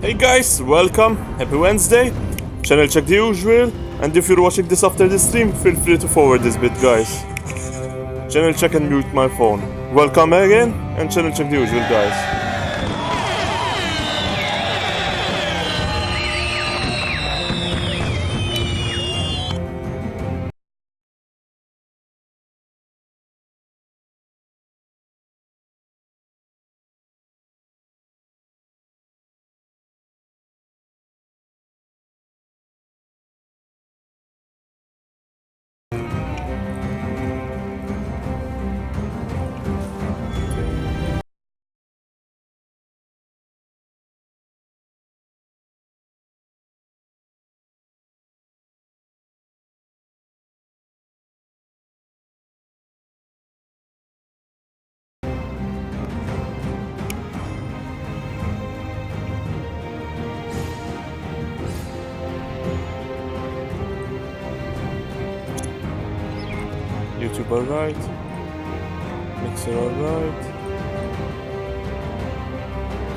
Hey guys, welcome, happy Wednesday, channel check the usual, and if you're watching this after the stream, feel free to forward this bit guys. Channel check and mute my phone. Welcome again, and channel check the usual guys. YouTube alright, Mixer alright,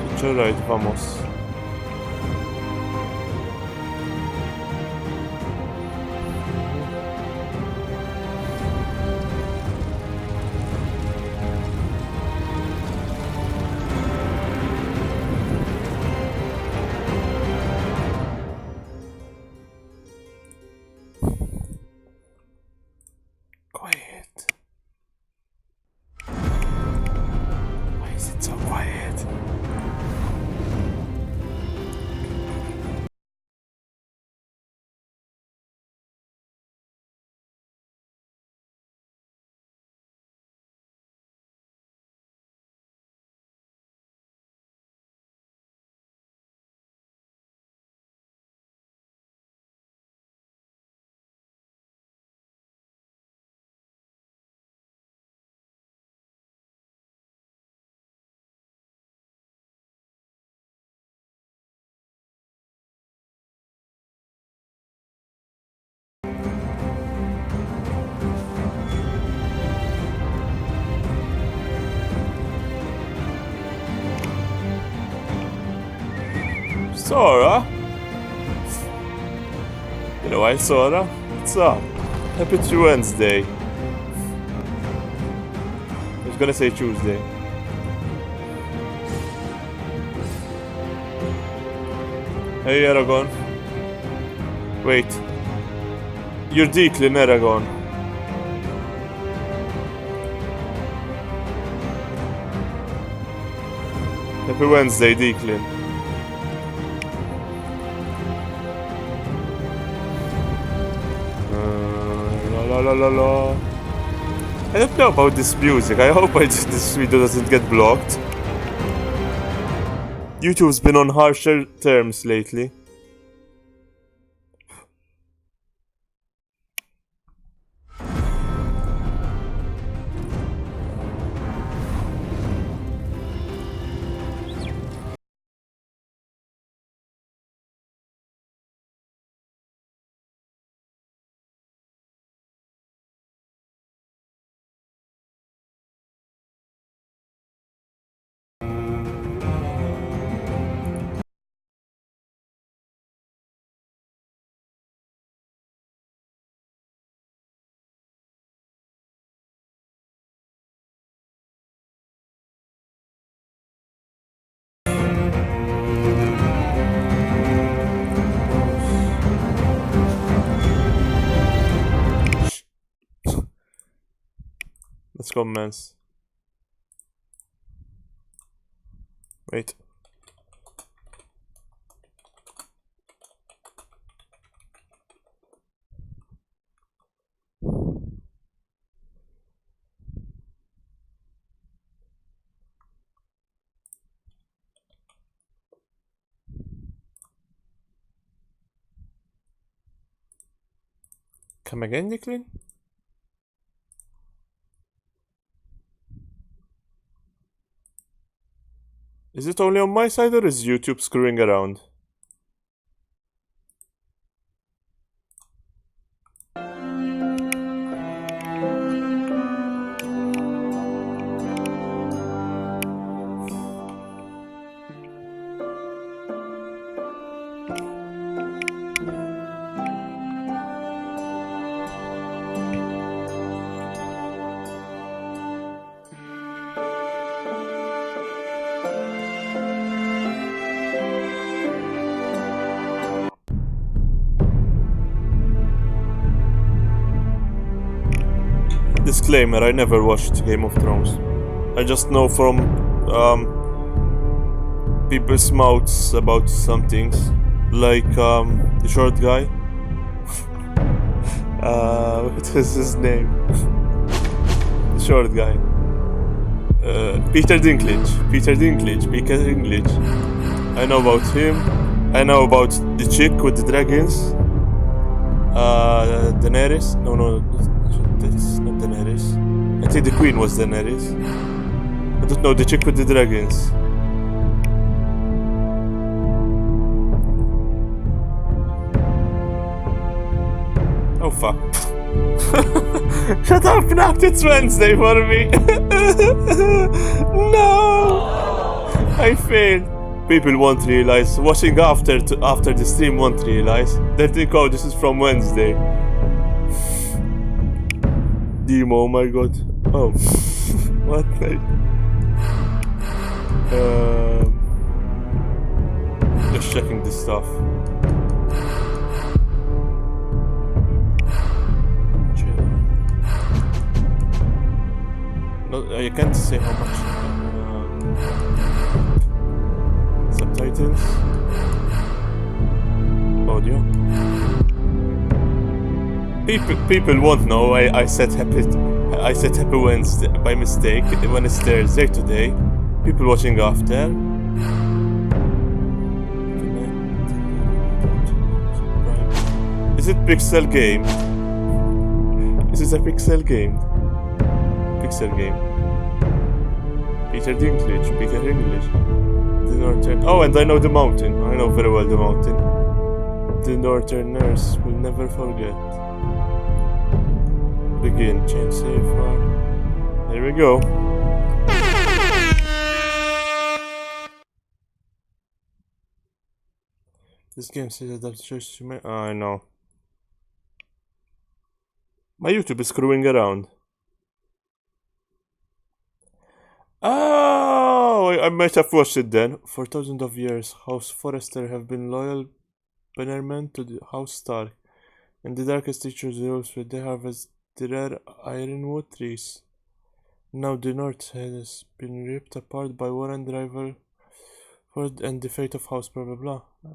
Twitch alright, vamos. Quiet. Why is it so quiet? Sora? You know why, Sora? What's up? Happy Wednesday. I was gonna say Tuesday. Hey Aragon. Wait. You're Declan, Aragon. Happy Wednesday, Declan. La la la. I don't know about this music. I hope this video doesn't get blocked. YouTube's been on harsher terms lately. Let's commence. Wait. Come again, Declan? Is it only on my side or is YouTube screwing around? disclaimer, I never watched Game of Thrones. I just know from people's mouths about some things. Like the short guy. What is his name? The short guy. Peter Dinklage. I know about him. I know about the chick with the dragons. Daenerys? No, that's not Daenerys. I think the queen was Daenerys. I don't know, the chick with the dragons. Oh fuck. Shut up, Nacht, it's Wednesday for me. No! I failed. People won't realize. Watching after the stream won't realize. They think, oh, this is from Wednesday. Demo, oh my god. Oh. What? Just checking this stuff. No, I can't say how much. Subtitles. Audio. People won't know. I said happy Wednesday by mistake when it's Thursday today. People watching after. Is it Pixel Game? Is it a Pixel Game? Pixel Game. Peter Dinklage, Peter English. The Northern. Oh, and I know the mountain. I know very well the mountain. The Northerners will never forget. Begin. Change save file. There we go. This game says that choice to make. I know. My YouTube is screwing around. Oh, I might have watched it then. For thousands of years, House Forrester have been loyal bannermen to the House Stark. In the darkest teachers rules where they harvest the rare ironwood trees. Now the North has been ripped apart by war and rival and the fate of House blah blah blah. The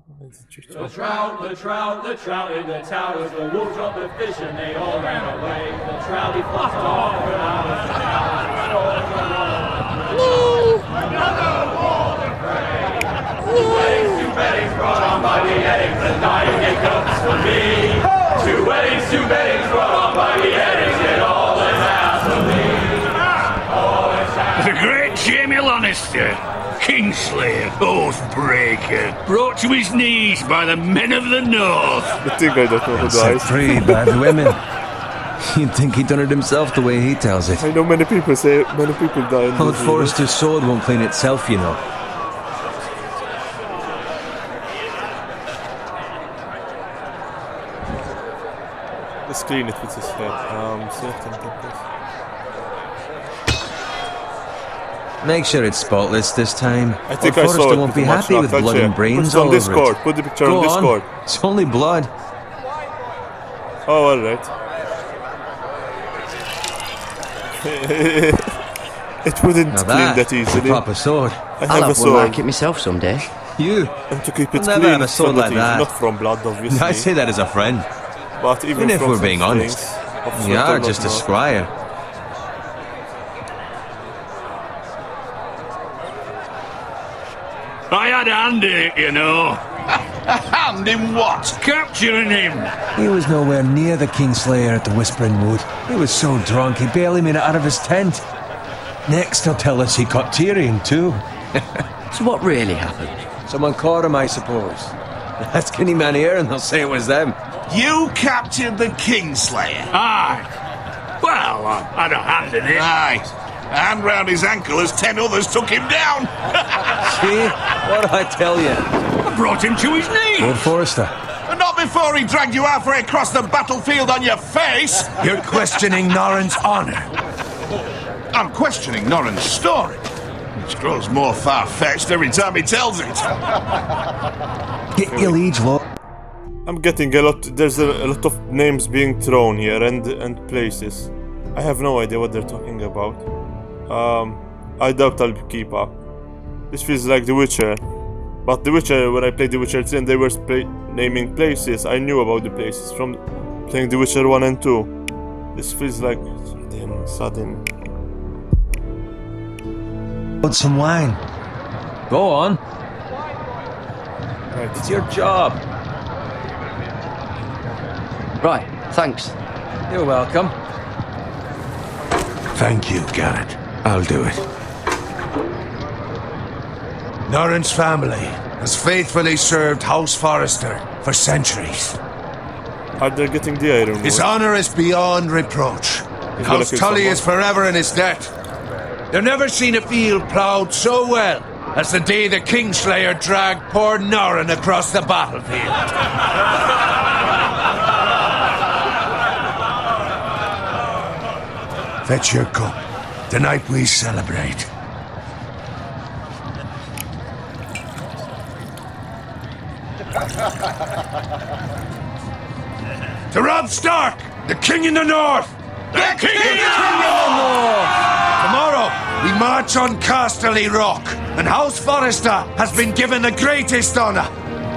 trout in the towers, the wolves dropped the fish and they all ran away. The trouty flopped off without a sound. Another water fray. Two weddings brought on by the eggs, and dying it comes for me. Two weddings brought on by the eggs, and all that's asked of me. The great Jamie Lannister, Kingslayer, Oathbreaker, brought to his knees by the men of the North. I think I don't know who Set dies. free bad women. You'd think he'd done it himself the way he tells it. I know many people die in Old this Forrester's sword won't clean itself, you know. Let's clean it with his head. Select and templates. Make sure it's spotless this time. I think Old I saw Forrester it won't with be the happy with matchlock. blood and brains Put it on all Discord. over it. Put the picture Go on Discord. It's only blood. Oh, alright. It wouldn't Now clean that that's a easily. proper sword. I I'll have a have one sword. like it myself someday. You. And to keep it I'll never clean have a sword so that like it's that. not from blood, obviously. I say that as a friend. But even if from we're being such honest, things, of You sweat are or just a not. squire. I had a hand in it, you know. Hand in what? Capturing him. He was nowhere near the Kingslayer at the Whispering Wood. He was so drunk he barely made it out of his tent. Next he'll tell us he caught Tyrion too. So what really happened? Someone caught him, I suppose. Ask any man here and they'll say it was them. You captured the Kingslayer. Aye. Well, I had a hand in it. Aye. A hand round his ankle as 10 others took him down. See? What did I tell you? I brought him to his knees. Lord Forrester. But not before he dragged you halfway across the battlefield on your face. You're questioning Norrin's honor. I'm questioning Norrin's story, which grows more far-fetched every time he tells it. Get your liege, Lord. I'm getting a lot. There's a lot of names being thrown here and places. I have no idea what they're talking about. I doubt I'll keep up. This feels like The Witcher. But The Witcher, when I played The Witcher 3 and they were naming places, I knew about the places from playing The Witcher 1 and 2. This feels like sudden. Want some wine? Go on. Right. It's your job. Right, thanks. You're welcome. Thank you, Garrett. I'll do it. Norrin's family has faithfully served House Forrester for centuries. Are they getting the iron? His Lord? honor is beyond reproach. He's House gonna kill Tully is someone. forever in his debt. They've never seen a field ploughed so well as the day the Kingslayer dragged poor Norrin across the battlefield. Fetch your cup. Tonight we celebrate. To Rob Stark, the King in the North! The King in the North! Tomorrow, we march on Casterly Rock, and House Forrester has been given the greatest honor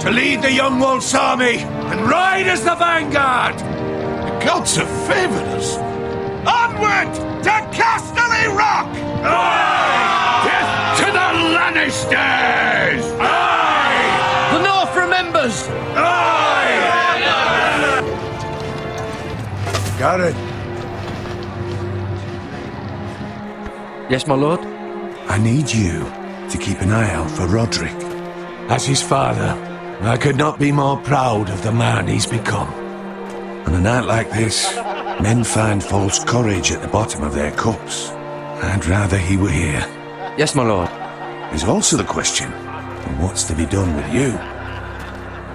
to lead the Young Wolf's army and ride as the vanguard. The gods have favored us. Onward to Casterly Rock! Aye! Death to the Lannisters! Aye! The North remembers! Aye! Garrett, Yes, my lord? I need you to keep an eye out for Roderick. As his father, I could not be more proud of the man he's become. On a night like this, men find false courage at the bottom of their cups. I'd rather he were here. Yes, my lord. There's also the question of what's to be done with you.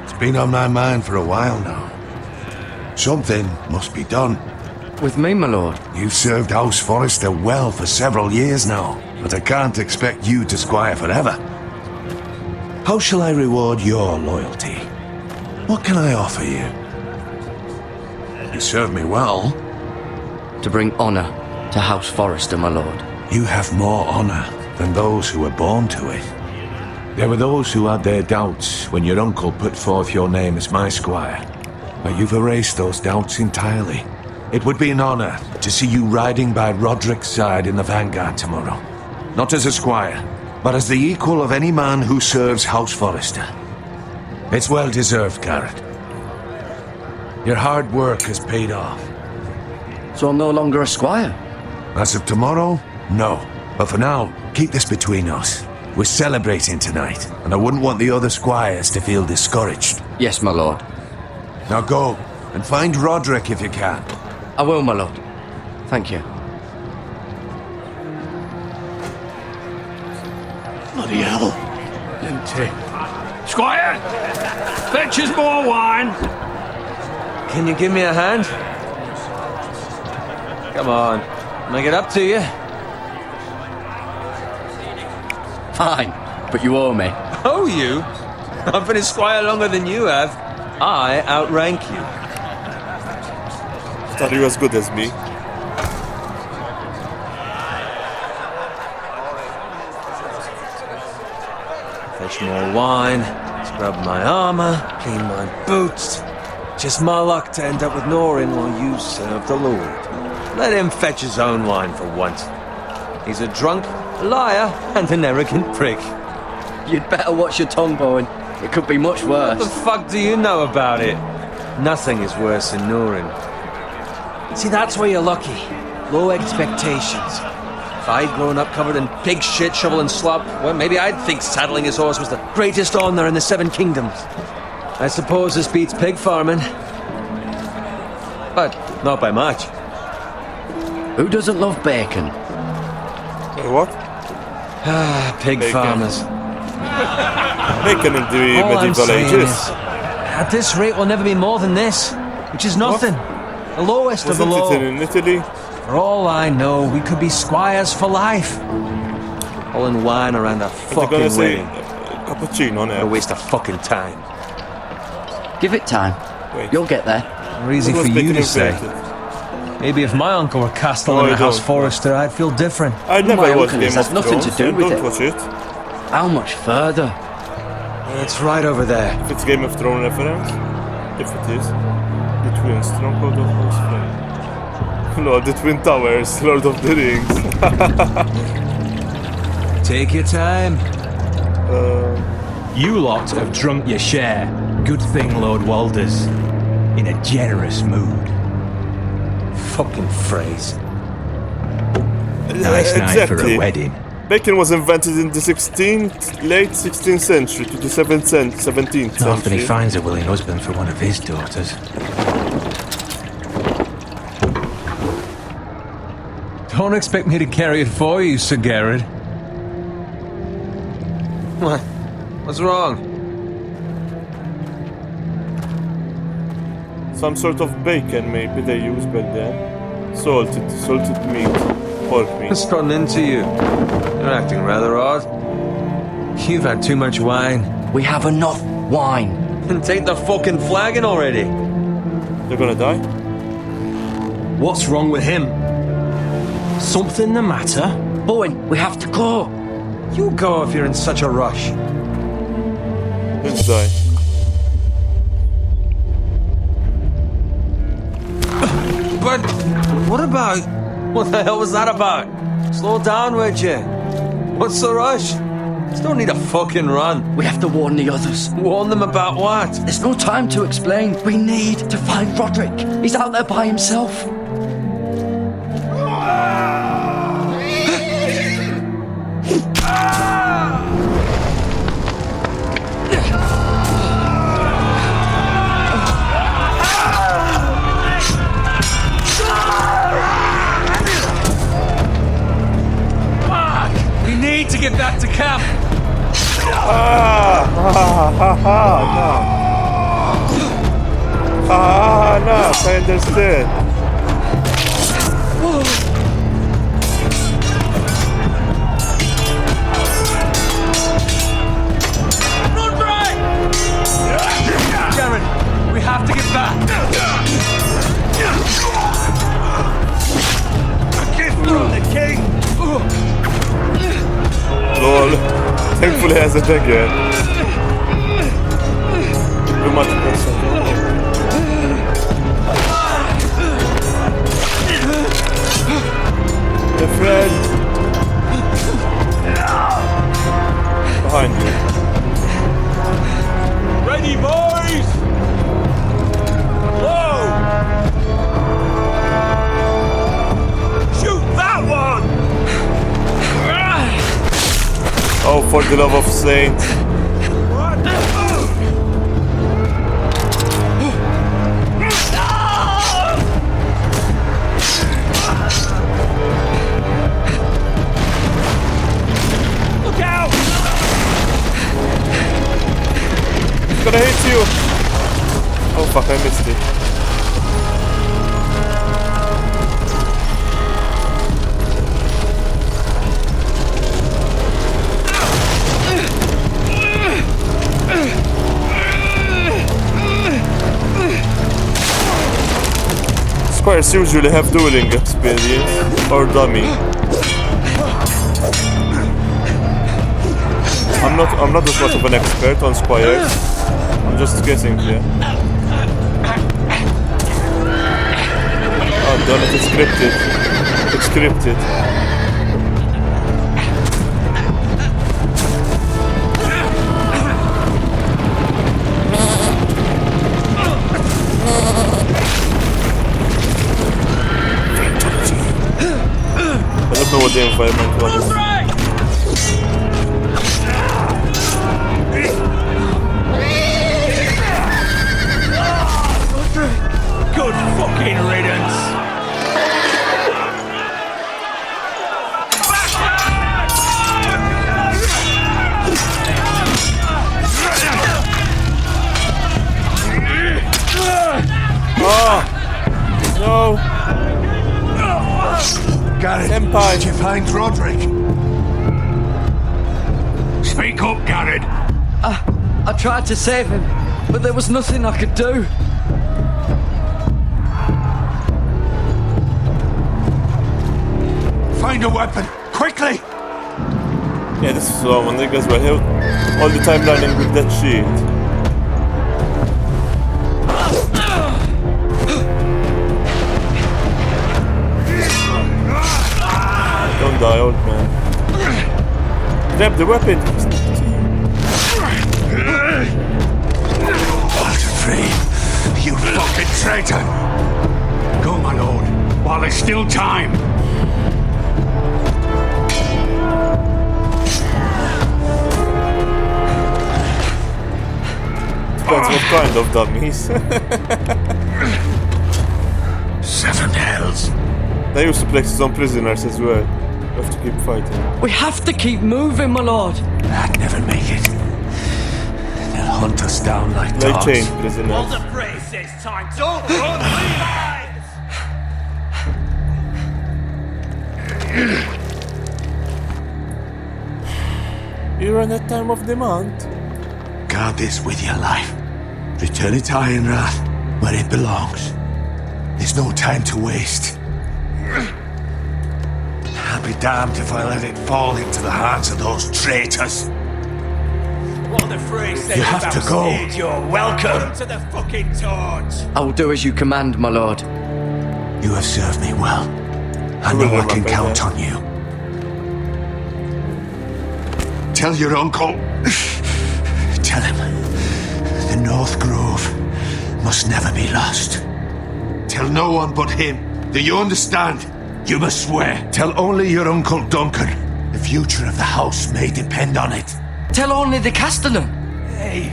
It's been on my mind for a while now. Something must be done. With me, my lord? You've served House Forrester well for several years now, but I can't expect you to squire forever. How shall I reward your loyalty? What can I offer you? You serve me well. To bring honour to House Forrester, my lord. You have more honor than those who were born to it. There were those who had their doubts when your uncle put forth your name as my squire, but you've erased those doubts entirely. It would be an honor to see you riding by Roderick's side in the vanguard tomorrow. Not as a squire, but as the equal of any man who serves House Forrester. It's well deserved, Garrett. Your hard work has paid off. So I'm no longer a squire? As of tomorrow, no. But for now, keep this between us. We're celebrating tonight, and I wouldn't want the other squires to feel discouraged. Yes, my lord. Now go, and find Roderick if you can. I will, my lord. Thank you. Bloody hell. Empty. Squire! Fetch us more wine! Can you give me a hand? Come on. Make it up to you. Fine, but you owe me. Oh, you? I've been a squire longer than you have. I outrank you. I thought he was good as me. Fetch more wine, scrub my armor, clean my boots. Just my luck to end up with Norrin while you serve the Lord. Let him fetch his own wine for once. He's a drunk, a liar, and an arrogant prick. You'd better watch your tongue, Bowen. It could be much What the worse. fuck do you know about it? Nothing is worse than Norrin. See, that's where you're lucky. Low expectations. If I'd grown up covered in pig shit, shovel and slop, well, maybe I'd think saddling his horse was the greatest honour in the Seven Kingdoms. I suppose this beats pig farming. But not by much. Who doesn't love bacon? What? Pig Bacon. farmers. Bacon in the All I'm medieval saying ages. is, at this rate, we'll never be more than this, which is nothing. The lowest of the Wasn't low. it in Italy? For all I know, we could be squires for life. Pulling wine around a Are they fucking gonna say wedding. cappuccino A now? waste of fucking time. Give it time. Wait. You'll get there. More easy When for was you bacon to say. invented? Maybe if my uncle were castellan No, I a House don't. Forrester, I'd feel different. I never My watched uncle Game has of nothing to Thrones, do and with don't it. watch it. How much further? It's right over there. If it's Game of Thrones reference, if it is, the Twin Stronghold of House Flame. No, the Twin Towers, Lord of the Rings. Take your time. You lot have drunk your share. Good thing Lord Walder's in a generous mood. Fucking phrase. Nice night for a wedding. Bacon was invented in the late 16th century to the 17th century. Not often he finds a willing husband for one of his daughters. Don't expect me to carry it for you, Sir Garrett. What? What's wrong? Some sort of bacon maybe they used back then. Salted meat, pork meat. What's gotten into you? You're acting rather odd. You've had too much wine. We have enough wine. And take the fucking flagon already. They're gonna die? What's wrong with him? Something the matter? Bowen, we have to go. You go if you're in such a rush. Let's die. But what about... What the hell was that about? Slow down, would you? What's the rush? Just don't need a fucking run. We have to warn the others. Warn them about what? There's no time to explain. We need to find Roderick. He's out there by himself. We need to get back to camp. No, I understand. Run, Brian! Garen, we have to get back. A gift from the king. Lol. Thankfully he has a dagger. Too much pressure. The friend. Behind you. Ready, boys! Whoa! Shoot that one! Oh, for the love of saints. Look out! It's gonna hit you. Oh fuck, I missed it. Squires usually have dueling experience, or dummy. I'm not as much of an expert on squires. I'm just guessing here. Oh damn it, it's scripted. It's scripted. I don't know what the environment was. Good fucking riddance! No! Garrett, Empire. did you find Roderick? Speak up, Garrett. I tried to save him, but there was nothing I could do. Find a weapon, quickly! Yeah, this is one niggas were here all the time running with that shit. Don't die, old man. Grab the weapon. Walter, you fucking traitor! Go, my lord, while there's still time. Depends what kind of dummies. 7 hells. They used to place on prisoners as well. We have to keep fighting. We have to keep moving, my lord. I'd never make it. They'll hunt us down like They dogs. chain prisoners. It's time. Don't run, You're on that time of the month. Guard this with your life. Return it to Ironrath, where it belongs. There's no time to waste. I'll be damned if I let it fall into the hands of those traitors. You have to go. You're welcome to the fucking torch. I will do as you command, my lord. You have served me well. I know I can count on you. Tell your uncle. Tell him the North Grove must never be lost. Tell no one but him. Do you understand? You must swear. Tell only your Uncle Duncan. The future of the house may depend on it. Tell only the Castellan. Hey,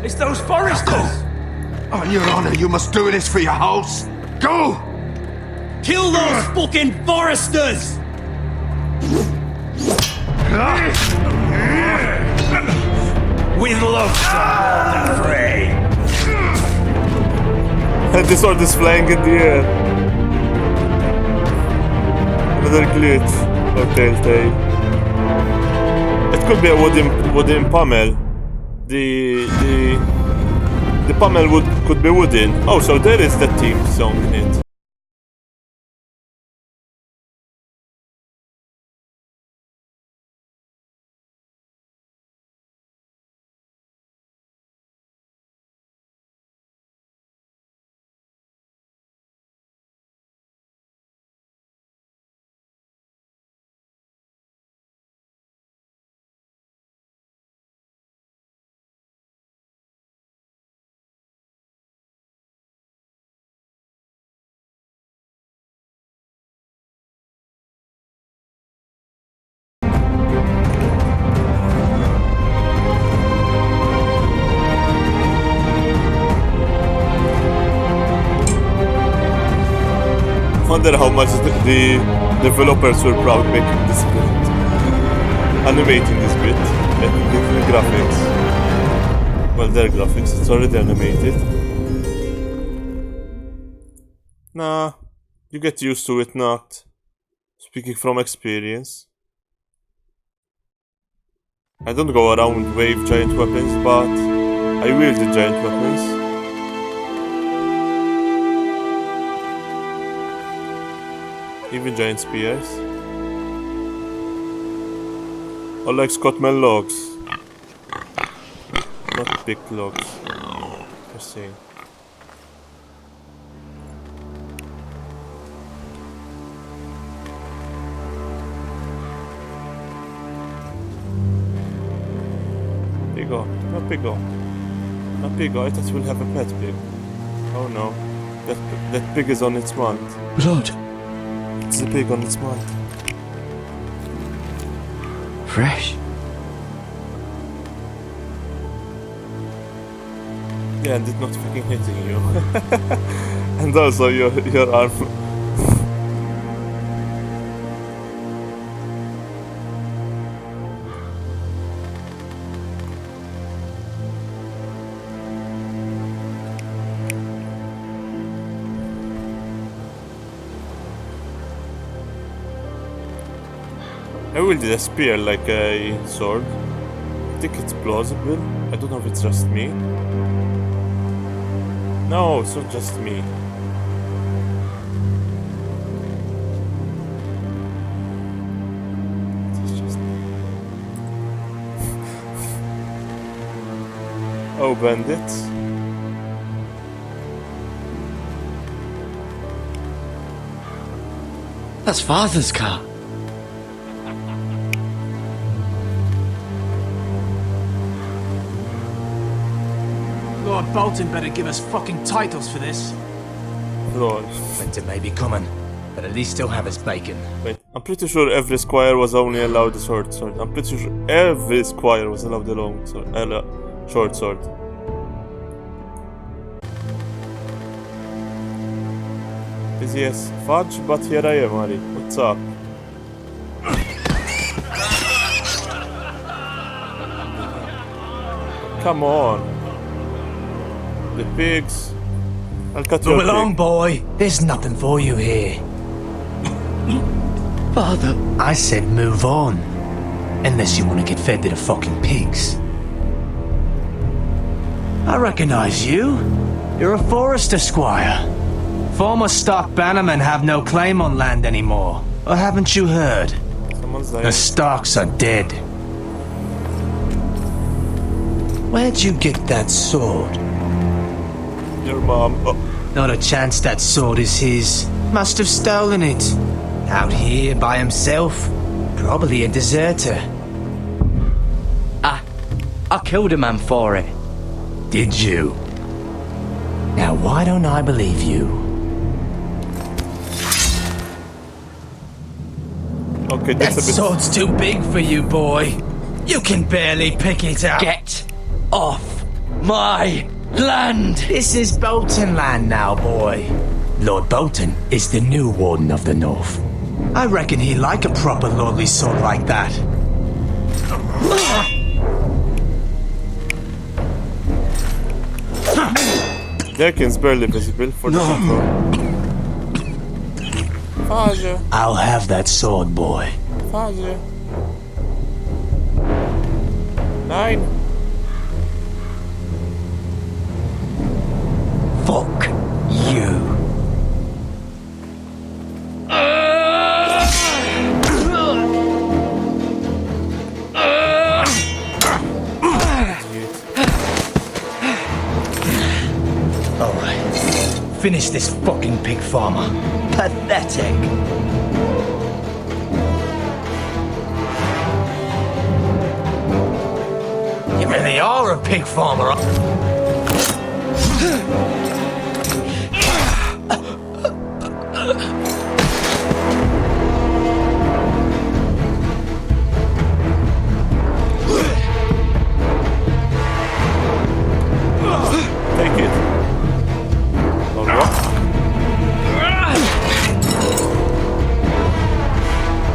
it's those foresters. Go. On your honor, you must do this for your house. Go! Kill those fucking foresters. With love, son, Frey. And the sword is flying in the air. Another glitch of Telltale. It could be a wooden pommel. The pommel could be wooden. Oh, so there is the theme song in it. Wonder how much the developers were proud making this bit, animating this bit, and the graphics. Well, their graphics, it's already animated. Nah, you get used to it, not. Speaking from experience. I don't go around wave giant weapons, but I wield the giant weapons. Even giant spears. Or like Scottman logs. Not big logs. Per se. Piggo. No Piggo. No Piggo. I thought we'll have a pet pig. Oh no. That pig is on its month. Blood. It's a pig on its month. Fresh. Yeah, and it's not fucking hitting you. And also your arm. I wielded a spear like a sword. I think it's plausible. I don't know if it's just me. No, it's not just me. Oh, bandits. That's Father's car. Lord Bolton better give us fucking titles for this. Lol. Winter may be coming, but at least he'll have his bacon. Wait, I'm pretty sure every squire was only allowed a short sword. I'm pretty sure every squire was allowed a long sword, short sword. Busy as fudge, but here I am, Ari. What's up? Come on. The pigs. I'll cut your Move along, pig. boy. There's nothing for you here. Father, I said move on. Unless you want to get fed to the fucking pigs. I recognize you. You're a forester squire. Former stock bannermen have no claim on land anymore. Or haven't you heard? Someone's The dying. Starks are dead. Where'd you get that sword? Your mom. Oh, Not a chance that sword is his. Must have stolen it. Out here by himself. Probably a deserter. I killed a man for it. Did you? Now why don't I believe you? okay, That that's a bit. sword's too big for you, boy. You can barely pick it up. Get off my land! This is Bolton land now, boy. Lord Bolton is the new Warden of the North. I reckon he'd like a proper lordly sword like that. Deakin's barely visible for the control. Father, I'll have that sword, boy. father. 9. Fuck you. Alright. Finish this fucking pig farmer. Pathetic. You really are a pig farmer. Take it. Alright.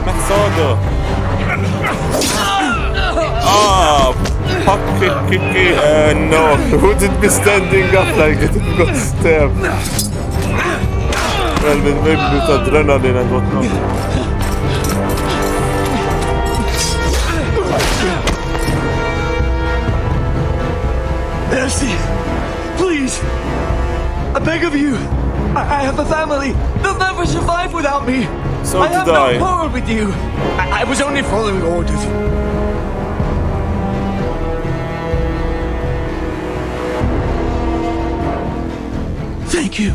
Maxado. Ah, fucking Kiki. No, wouldn't be standing up like it got stabbed. Well, maybe with adrenaline and whatnot. Mercy! Please! I beg of you! I have a family! They'll never survive without me! So I have did I. no quarrel with you! I was only following orders. Thank you.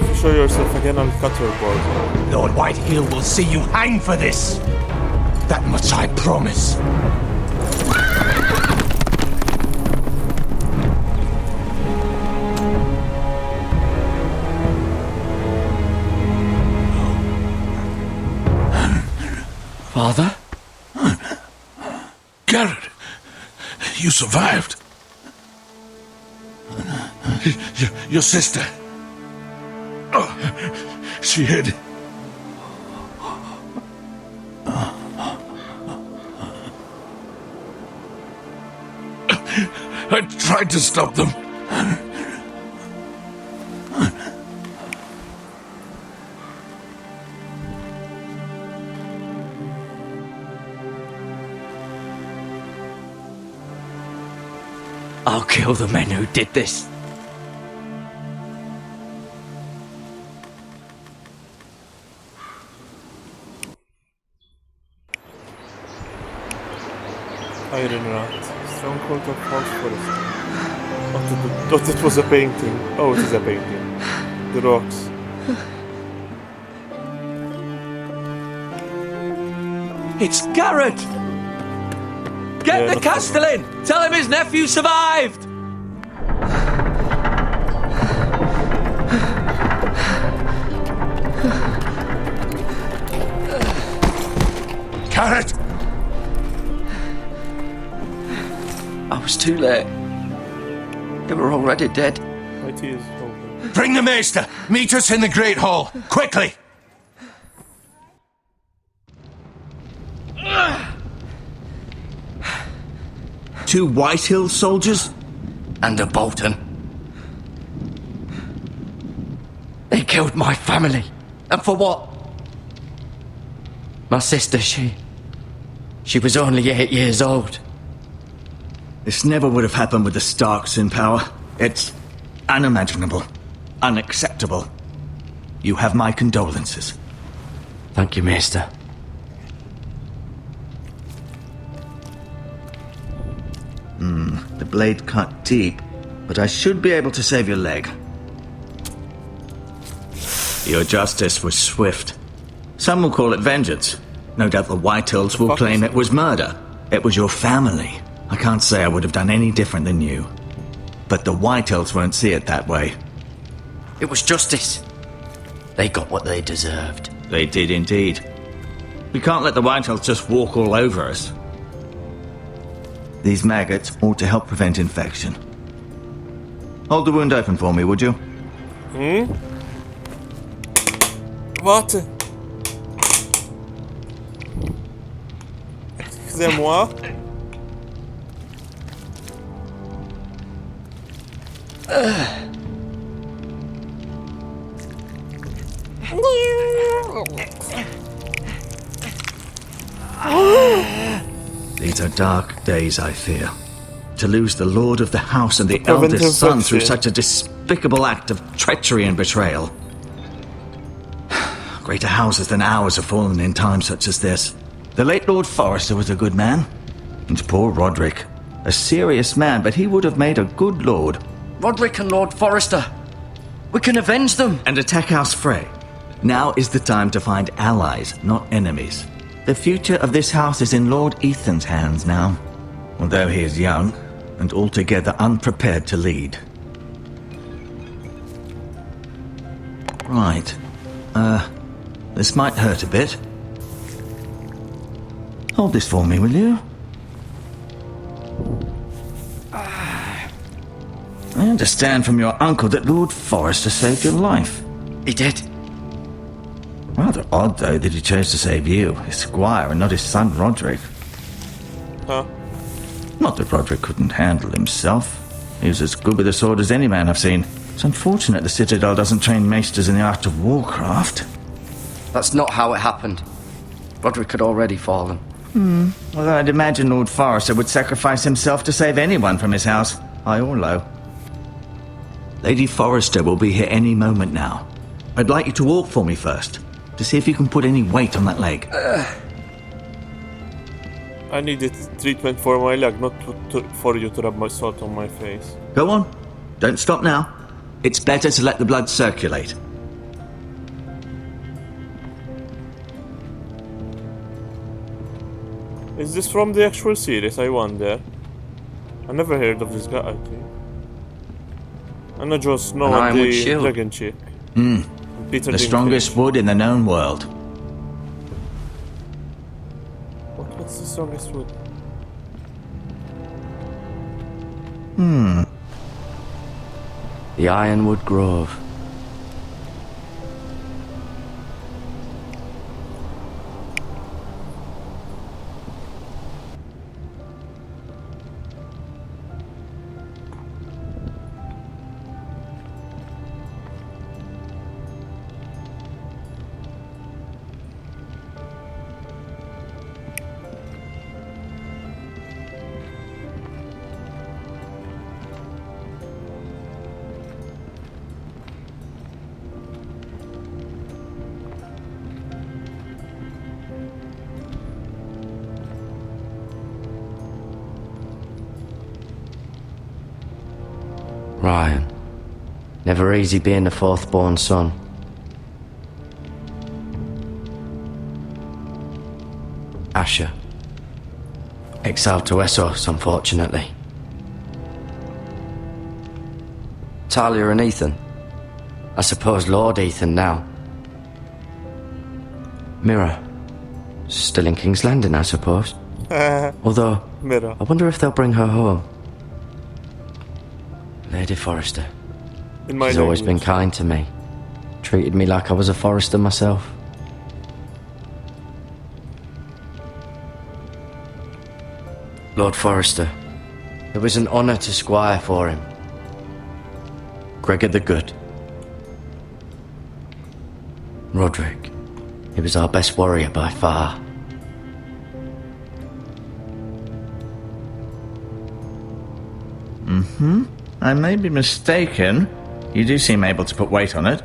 If you show yourself again, I'll cut your board. Lord Whitehill will see you hang for this. That much I promise. Father? Garrett, you survived. Your sister. Oh, she hid. I tried to stop them. I'll kill the men who did this. Iron Rat. Stronghold of House Forest. Thought it was a painting. Oh, it is a painting. The rocks. It's Garrett! Get Yeah, the Castellan! Tell him his nephew survived! Garrett! I was too late. They were already dead. My tea is over. Bring the maester! Meet us in the Great Hall! Quickly! Two White Hill soldiers? And a Bolton. They killed my family. And for what? My sister, she was only 8 years old. This never would have happened with the Starks in power. It's unimaginable. Unacceptable. You have my condolences. Thank you, Maester. The blade cut deep, but I should be able to save your leg. Your justice was swift. Some will call it vengeance. No doubt the Whitehills will claim it was murder. It was your family. I can't say I would have done any different than you. But the Whitehills won't see it that way. It was justice. They got what they deserved. They did indeed. We can't let the Whitehills just walk all over us. These maggots ought to help prevent infection. Hold the wound open for me, would you? What? Excusez-moi. These are dark days, I fear. To lose the lord of the house and the eldest son through such a despicable act of treachery and betrayal. Greater houses than ours have fallen in times such as this. The late Lord Forrester was a good man. And poor Roderick. A serious man, but he would have made a good lord. Roderick and Lord Forrester. We can avenge them. And attack House Frey. Now is the time to find allies, not enemies. The future of this house is in Lord Ethan's hands now. Although he is young and altogether unprepared to lead. Right. This might hurt a bit. Hold this for me, will you? I understand from your uncle that Lord Forrester saved your life. He did. Rather odd, though, that he chose to save you, his squire, and not his son Roderick. Huh? Not that Roderick couldn't handle himself. He was as good with a sword as any man I've seen. It's unfortunate the Citadel doesn't train maesters in the art of warcraft. That's not how it happened. Roderick had already fallen. Although I'd imagine Lord Forrester would sacrifice himself to save anyone from his house, high or low. Lady Forrester will be here any moment now. I'd like you to walk for me first, to see if you can put any weight on that leg. I needed treatment for my leg, not for you to rub my salt on my face. Go on. Don't stop now. It's better to let the blood circulate. Is this from the actual series, I wonder? I never heard of this guy, I think. I know Jon Snow and the dragon chick. Peter The strongest wood in the known world. What's the strongest wood? The Ironwood Grove. Ryan. Never easy being the fourth-born son. Asher. Exiled to Essos, unfortunately. Talia and Ethan. I suppose Lord Ethan now. Mira. Still in King's Landing, I suppose. Although, Mira. I wonder if they'll bring her home. Lady Forrester. In my She's always been language. kind to me. Treated me like I was a Forrester myself. Lord Forrester. It was an honour to squire for him. Gregor the Good. Roderick. He was our best warrior by far. I may be mistaken. You do seem able to put weight on it.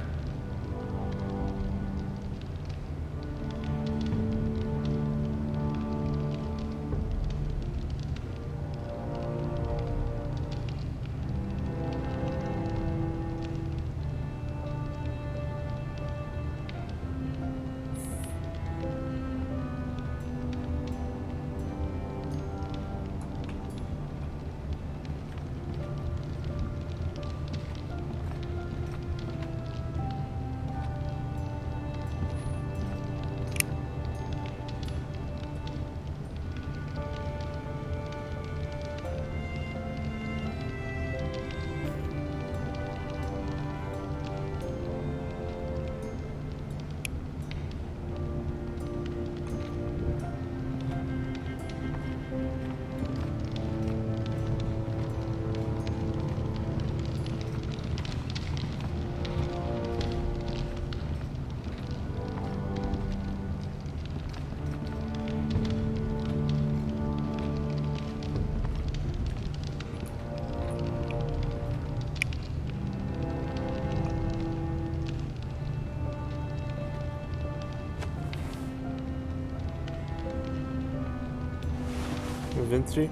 Inventory.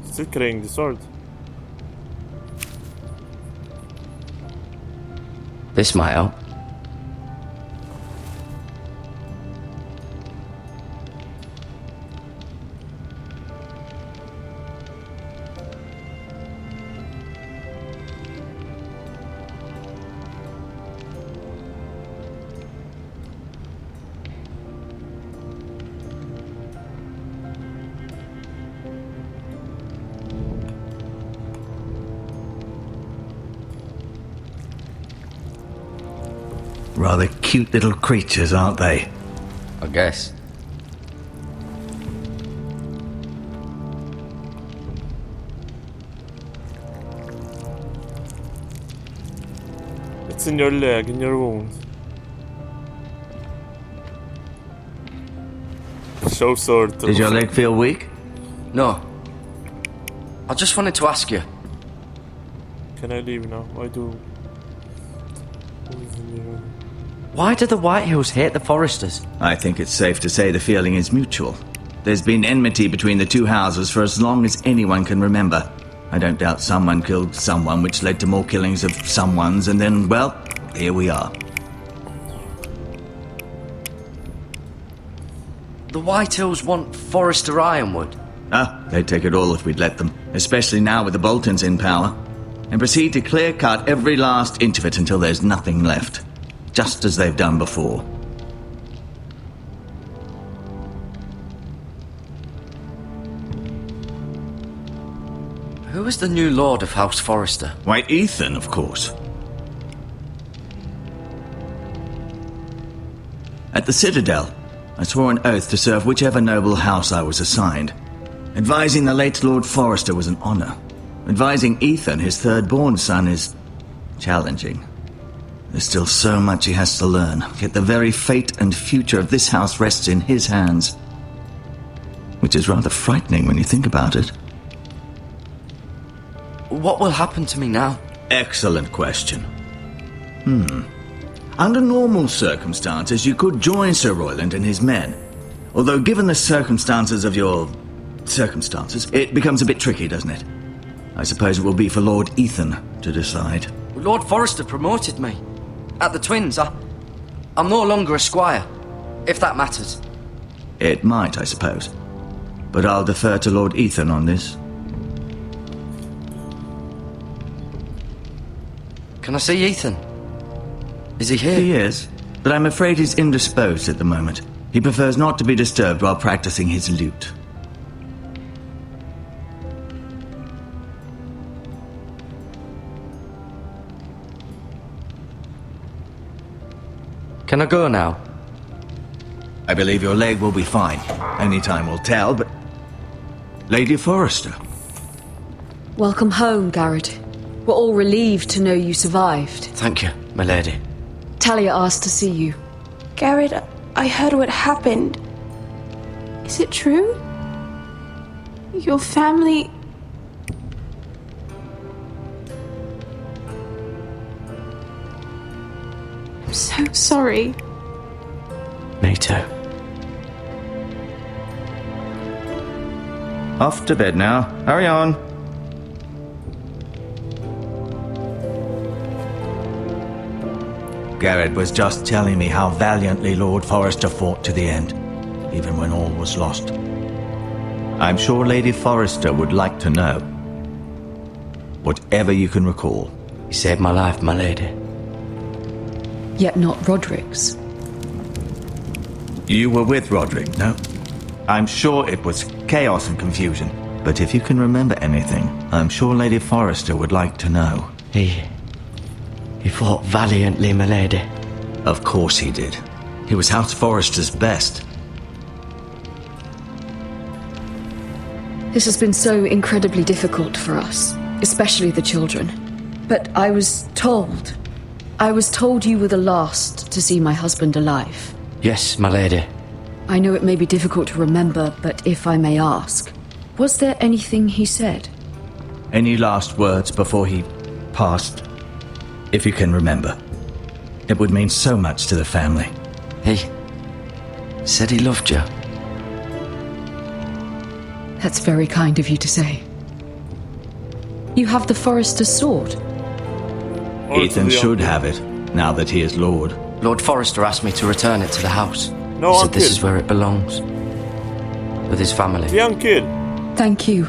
Still carrying the sword. This might help. Rather cute little creatures, aren't they? I guess. It's in your leg, in your wound. Show sword. Did your leg feel weak? No. I just wanted to ask you. Can I leave now? I do. Why do the Whitehills hate the Forresters? I think it's safe to say the feeling is mutual. There's been enmity between the two houses for as long as anyone can remember. I don't doubt someone killed someone, which led to more killings of someones, and then, well, here we are. The Whitehills want Forrester Ironwood. They'd take it all if we'd let them, especially now with the Boltons in power, and proceed to clear-cut every last inch of it until there's nothing left. Just as they've done before. Who is the new Lord of House Forrester? Why, Ethan, of course. At the Citadel, I swore an oath to serve whichever noble house I was assigned. Advising the late Lord Forrester was an honor. Advising Ethan, his third-born son, is challenging. There's still so much he has to learn, yet the very fate and future of this house rests in his hands. Which is rather frightening when you think about it. What will happen to me now? Excellent question. Under normal circumstances, you could join Sir Royland and his men. Although given the circumstances of your circumstances, it becomes a bit tricky, doesn't it? I suppose it will be for Lord Ethan to decide. Lord Forrester promoted me. At the Twins, I'm no longer a squire, if that matters. It might, I suppose. But I'll defer to Lord Ethan on this. Can I see Ethan? Is he here? He is, but I'm afraid he's indisposed at the moment. He prefers not to be disturbed while practicing his lute. Can I go now? I believe your leg will be fine. Only time will tell, but... Lady Forrester. Welcome home, Garrett. We're all relieved to know you survived. Thank you, my lady. Talia asked to see you. Garrett, I heard what happened. Is it true? Your family... I'm so sorry. Me too. Off to bed now. Hurry on. Garrett was just telling me how valiantly Lord Forrester fought to the end, even when all was lost. I'm sure Lady Forrester would like to know. Whatever you can recall. You saved my life, my lady. Yet not Roderick's. You were with Roderick, no? I'm sure it was chaos and confusion. But if you can remember anything, I'm sure Lady Forrester would like to know. He fought valiantly, my lady. Of course he did. He was House Forrester's best. This has been so incredibly difficult for us, especially the children. But I was told you were the last to see my husband alive. Yes, my lady. I know it may be difficult to remember, but if I may ask, was there anything he said? Any last words before he passed? If you can remember. It would mean so much to the family. He said he loved you. That's very kind of you to say. You have the Forrester's sword. Ethan should have it, now that he is Lord. Lord Forrester asked me to return it to the house. No, he said Uncle. this is where it belongs. With his family. Young kid. Thank you,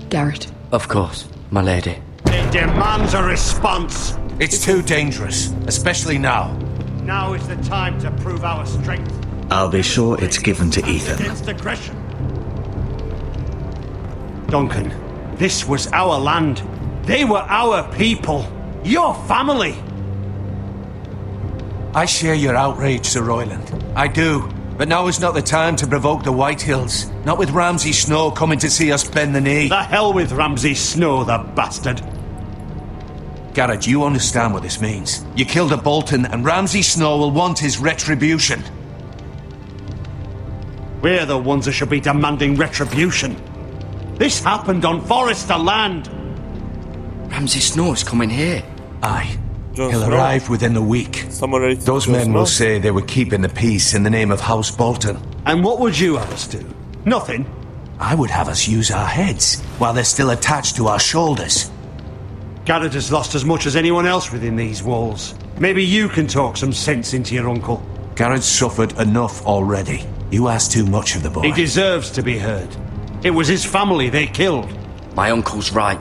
Garrett. Of course, my lady. It demands a response. It's too dangerous, especially now. Now is the time to prove our strength. I'll be sure it's given to Ethan. Against aggression. Duncan, this was our land. They were our people. Your family. I share your outrage, Sir Royland. I do. But now is not the time to provoke the White Hills. Not with Ramsay Snow coming to see us bend the knee. The hell with Ramsay Snow, the bastard. Garrett, you understand what this means. You killed a Bolton, and Ramsay Snow will want his retribution. We're the ones that should be demanding retribution. This happened on Forrester land. Ramsay Snow is coming here. Aye. Jon He'll Snow. arrive within a week. Summary. Those Jon men will Snow. say they were keeping the peace in the name of House Bolton. And what would you have us do? Nothing. I would have us use our heads while they're still attached to our shoulders. Garrett has lost as much as anyone else within these walls. Maybe you can talk some sense into your uncle. Garrett's suffered enough already. You ask too much of the boy. He deserves to be heard. It was his family they killed. My uncle's right.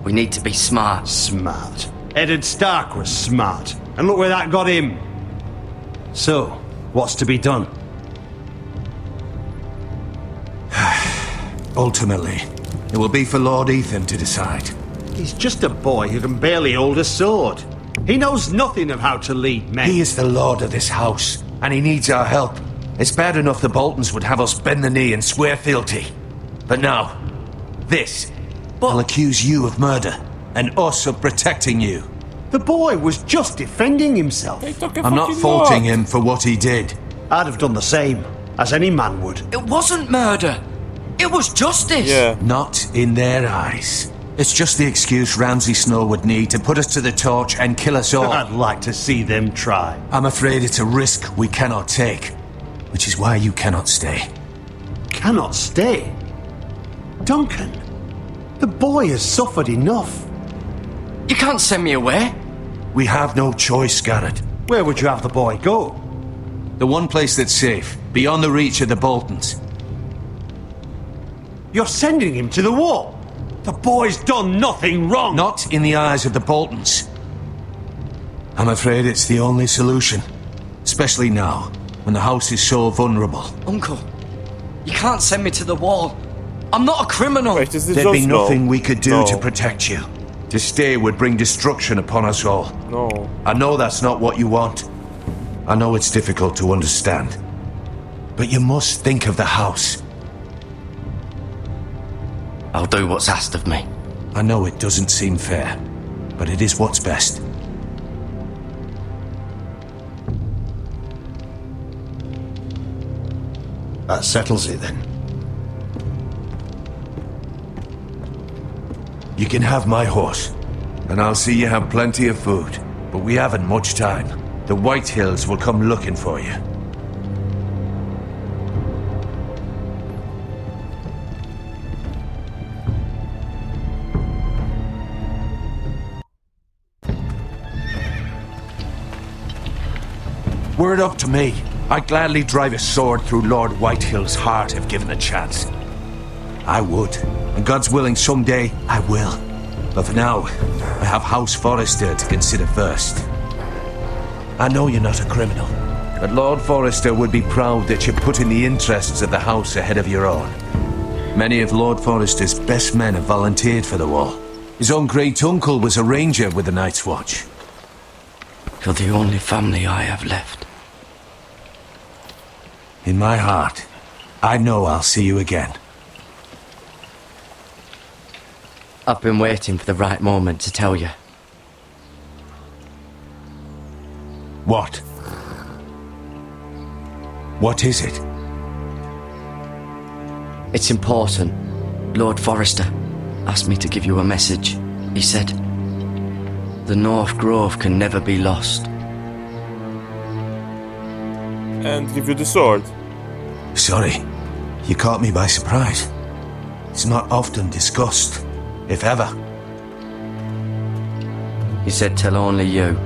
We need to be smart. Smart. Eddard Stark was smart. And look where that got him. So, what's to be done? Ultimately, it will be for Lord Ethan to decide. He's just a boy who can barely hold a sword. He knows nothing of how to lead men. He is the lord of this house, and he needs our help. It's bad enough the Boltons would have us bend the knee and swear fealty. But now, this will accuse you of murder, and us of protecting you. The boy was just defending himself. I'm not faulting him for what he did. I'd have done the same, as any man would. It wasn't murder. It was justice. Yeah. Not in their eyes. It's just the excuse Ramsay Snow would need to put us to the torch and kill us all. I'd like to see them try. I'm afraid it's a risk we cannot take, which is why you cannot stay. Cannot stay? Duncan, The boy has suffered enough. You can't send me away. We have no choice, Garrett. Where would you have the boy go? The one place that's safe, beyond the reach of the Boltons. You're sending him to the war. The boy's done nothing wrong. Not in the eyes of the Boltons. I'm afraid it's the only solution. Especially now, when the house is so vulnerable. Uncle, you can't send me to the wall. I'm not a criminal. Wait, is this There'd be just nothing we could do No. to protect you. To stay would bring destruction upon us all. No. I know that's not what you want. I know it's difficult to understand. But you must think of the house. I'll do what's asked of me. I know it doesn't seem fair, but it is what's best. That settles it then. You can have my horse, and I'll see you have plenty of food. But we haven't much time. The White Hills will come looking for you. Were it up to me, I'd gladly drive a sword through Lord Whitehill's heart if given a chance. I would, and God's willing someday I will. But for now, I have House Forrester to consider first. I know you're not a criminal, but Lord Forrester would be proud that you're putting the interests of the house ahead of your own. Many of Lord Forrester's best men have volunteered for the war. His own great-uncle was a ranger with the Night's Watch. You're the only family I have left. In my heart, I know I'll see you again. I've been waiting for the right moment to tell you. What? What is it? It's important. Lord Forrester asked me to give you a message. He said, the North Grove can never be lost. And give you the sword. Sorry, you caught me by surprise. It's not often discussed, if ever. He said tell only you.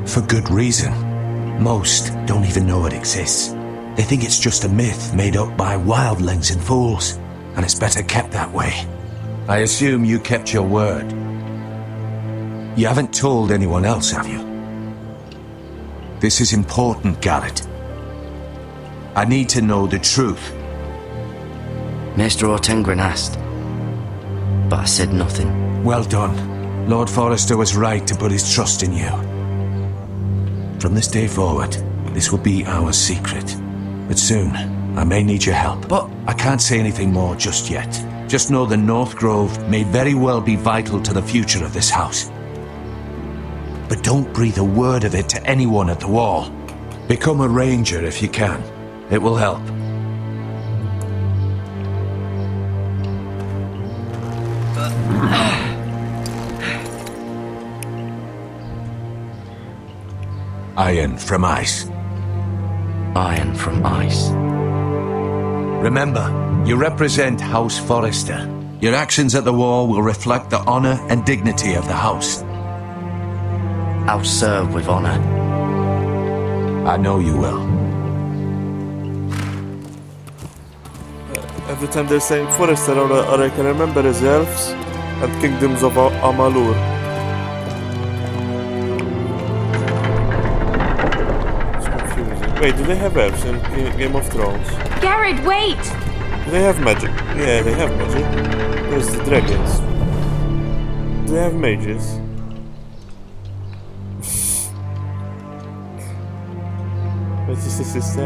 For good reason. Most don't even know it exists. They think it's just a myth made up by wildlings and fools, and it's better kept that way. I assume you kept your word. You haven't told anyone else, have you? This is important, Garrett. I need to know the truth. Maester Ortengren asked, but I said nothing. Well done. Lord Forrester was right to put his trust in you. From this day forward, this will be our secret. But soon, I may need your help. But I can't say anything more just yet. Just know the North Grove may very well be vital to the future of this house. But don't breathe a word of it to anyone at the wall. Become a ranger if you can. It will help. Iron from ice. Iron from ice. Remember, you represent House Forrester. Your actions at the wall will reflect the honor and dignity of the house. I'll serve with honor. I know you will. Every time they're saying Forrester, all I can remember is elves and kingdoms of Amalur. It's confusing. Wait, do they have elves in Game of Thrones? Garrett, wait! Do they have magic? Yeah, they have magic. There's the dragons. Do they have mages? What is this sister?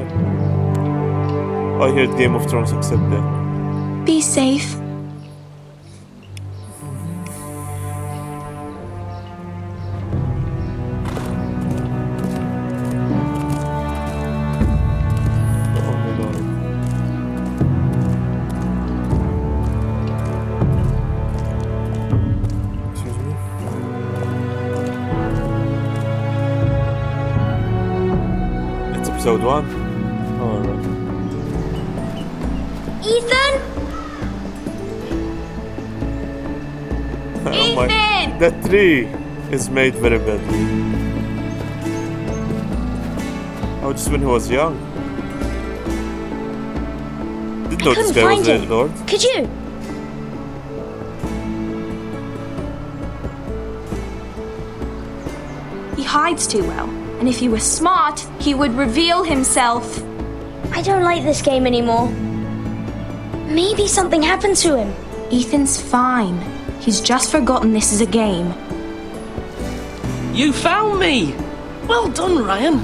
I heard Game of Thrones except that. Be safe. Oh my god. Excuse me? It's episode 1? Alright. Ethan? my... That tree is made very badly. Oh, just when he was young. Didn't know this guy was a lord. Could you? He hides too well, and if he were smart, he would reveal himself. I don't like this game anymore. Maybe something happened to him. Ethan's fine. He's just forgotten this is a game. You found me! Well done, Ryan.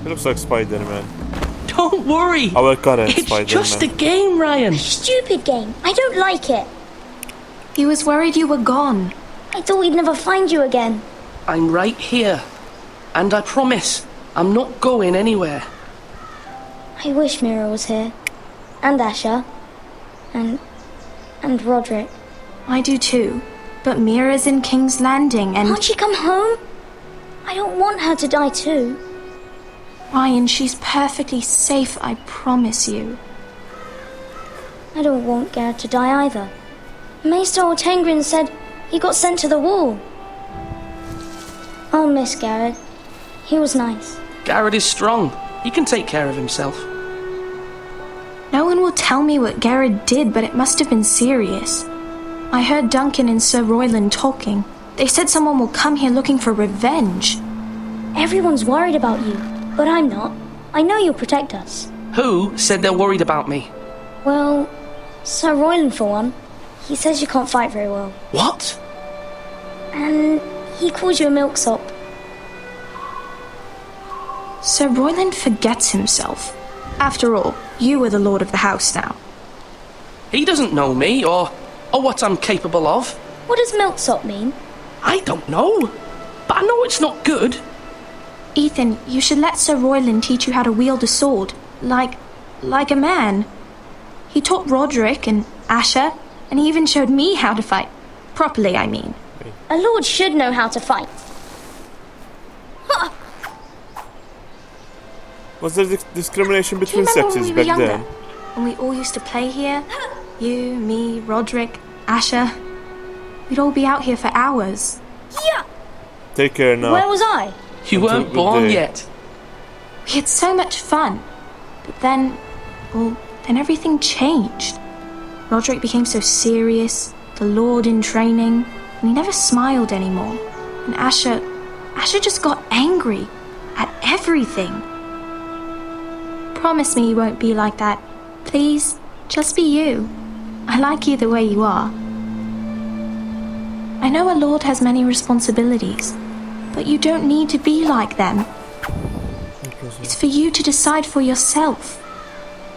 He looks like Spider-Man. Don't worry. Our current It's Spider-Man. just a game, Ryan. Stupid game. I don't like it. He was worried you were gone. I thought we'd never find you again. I'm right here. And I promise, I'm not going anywhere. I wish Mira was here. And Asher. And Roderick. I do too. But Mira's in King's Landing and... Can't she come home? I don't want her to die too. Ryan, she's perfectly safe, I promise you. I don't want Garrett to die either. Maester Ortengrin said he got sent to the wall. I'll miss Garrett. He was nice. Garrett is strong. He can take care of himself. No one will tell me what Garrett did, but it must have been serious. I heard Duncan and Sir Royland talking. They said someone will come here looking for revenge. Everyone's worried about you, but I'm not. I know you'll protect us. Who said they're worried about me? Well, Sir Royland for one. He says you can't fight very well. What? And he calls you a milksop. Sir Royland forgets himself. After all, you are the lord of the house now. He doesn't know me or what I'm capable of. What does milksop mean? I don't know, but I know it's not good. Ethan, you should let Sir Royland teach you how to wield a sword, like a man. He taught Roderick and Asher, and he even showed me how to fight. Properly, I mean. A lord should know how to fight. Was there discrimination between Do you remember sexes when we were back younger? then? When we all used to play here? You, me, Roderick, Asher. We'd all be out here for hours. Yeah. Take care now. Where was I? You weren't born yet. We had so much fun. But then everything changed. Roderick became so serious, the Lord in training, and he never smiled anymore. And Asher just got angry at everything. Promise me you won't be like that. Please, just be you. I like you the way you are. I know a lord has many responsibilities, but you don't need to be like them. It's for you to decide for yourself.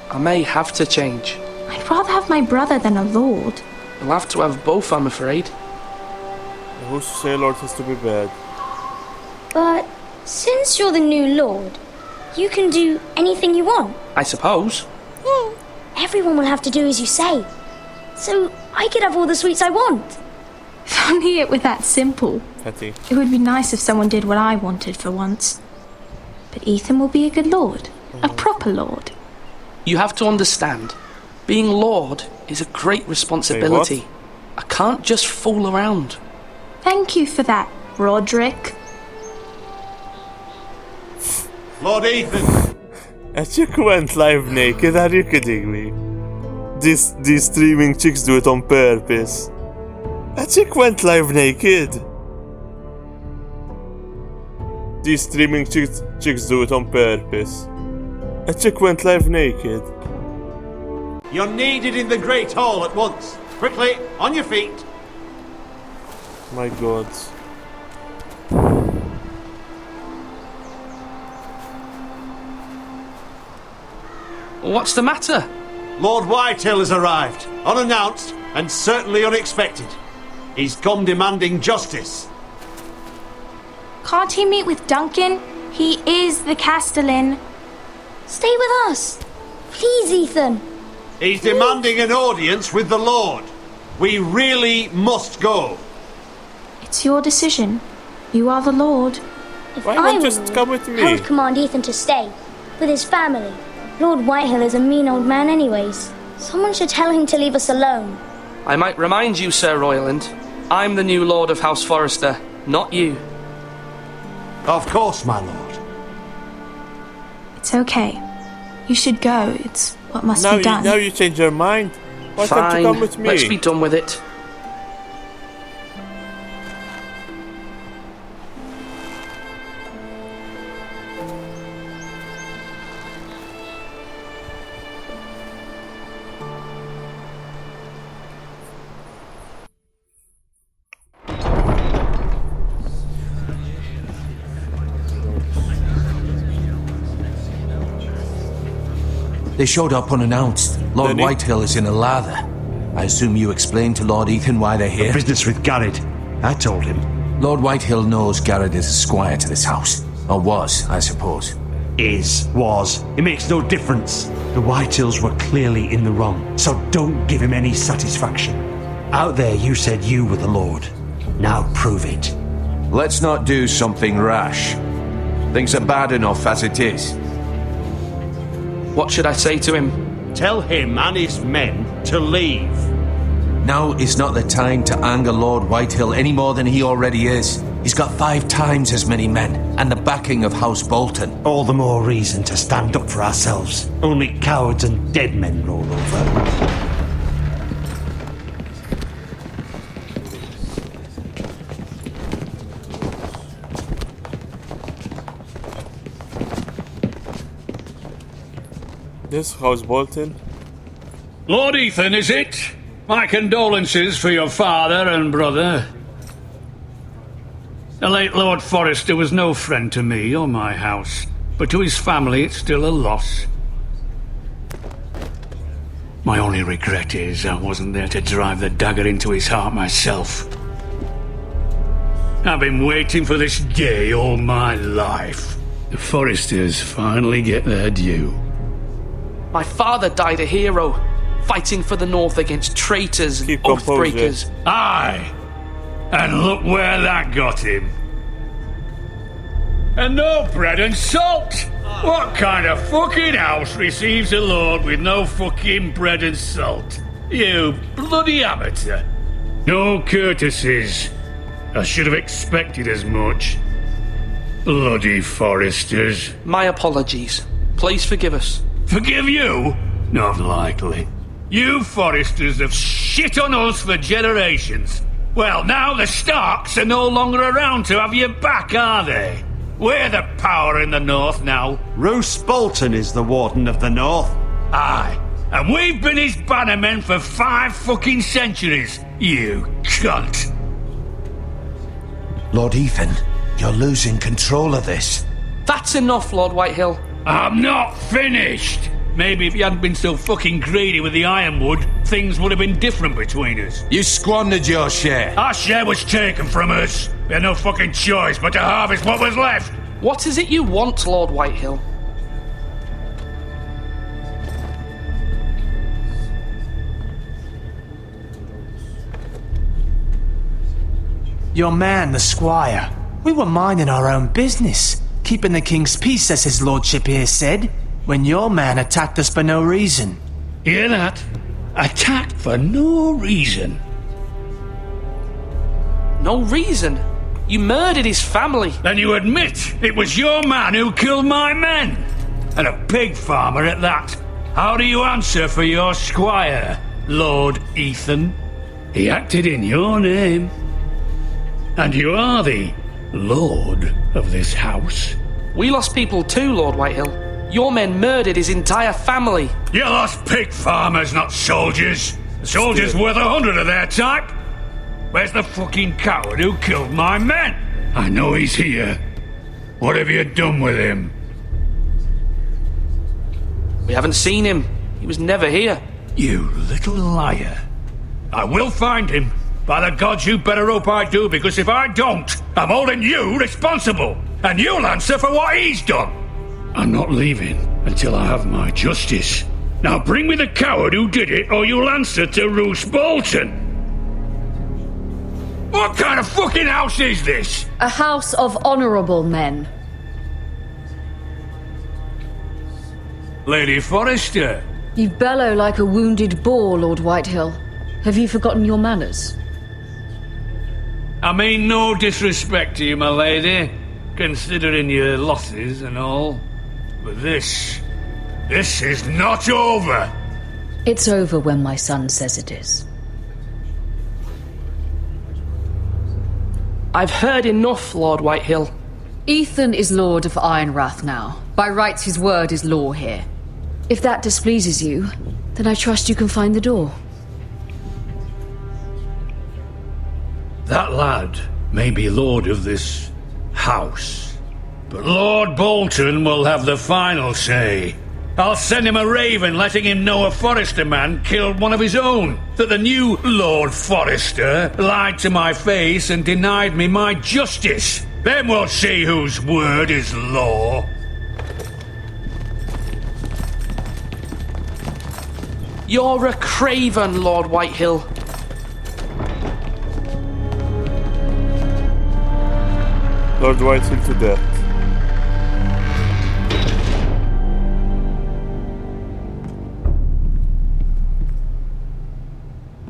I may have to change. I'd rather have my brother than a lord. You'll have to have both, I'm afraid. Who's to say a lord has to be bad? But since you're the new lord, you can do anything you want. I suppose. Everyone will have to do as you say. So I could have all the sweets I want. If only it were that simple. Petty. It would be nice if someone did what I wanted for once. But Ethan will be a good lord. A proper lord. You have to understand, being lord is a great responsibility. Say I can't just fool around. Thank you for that, Roderick. Lord Ethan! A chick went live naked, are you kidding me? These streaming chicks do it on purpose. A chick went live naked. These streaming chicks do it on purpose. A chick went live naked. You're needed in the Great Hall at once. Quickly, on your feet. My god. What's the matter? Lord Whitehill has arrived, unannounced and certainly unexpected. He's come demanding justice. Can't he meet with Duncan? He is the Castellan. Stay with us. Please, Ethan. He's demanding an audience with the Lord. We really must go. It's your decision. You are the Lord. If Why I not were just lord, come with I me? would command Ethan to stay with his family. Lord Whitehill is a mean old man anyways. Someone should tell him to leave us alone. I might remind you, Sir Royland, I'm the new Lord of House Forrester, not you. Of course, my lord. It's okay. You should go. It's what must be done. Now you change your mind. Why can't you come with me? Let's be done with it. They showed up unannounced. Lord Whitehill is in a lather. I assume you explained to Lord Ethan why they're here? The business with Garrett. I told him. Lord Whitehill knows Garrett is a squire to this house. Or was, I suppose. Was. It makes no difference. The Whitehills were clearly in the wrong, so don't give him any satisfaction. Out there you said you were the Lord. Now prove it. Let's not do something rash. Things are bad enough as it is. What should I say to him? Tell him and his men to leave. Now is not the time to anger Lord Whitehill any more than he already is. He's got 5 times as many men, and the backing of House Bolton. All the more reason to stand up for ourselves. Only cowards and dead men roll over. This House Bolton. Lord Ethan, is it? My condolences for your father and brother. The late Lord Forrester was no friend to me or my house, but to his family it's still a loss. My only regret is I wasn't there to drive the dagger into his heart myself. I've been waiting for this day all my life. The Forresters finally get their due. My father died a hero, fighting for the North against traitors and oath-breakers. Aye, and look where that got him. And no bread and salt! What kind of fucking house receives a lord with no fucking bread and salt? You bloody amateur. No courtesies. I should have expected as much. Bloody Forresters. My apologies. Please forgive us. Forgive you? Not likely. You Forresters have shit on us for generations. Well, now the Starks are no longer around to have you back, are they? We're the power in the North now. Roose Bolton is the Warden of the North. Aye, and we've been his bannermen for 5 fucking centuries, you cunt. Lord Ethan, you're losing control of this. That's enough, Lord Whitehill. I'm not finished. Maybe if you hadn't been so fucking greedy with the ironwood, things would have been different between us. You squandered your share. Our share was taken from us. We had no fucking choice but to harvest what was left. What is it you want, Lord Whitehill? Your man, the squire. We were minding our own business, keeping the king's peace, as his lordship here said, when your man attacked us for no reason. Hear that? Attacked for no reason. No reason? You murdered his family. Then you admit it was your man who killed my men. And a pig farmer at that. How do you answer for your squire, Lord Ethan? He acted in your name. And you are the Lord of this house. We lost people too, Lord Whitehill. Your men murdered his entire family. You lost pig farmers, not soldiers. The soldiers worth 100 of their type. Where's the fucking coward who killed my men? I know he's here. What have you done with him? We haven't seen him. He was never here. You little liar. I will find him. By the gods, you better hope I do, because if I don't, I'm holding you responsible. And you'll answer for what he's done. I'm not leaving until I have my justice. Now bring me the coward who did it, or you'll answer to Roose Bolton. What kind of fucking house is this? A house of honourable men. Lady Forrester. You bellow like a wounded boar, Lord Whitehill. Have you forgotten your manners? I mean no disrespect to you, my lady, considering your losses and all. But this is not over. It's over when my son says it is. I've heard enough, Lord Whitehill. Ethan is Lord of Ironrath now. By rights, his word is law here. If that displeases you, then I trust you can find the door. That lad may be lord of this house, but Lord Bolton will have the final say. I'll send him a raven letting him know a Forrester man killed one of his own, that the new Lord Forrester lied to my face and denied me my justice. Then we'll see whose word is law. You're a craven, Lord Whitehill. Lord Whitehill to death.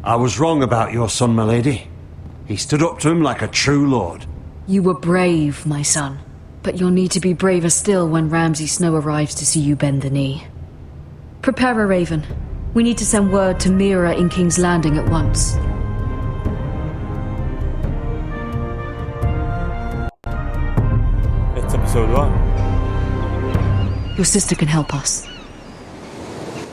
I was wrong about your son, my lady. He stood up to him like a true lord. You were brave, my son. But you'll need to be braver still when Ramsay Snow arrives to see you bend the knee. Prepare a raven. We need to send word to Mira in King's Landing at once. It's episode 1. Your sister can help us.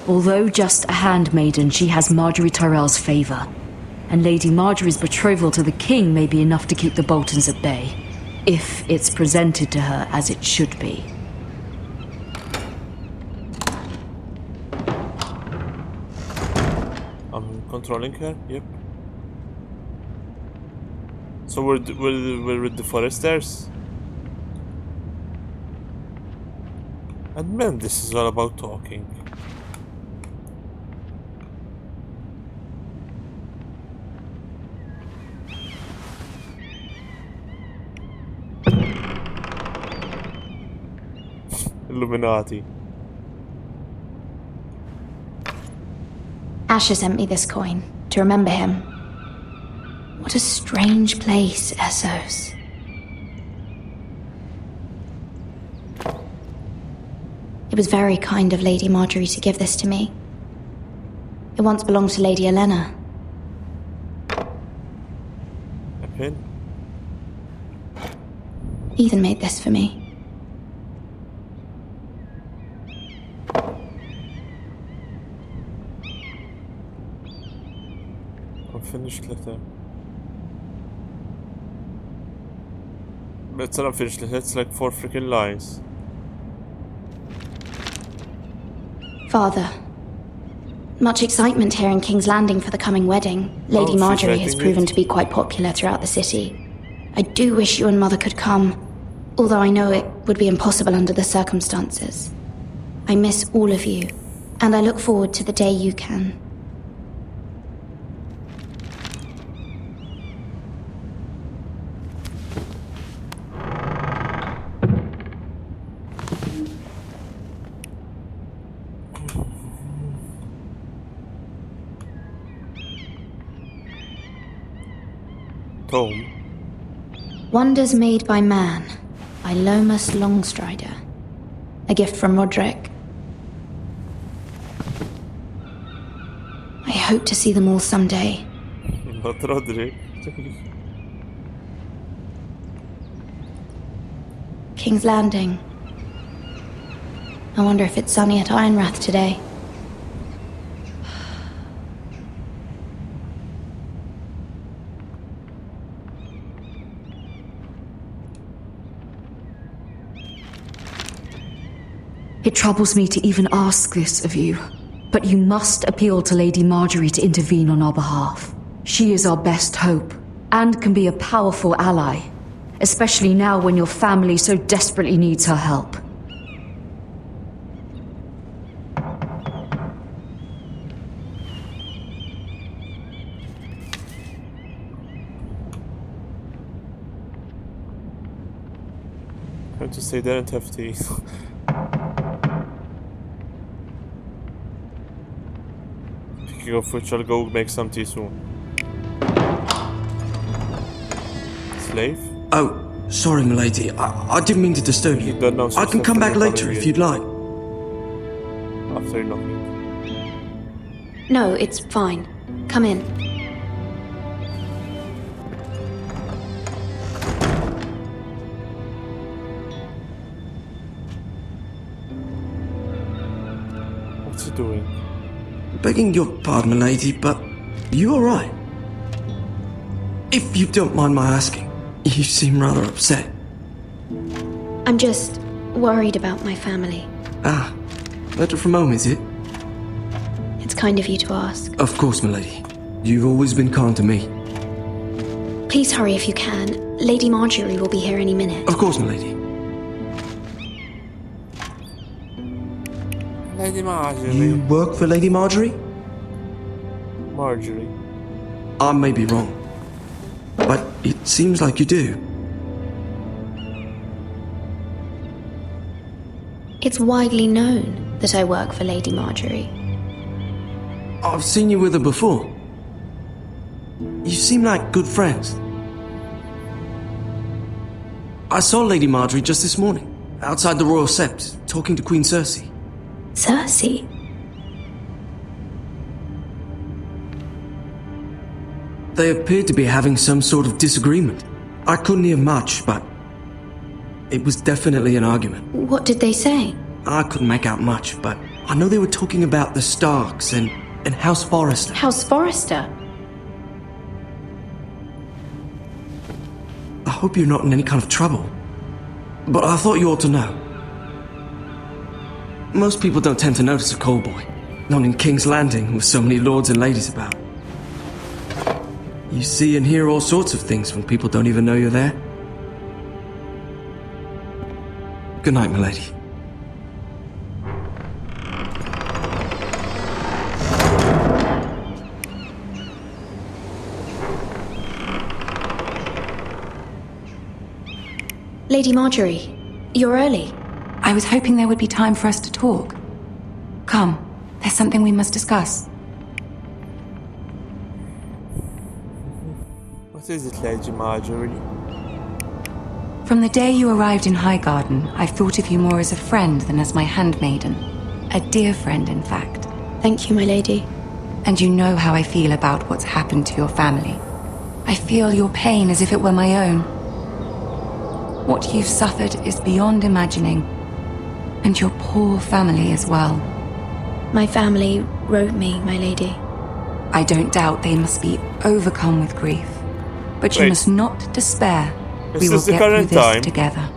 Although just a handmaiden, she has Marjorie Tyrell's favor. And Lady Marjorie's betrothal to the king may be enough to keep the Boltons at bay. If it's presented to her as it should be. I'm controlling her, yep. So we're with the Foresters. And man, this is all about talking. Illuminati. Asher sent me this coin to remember him. What a strange place, Essos. It was very kind of Lady Marjorie to give this to me. It once belonged to Lady Elena. A pin? Ethan made this for me. Unfinished letter. But it's an unfinished letter, it's like 4 freaking lines. Father, much excitement here in King's Landing for the coming wedding. Lady Marjorie has proven to be quite popular throughout the city. I do wish you and Mother could come, although I know it would be impossible under the circumstances. I miss all of you, and I look forward to the day you can. Tome. Wonders Made by Man, by Lomas Longstrider. A gift from Roderick. I hope to see them all someday. Not Roderick. King's Landing. I wonder if it's sunny at Ironrath today. It troubles me to even ask this of you, but you must appeal to Lady Marjorie to intervene on our behalf. She is our best hope, and can be a powerful ally, especially now when your family so desperately needs her help. I have to say they don't have teeth. Speaking of which, I'll go make some tea soon. slave? Oh, sorry, milady. I didn't mean to disturb you. I can come back later if you'd like. After knocking. No, it's fine. Come in. What's he doing? Begging your pardon, milady, but you alright? If you don't mind my asking, you seem rather upset. I'm just worried about my family. Ah, letter from home, is it? It's kind of you to ask. Of course, milady. You've always been kind to me. Please hurry if you can. Lady Marjorie will be here any minute. Of course, milady. Lady Marjorie. You work for Lady Marjorie? Marjorie. I may be wrong, but it seems like you do. It's widely known that I work for Lady Marjorie. I've seen you with her before. You seem like good friends. I saw Lady Marjorie just this morning, outside the Royal Sept, talking to Queen Cersei. Cersei? They appeared to be having some sort of disagreement. I couldn't hear much, but it was definitely an argument. What did they say? I couldn't make out much, but I know they were talking about the Starks and House Forrester. House Forrester? I hope you're not in any kind of trouble, but I thought you ought to know. Most people don't tend to notice a callboy, not in King's Landing with so many lords and ladies about. You see and hear all sorts of things when people don't even know you're there. Good night, milady. Lady Marjorie, you're early. I was hoping there would be time for us to talk. Come, there's something we must discuss. What is it, Lady Marjorie? From the day you arrived in Highgarden, I've thought of you more as a friend than as my handmaiden. A dear friend, in fact. Thank you, my lady. And you know how I feel about what's happened to your family. I feel your pain as if it were my own. What you've suffered is beyond imagining. And your poor family as well. My family wrote me, my lady. I don't doubt they must be overcome with grief. But you must not despair. We will get through this together.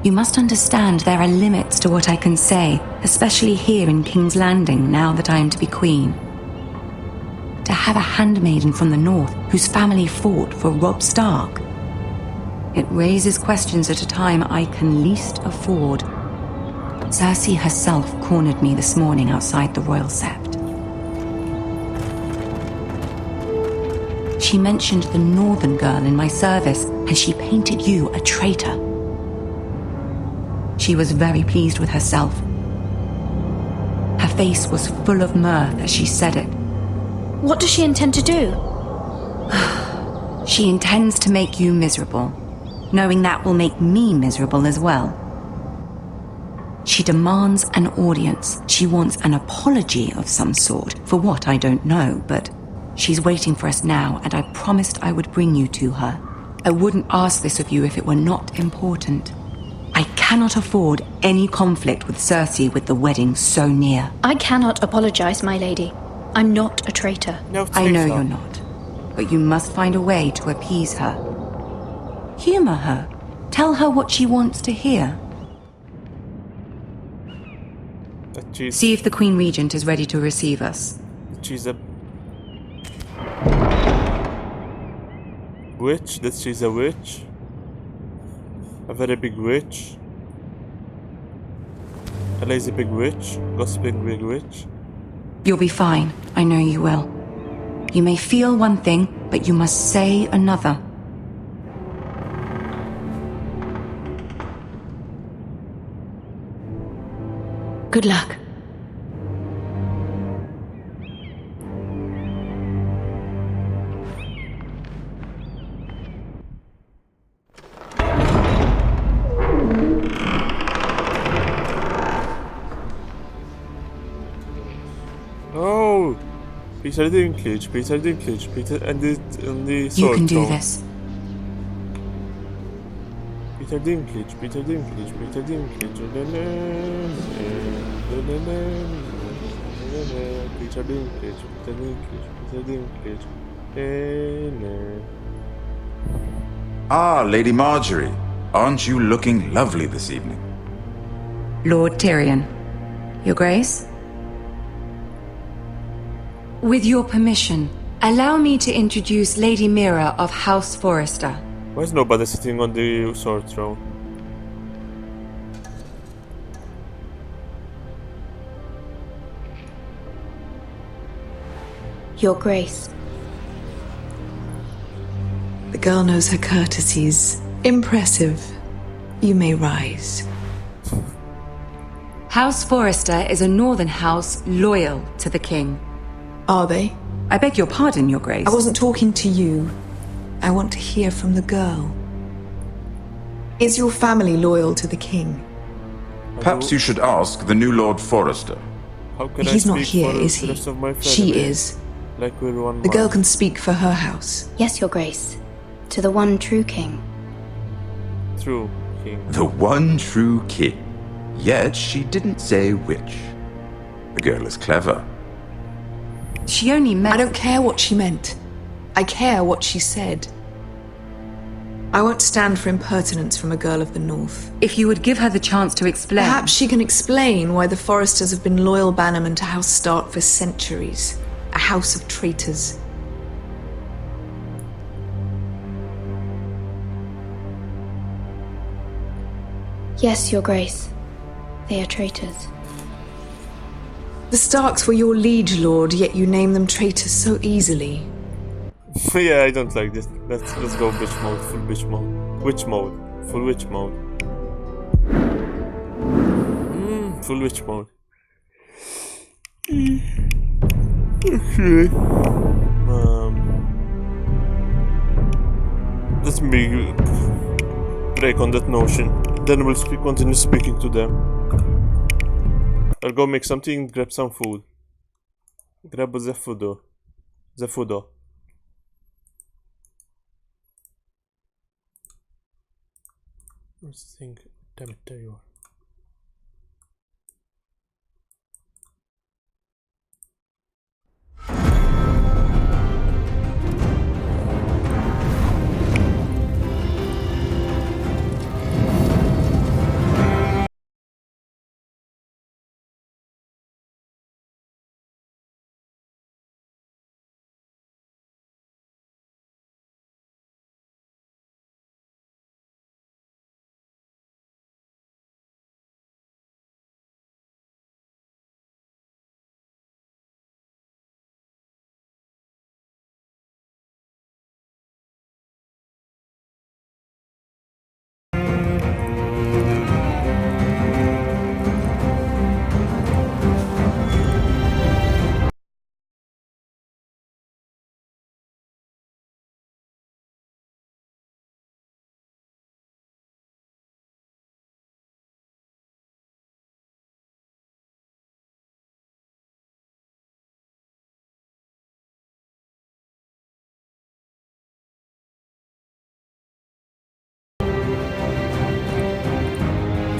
You must understand there are limits to what I can say, especially here in King's Landing, now that I am to be queen. To have a handmaiden from the north whose family fought for Robb Stark. It raises questions at a time I can least afford. Cersei herself cornered me this morning outside the Royal Sept. She mentioned the northern girl in my service, and she painted you a traitor. She was very pleased with herself. Her face was full of mirth as she said it. What does she intend to do? She intends to make you miserable, knowing that will make me miserable as well. She demands an audience. She wants an apology of some sort, for what I don't know, but she's waiting for us now, and I promised I would bring you to her. I wouldn't ask this of you if it were not important. I cannot afford any conflict with Cersei with the wedding so near. I cannot apologize, my lady. I'm not a traitor. I know you're not, but you must find a way to appease her. Humor her. Tell her what she wants to hear. See if the Queen Regent is ready to receive us. She's a witch? That she's a witch? A very big witch? A lazy big witch? Gossiping big witch? You'll be fine. I know you will. You may feel one thing, but you must say another. Good luck. Oh! Peter Dinklage, Peter and the sword You can do throne. this. Peter Dinklage. How Ah, Lady Marjorie. Aren't you looking lovely this evening? Lord Tyrion. Your Grace? With your permission, allow me to introduce Lady Mira of House Forrester. Why is nobody sitting on the sword throne? Your Grace. The girl knows her courtesies. Impressive. You may rise. House Forrester is a northern house loyal to the king. Are they? I beg your pardon, Your Grace. I wasn't talking to you. I want to hear from the girl. Is your family loyal to the king? Perhaps you should ask the new Lord Forrester. How can He's I not speak here, for is the he? rest of my family? She is. Like we're one The girl man. can speak for her house. Yes, Your Grace. To the one true king. True king. The one true king. Yet she didn't say which. The girl is clever. She only meant... I don't care what she meant. I care what she said. I won't stand for impertinence from a girl of the North. If you would give her the chance to explain... Perhaps she can explain why the Forresters have been loyal bannermen to House Stark for centuries. A house of traitors. Yes, Your Grace. They are traitors. The Starks were your liege lord, yet you name them traitors so easily. Yeah, I don't like this. Let's go bitch mode, full bitch mode. Witch mode. Full witch mode. Full witch mode. Okay. Let me break on that notion. Then we'll continue speaking to them. I'll go make something, grab some food. Grab the food. The food. Where's the thing? Damn it, there you are.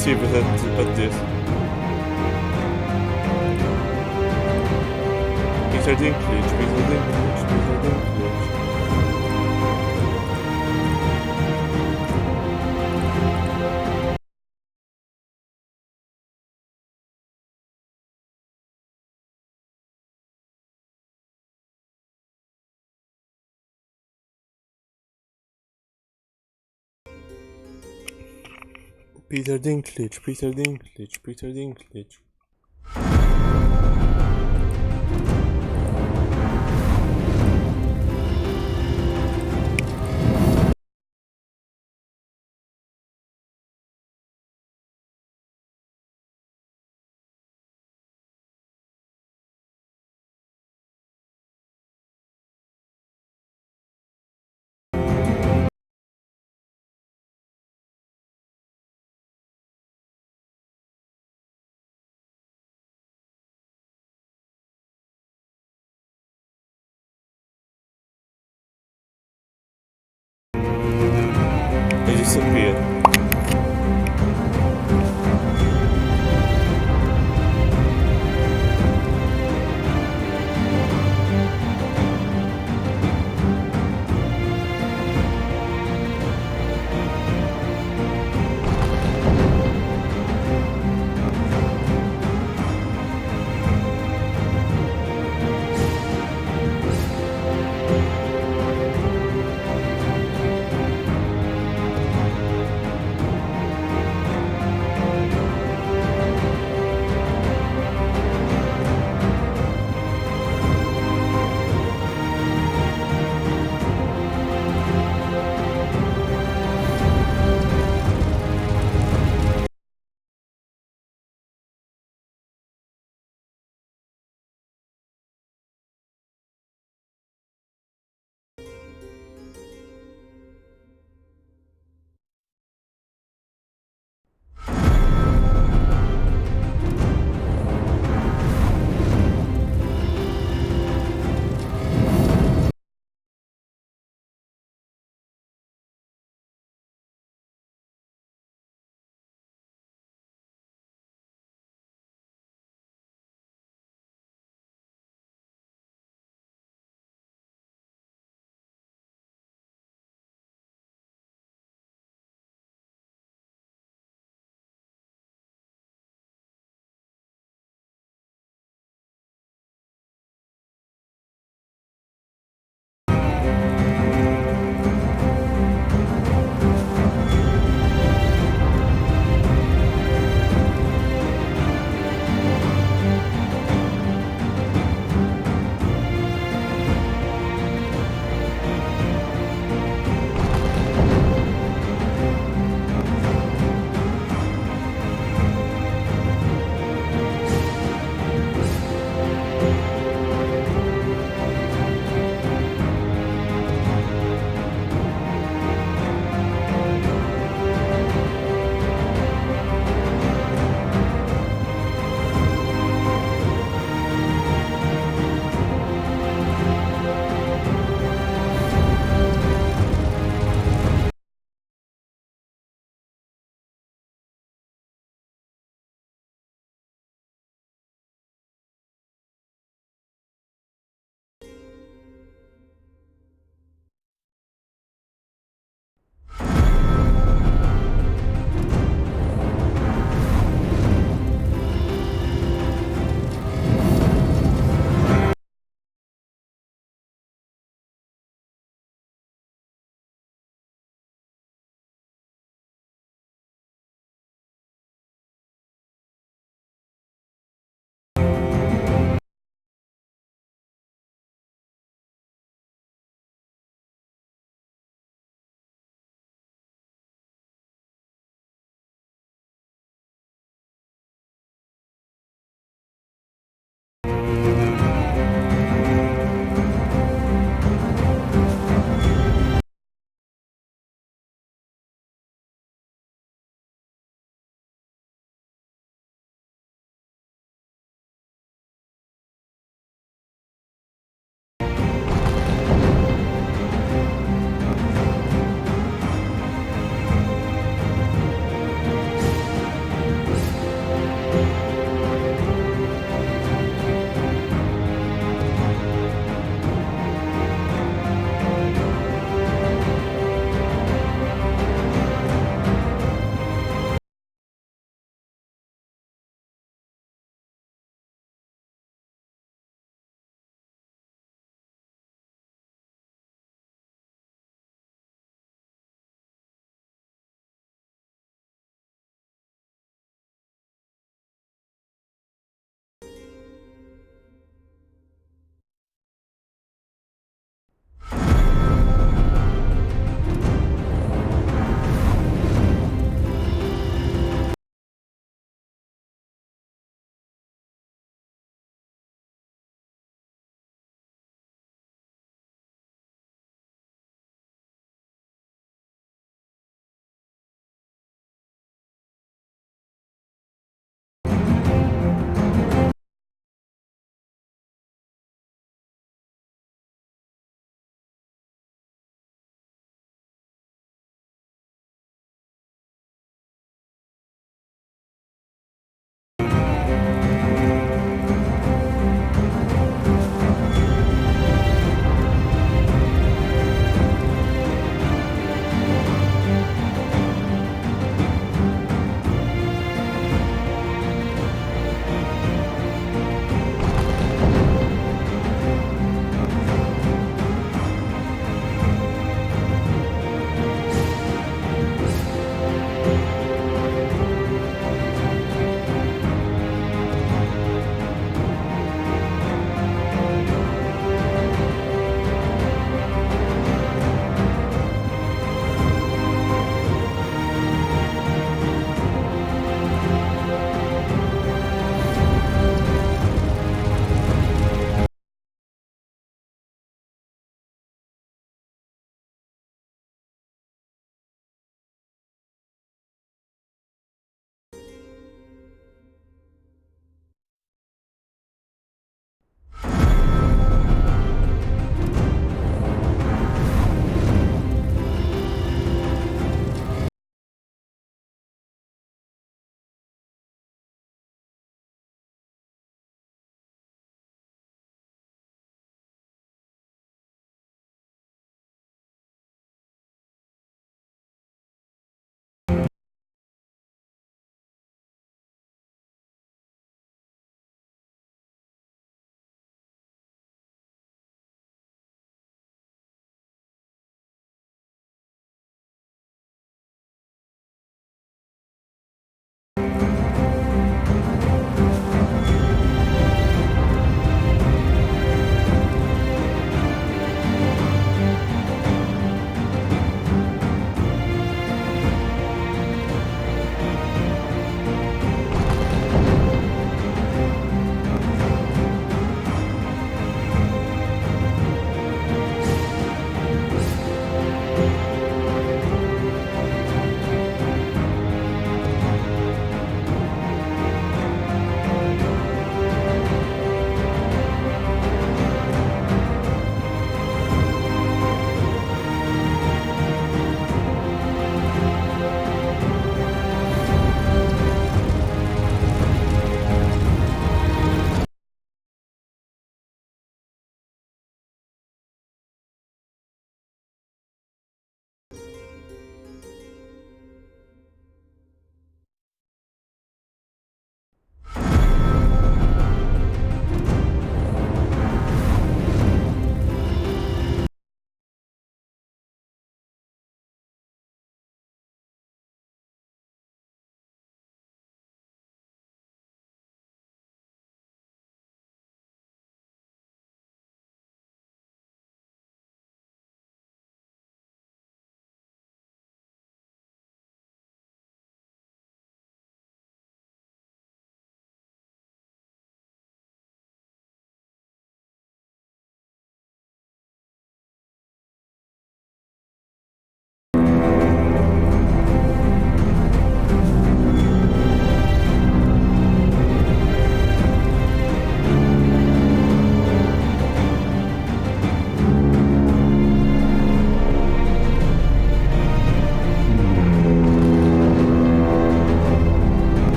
See if it at this. Peter Dinklage, Peter Dinklage, Peter Dinklage. Peter Dinklage, Peter Dinklage, Peter Dinklage. disappear.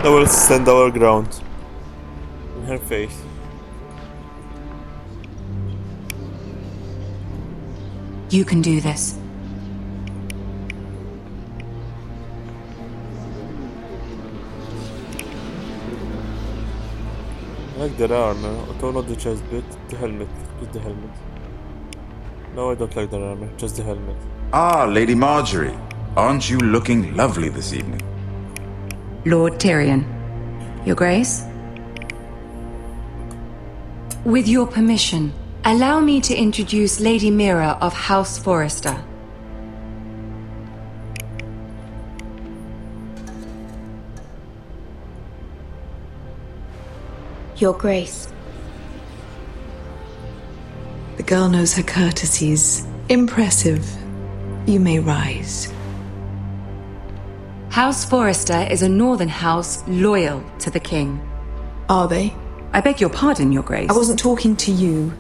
I will stand our ground. In her face. You can do this. I like their armor, although not the chest bit, the helmet. Just the helmet. No, I don't like their armor, just the helmet. Ah, Lady Marjorie. Aren't you looking lovely this evening? Lord Tyrion. Your Grace? With your permission, allow me to introduce Lady Mira of House Forrester. Your Grace. The girl knows her courtesies. Impressive. You may rise. House Forrester is a northern house loyal to the king. Are they? I beg your pardon, Your Grace. I wasn't talking to you.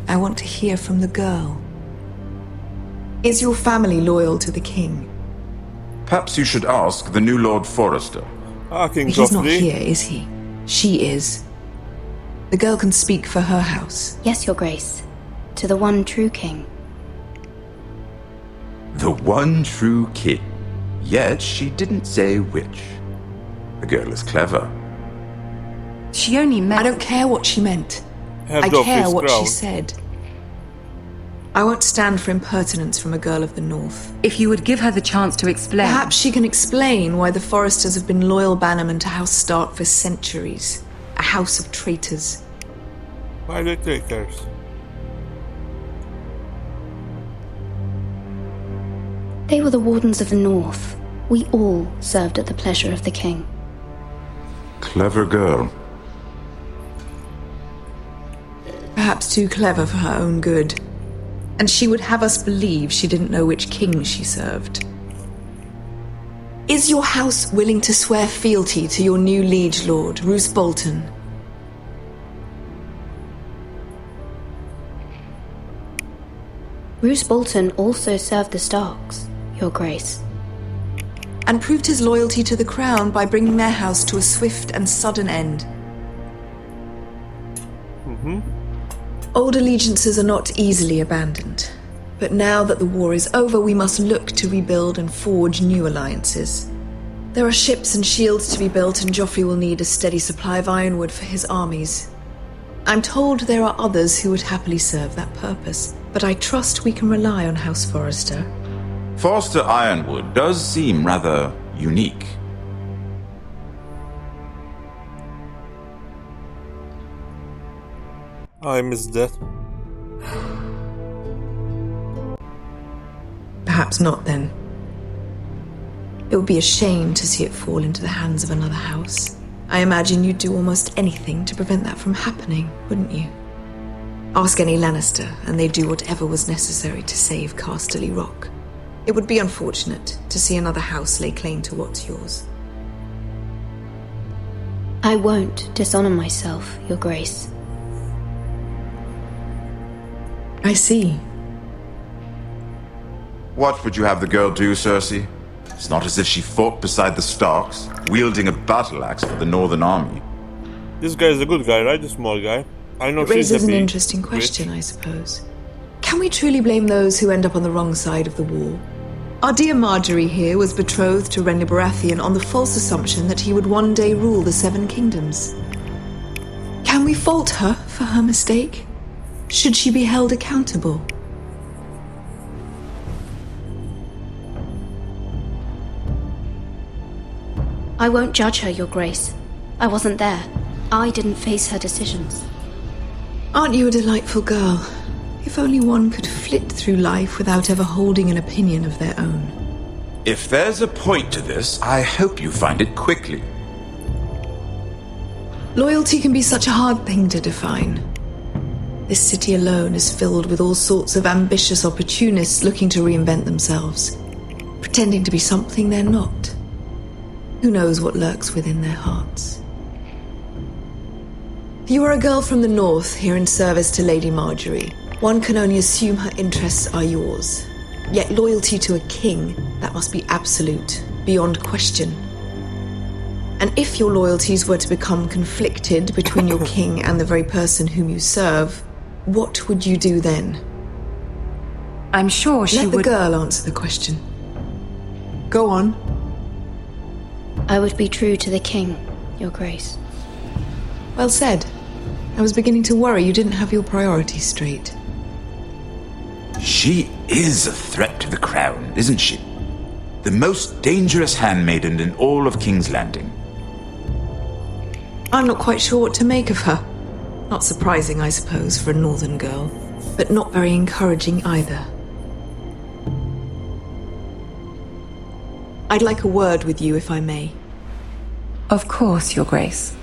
I want to hear from the girl. Is your family loyal to the king? Perhaps you should ask the new Lord Forrester. King He's not here, is he? She is. The girl can speak for her house. Yes, Your Grace. To the one true king. The one true king. Yet she didn't say which. The girl is clever. She only meant... I don't care what she meant. I care what she said. I won't stand for impertinence from a girl of the North. If you would give her the chance to explain... Perhaps she can explain why the Forresters have been loyal bannermen to House Stark for centuries. A house of traitors. Why are they traitors? They were the Wardens of the North. We all served at the pleasure of the king. Clever girl. Perhaps too clever for her own good. And she would have us believe she didn't know which king she served. Is your house willing to swear fealty to your new liege lord, Roose Bolton? Roose Bolton also served the Starks, Your Grace. And proved his loyalty to the crown by bringing their house to a swift and sudden end. Old allegiances are not easily abandoned. But now that the war is over, we must look to rebuild and forge new alliances. There are ships and shields to be built, and Joffrey will need a steady supply of ironwood for his armies. I'm told there are others who would happily serve that purpose, but I trust we can rely on House Forrester. Forrester Ironwood does seem rather unique. I missed that. Perhaps not, then. It would be a shame to see it fall into the hands of another house. I imagine you'd do almost anything to prevent that from happening, wouldn't you? Ask any Lannister, and they'd do whatever was necessary to save Casterly Rock. It would be unfortunate to see another house lay claim to what's yours. I won't dishonor myself, Your Grace. I see. What would you have the girl do, Cersei? It's not as if she fought beside the Starks, wielding a battle axe for the Northern Army. This guy is a good guy, right? The small guy. I know it raises an interesting question, I suppose. Can we truly blame those who end up on the wrong side of the war? Our dear Marjorie here was betrothed to Renly Baratheon on the false assumption that he would one day rule the Seven Kingdoms. Can we fault her for her mistake? Should she be held accountable? I won't judge her, Your Grace. I wasn't there. I didn't face her decisions. Aren't you a delightful girl? If only one could flit through life without ever holding an opinion of their own. If there's a point to this, I hope you find it quickly. Loyalty can be such a hard thing to define. This city alone is filled with all sorts of ambitious opportunists looking to reinvent themselves, pretending to be something they're not. Who knows what lurks within their hearts? You are a girl from the north, here in service to Lady Marjorie. One can only assume her interests are yours. Yet loyalty to a king, that must be absolute, beyond question. And if your loyalties were to become conflicted between your king and the very person whom you serve, what would you do then? I'm sure she would... Let the girl answer the question. Go on. I would be true to the king, Your Grace. Well said. I was beginning to worry you didn't have your priorities straight. She is a threat to the crown, isn't she? The most dangerous handmaiden in all of King's Landing. I'm not quite sure what to make of her. Not surprising, I suppose, for a northern girl, but not very encouraging either. I'd like a word with you, if I may. Of course, Your Grace.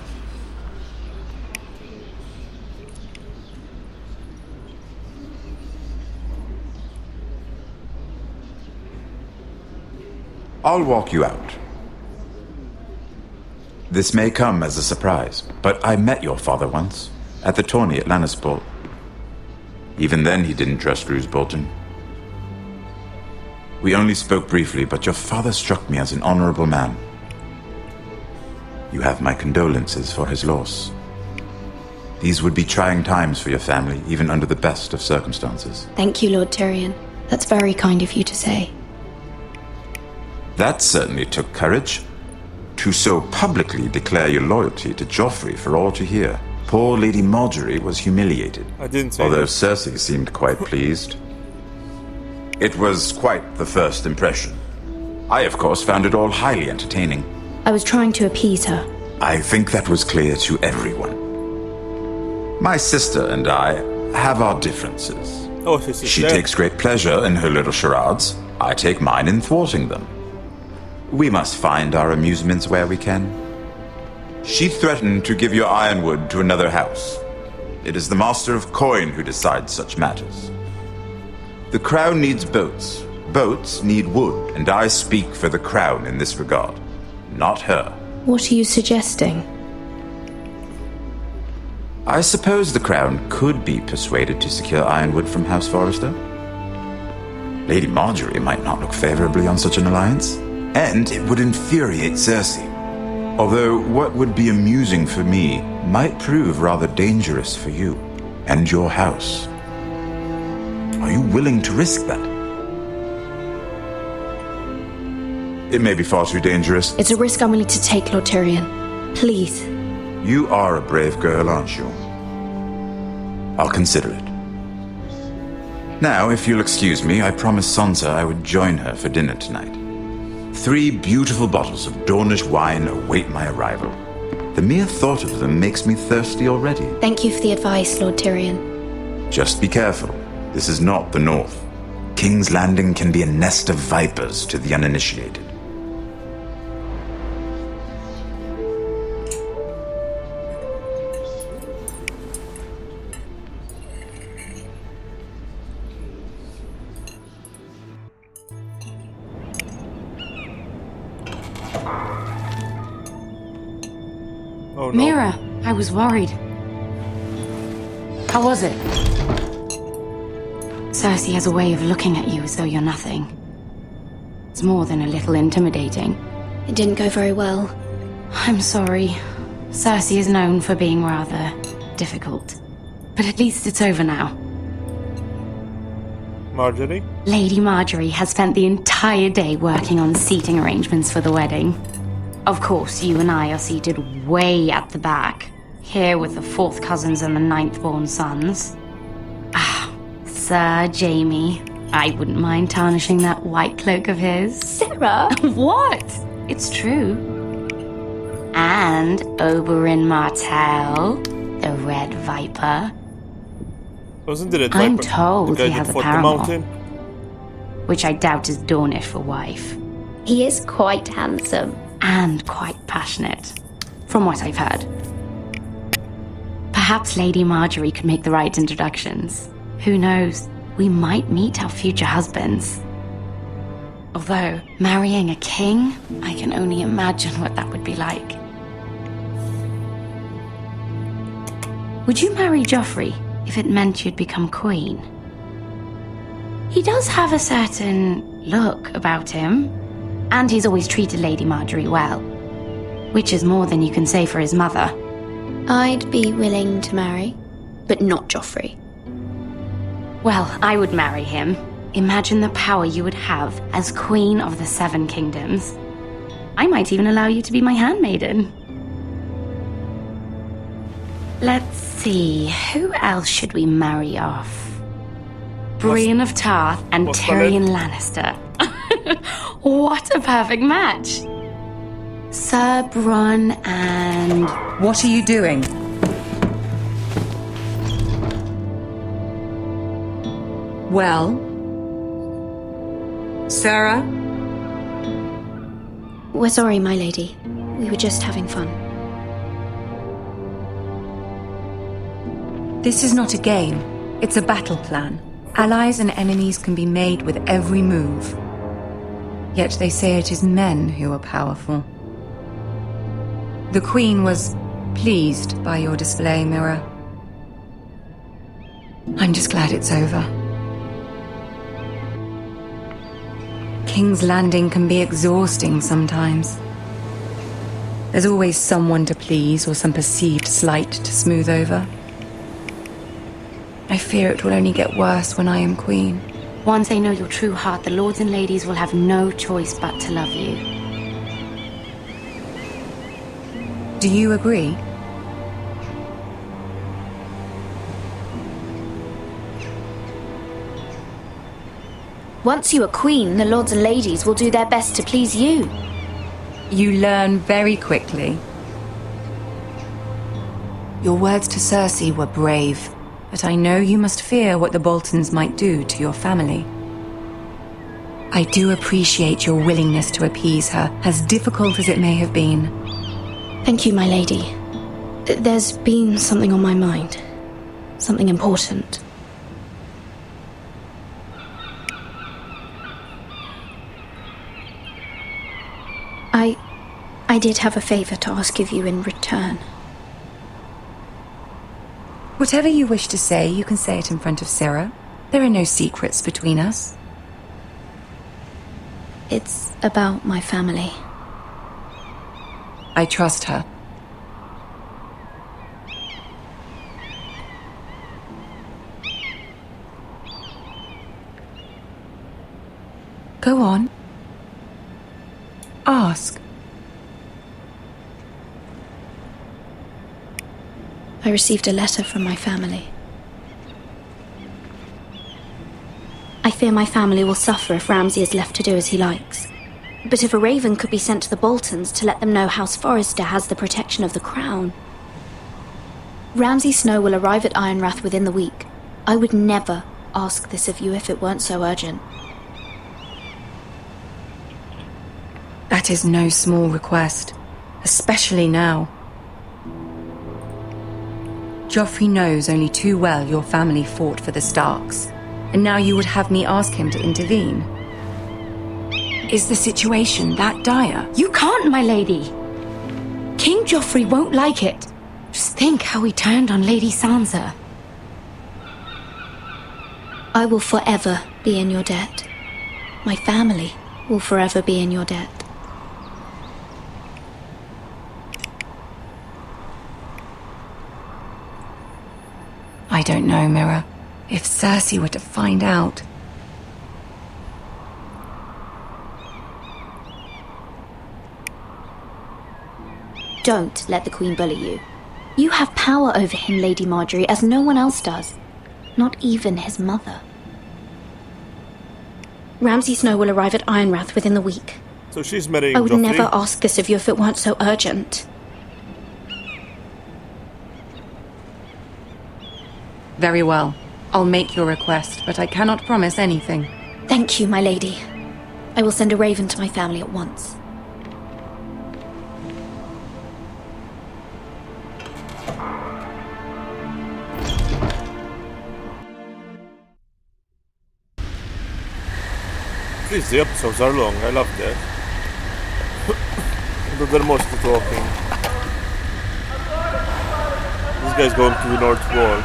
I'll walk you out. This may come as a surprise, but I met your father once, at the tourney at Lannisport. Even then he didn't trust Roose Bolton. We only spoke briefly, but your father struck me as an honorable man. You have my condolences for his loss. These would be trying times for your family, even under the best of circumstances. Thank you, Lord Tyrion. That's very kind of you to say. That certainly took courage. To so publicly declare your loyalty to Joffrey for all to hear. Poor Lady Marjorie was humiliated. I didn't say although that. Cersei seemed quite pleased. It was quite the first impression. I, of course, found it all highly entertaining. I was trying to appease her. I think that was clear to everyone. My sister and I have our differences. Oh, she takes great pleasure in her little charades. I take mine in thwarting them. We must find our amusements where we can. She threatened to give your ironwood to another house. It is the Master of Coin who decides such matters. The crown needs boats. Boats need wood, and I speak for the crown in this regard, not her. What are you suggesting? I suppose the crown could be persuaded to secure ironwood from House Forrester. Lady Marjorie might not look favorably on such an alliance, and it would infuriate Cersei. Although what would be amusing for me might prove rather dangerous for you and your house. Are you willing to risk that? It may be far too dangerous. It's a risk I'm willing to take, Lord Tyrion. Please. You are a brave girl, aren't you? I'll consider it. Now, if you'll excuse me, I promised Sansa I would join her for dinner tonight. 3 beautiful bottles of Dornish wine await my arrival. The mere thought of them makes me thirsty already. Thank you for the advice, Lord Tyrion. Just be careful. This is not the North. King's Landing can be a nest of vipers to the uninitiated. Oh, no. Mira, I was worried. How was it? Cersei has a way of looking at you as though you're nothing. It's more than a little intimidating. It didn't go very well. I'm sorry. Cersei is known for being rather difficult. But at least it's over now. Marjorie? Lady Marjorie has spent the entire day working on seating arrangements for the wedding. Of course, you and I are seated way at the back, here with the 4th cousins and the 9th-born sons. Ah, Sir Jaime. I wouldn't mind tarnishing that white cloak of his. Sarah! What? It's true. And Oberyn Martell, the Red Viper. Wasn't it I'm like told the guy he that has a fought the paramour, mountain? which I doubt is Dornish for wife. He is quite handsome. And quite passionate, from what I've heard. Perhaps Lady Marjorie could make the right introductions. Who knows? We might meet our future husbands. Although, marrying a king, I can only imagine what that would be like. Would you marry Joffrey if it meant you'd become queen? He does have a certain look about him, and he's always treated Lady Marjorie well, which is more than you can say for his mother. I'd be willing to marry, but not Joffrey. Well, I would marry him. Imagine the power you would have as Queen of the Seven Kingdoms. I might even allow you to be my handmaiden. Let's see, who else should we marry off? Brienne of Tarth and Tyrion Lannister. What a perfect match! Sir Bronn and... What are you doing? Well? Sarah? We're sorry, my lady. We were just having fun. This is not a game. It's a battle plan. Allies and enemies can be made with every move. Yet they say it is men who are powerful. The Queen was pleased by your display, Mira. I'm just glad it's over. King's Landing can be exhausting sometimes. There's always someone to please or some perceived slight to smooth over. I fear it will only get worse when I am queen. Once they know your true heart, the lords and ladies will have no choice but to love you. Do you agree? Once you are queen, the lords and ladies will do their best to please you. You learn very quickly. Your words to Cersei were brave, but I know you must fear what the Boltons might do to your family. I do appreciate your willingness to appease her, as difficult as it may have been. Thank you, my lady. There's been something on my mind. Something important. I did have a favor to ask of you in return. Whatever you wish to say, you can say it in front of Sarah. There are no secrets between us. It's about my family. I trust her. Go on. Ask. I received a letter from my family. I fear my family will suffer if Ramsay is left to do as he likes. But if a raven could be sent to the Boltons to let them know House Forrester has the protection of the crown. Ramsay Snow will arrive at Ironrath within the week. I would never ask this of you if it weren't so urgent. That is no small request, especially now. Joffrey knows only too well your family fought for the Starks, and now you would have me ask him to intervene. Is the situation that dire? You can't, my lady! King Joffrey won't like it. Just think how he turned on Lady Sansa. I will forever be in your debt. My family will forever be in your debt. I don't know, Mira. If Cersei were to find out... Don't let the Queen bully you. You have power over him, Lady Marjorie, as no one else does. Not even his mother. Ramsay Snow will arrive at Ironrath within the week. So she's marrying I would Joffrey. never ask this of you if it weren't so urgent. Very well. I'll make your request, but I cannot promise anything. Thank you, my lady. I will send a raven to my family at once. Please, the episodes are long. I love that. But they're mostly talking. This guy's going to the North Wall.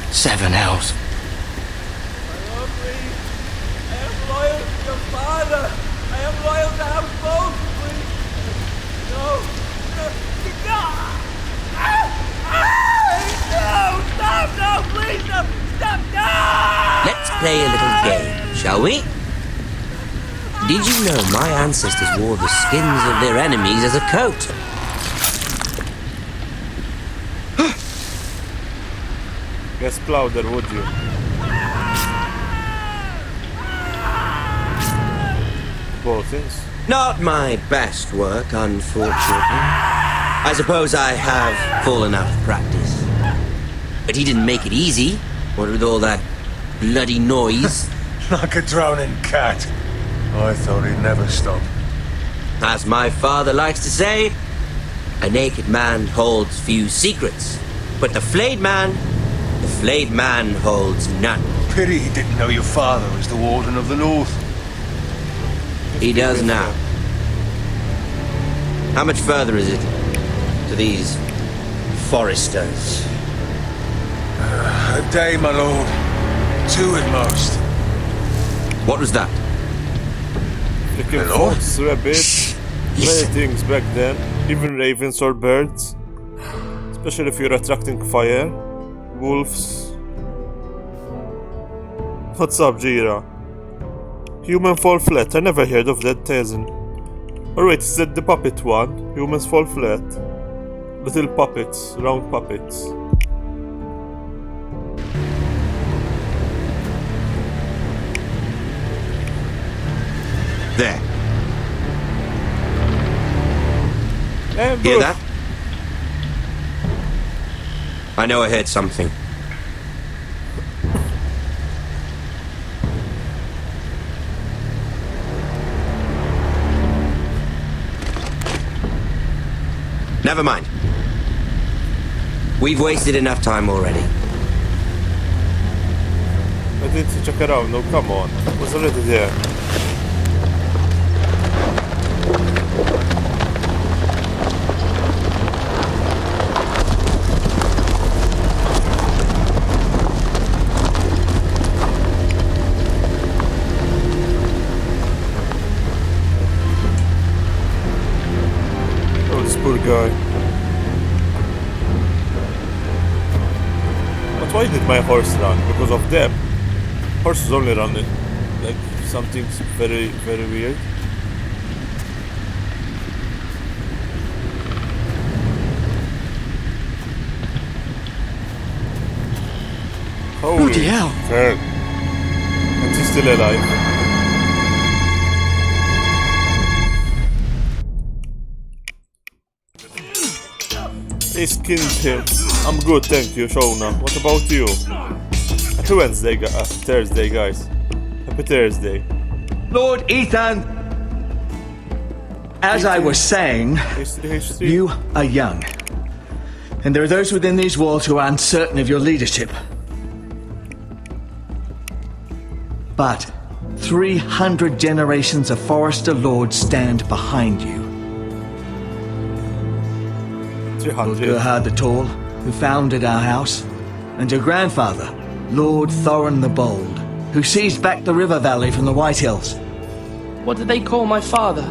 7 hells. I am loyal to your father. I am loyal to our both, please. No. No, stop, no, please, no, stop, no! Let's play a little game, shall we? Did you know my ancestors wore the skins of their enemies as a coat? Guess Plowder, would you? Boltons? Not my best work, unfortunately. I suppose I have fallen out of practice. But he didn't make it easy, what with all that bloody noise. Like a drowning cat. I thought he'd never stop. As my father likes to say, a naked man holds few secrets, but the flayed man holds none. Pity he didn't know your father was the Warden of the North. He does now. How much further is it to these foresters? A day, my lord. 2 at most. What was that? Flicking fox, rabbits, many things back then, even ravens or birds. Especially if you're attracting fire. Wolves. What's up, Jira? Human fall flat, I never heard of that, Tazen. Or wait, is that the puppet one? Humans fall flat. Little puppets, round puppets. There. Hear that? I know I heard something. Never mind. We've wasted enough time already. I need to check it out. No, come on. It was already there. Poor guy. But why did my horse run? Because of them. Horse is only running. Like something's very, very weird. Holy hell! Crap. And he's still alive. They skinned him. I'm good, thank you, Shona. What about you? Happy Wednesday, Thursday, guys. Happy Thursday. Lord Ethan! As I was saying, you are young. And there are those within these walls who are uncertain of your leadership. But 300 generations of Forester Lords stand behind you. Lord Gerhard the Tall, who founded our house, and your grandfather, Lord Thorin the Bold, who seized back the river valley from the White Hills. What did they call my father?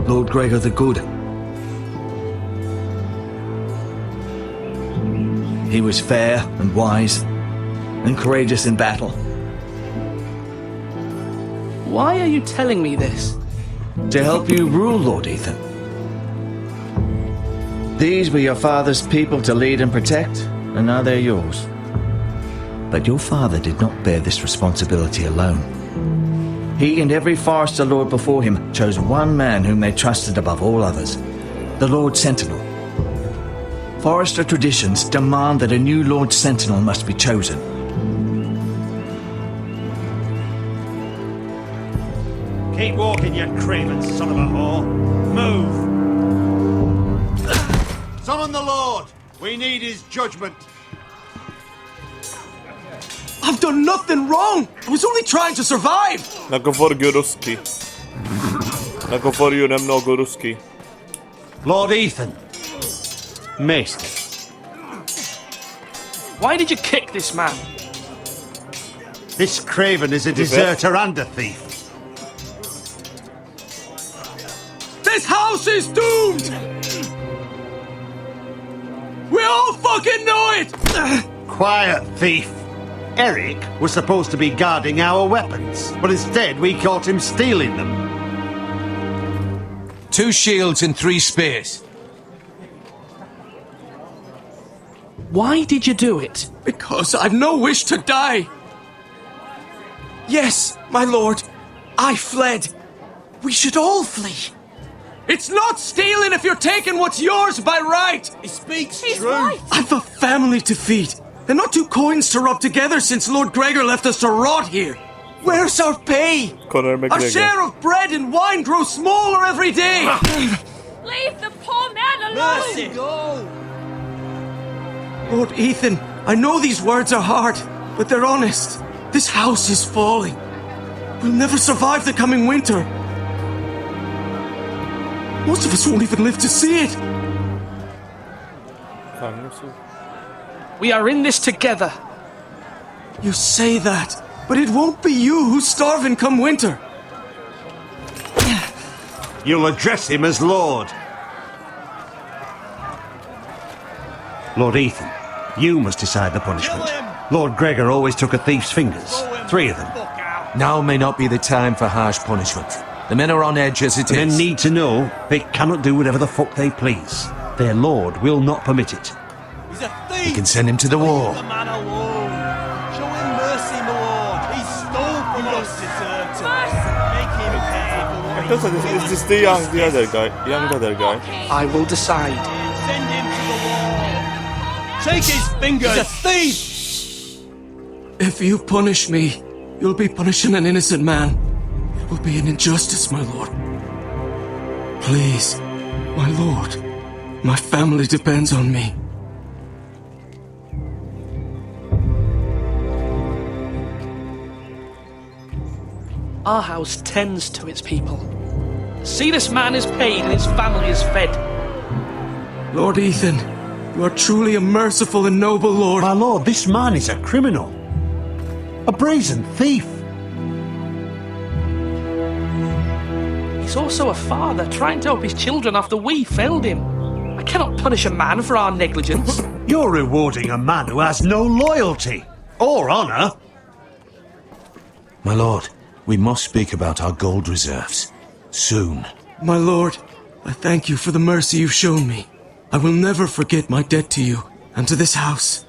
Lord Gregor the Good. He was fair and wise, and courageous in battle. Why are you telling me this? To help you rule, Lord Ethan. These were your father's people to lead and protect, and now they're yours. But your father did not bear this responsibility alone. He and every Forester Lord before him chose one man whom they trusted above all others, the Lord Sentinel. Forester traditions demand that a new Lord Sentinel must be chosen. Keep walking, you craven son of a whore. Move! Summon the Lord! We need his judgment. I've done nothing wrong! I was only trying to survive! Lord Ethan. Missed. Why did you kick this man? This craven is a deserter and a thief. This house is doomed! We all fucking know it! Quiet, thief. Eric was supposed to be guarding our weapons, but instead we caught him stealing them. 2 shields and 3 spears. Why did you do it? Because I've no wish to die. Yes, my lord, I fled. We should all flee. It's not stealing if you're taking what's yours by right. He speaks true. Right. I've a family to feed, and not 2 coins to rub together since Lord Gregor left us to rot here. Where's our pay? Our share of bread and wine grows smaller every day. Leave the poor man alone! Mercy, go! Lord Ethan, I know these words are hard, but they're honest. This house is falling. We'll never survive the coming winter. Most of us won't even live to see it. We are in this together. You say that, but it won't be you who's starving come winter. You'll address him as Lord. Lord Ethan, you must decide the punishment. Lord Gregor always took a thief's fingers. 3 of them. Now may not be the time for harsh punishment. The men are on edge as it The is. men need to know they cannot do whatever the fuck they please. Their lord will not permit it. He's a thief! We can send him to the wall. Leave the man alone. Show him mercy, my lord. He stole from us. Deserve to. Make him pay for what he Is this the other guy? Young other guy. I will decide. Send him to the wall. Take his fingers. He's a thief! If you punish me, you'll be punishing an innocent man. It will be an injustice, my lord. Please, my lord. My family depends on me. Our house tends to its people. See, this man is paid and his family is fed. Lord Ethan, you are truly a merciful and noble lord. My lord, this man is a criminal. A brazen thief. He's also a father trying to help his children after we failed him. I cannot punish a man for our negligence. You're rewarding a man who has no loyalty or honour. My lord, we must speak about our gold reserves. Soon. My lord, I thank you for the mercy you've shown me. I will never forget my debt to you and to this house.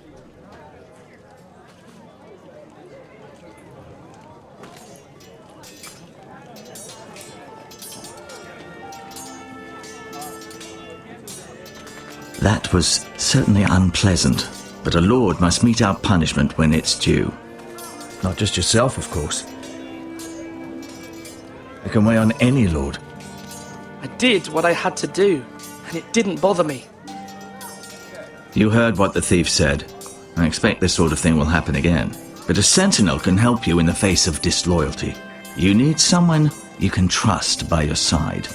That was certainly unpleasant, but a lord must meet our punishment when it's due. Not just yourself, of course. It can weigh on any lord. I did what I had to do, and it didn't bother me. You heard what the thief said. I expect this sort of thing will happen again. But a sentinel can help you in the face of disloyalty. You need someone you can trust by your side.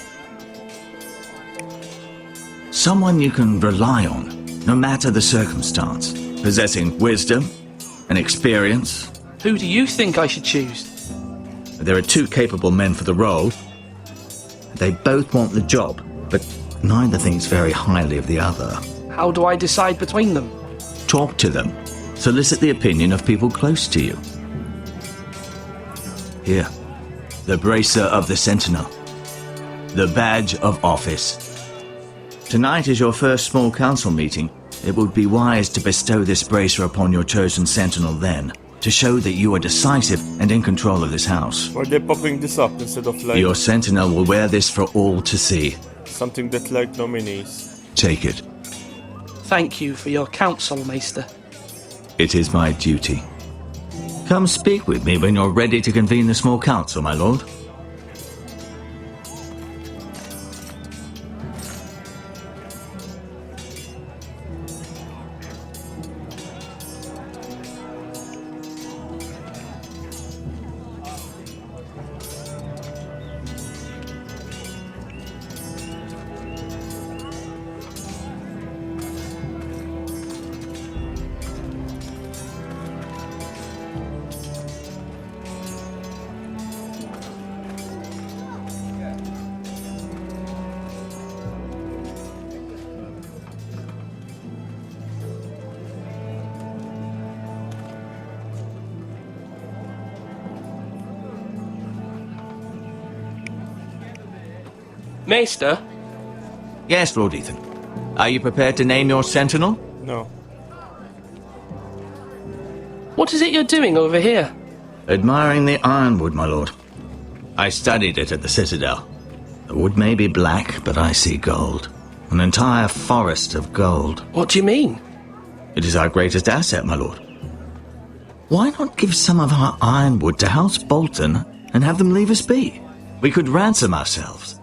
Someone you can rely on, no matter the circumstance. Possessing wisdom and experience. Who do you think I should choose? There are 2 capable men for the role. They both want the job, but neither thinks very highly of the other. How do I decide between them? Talk to them. Solicit the opinion of people close to you. Here, the bracer of the Sentinel. The badge of office. Tonight is your first small council meeting. It would be wise to bestow this bracer upon your chosen sentinel then. to show that you are decisive and in control of this house. Why are they popping this up instead of like... Your sentinel will wear this for all to see. Something that like nominees. Take it. Thank you for your counsel, Maester. It is my duty. Come speak with me when you're ready to convene the small council, my lord. Maester? Yes, Lord Ethan. Are you prepared to name your sentinel? No. What is it you're doing over here? Admiring the ironwood, my lord. I studied it at the Citadel. The wood may be black, but I see gold. An entire forest of gold. What do you mean? It is our greatest asset, my lord. Why not give some of our ironwood to House Bolton and have them leave us be? We could ransom ourselves.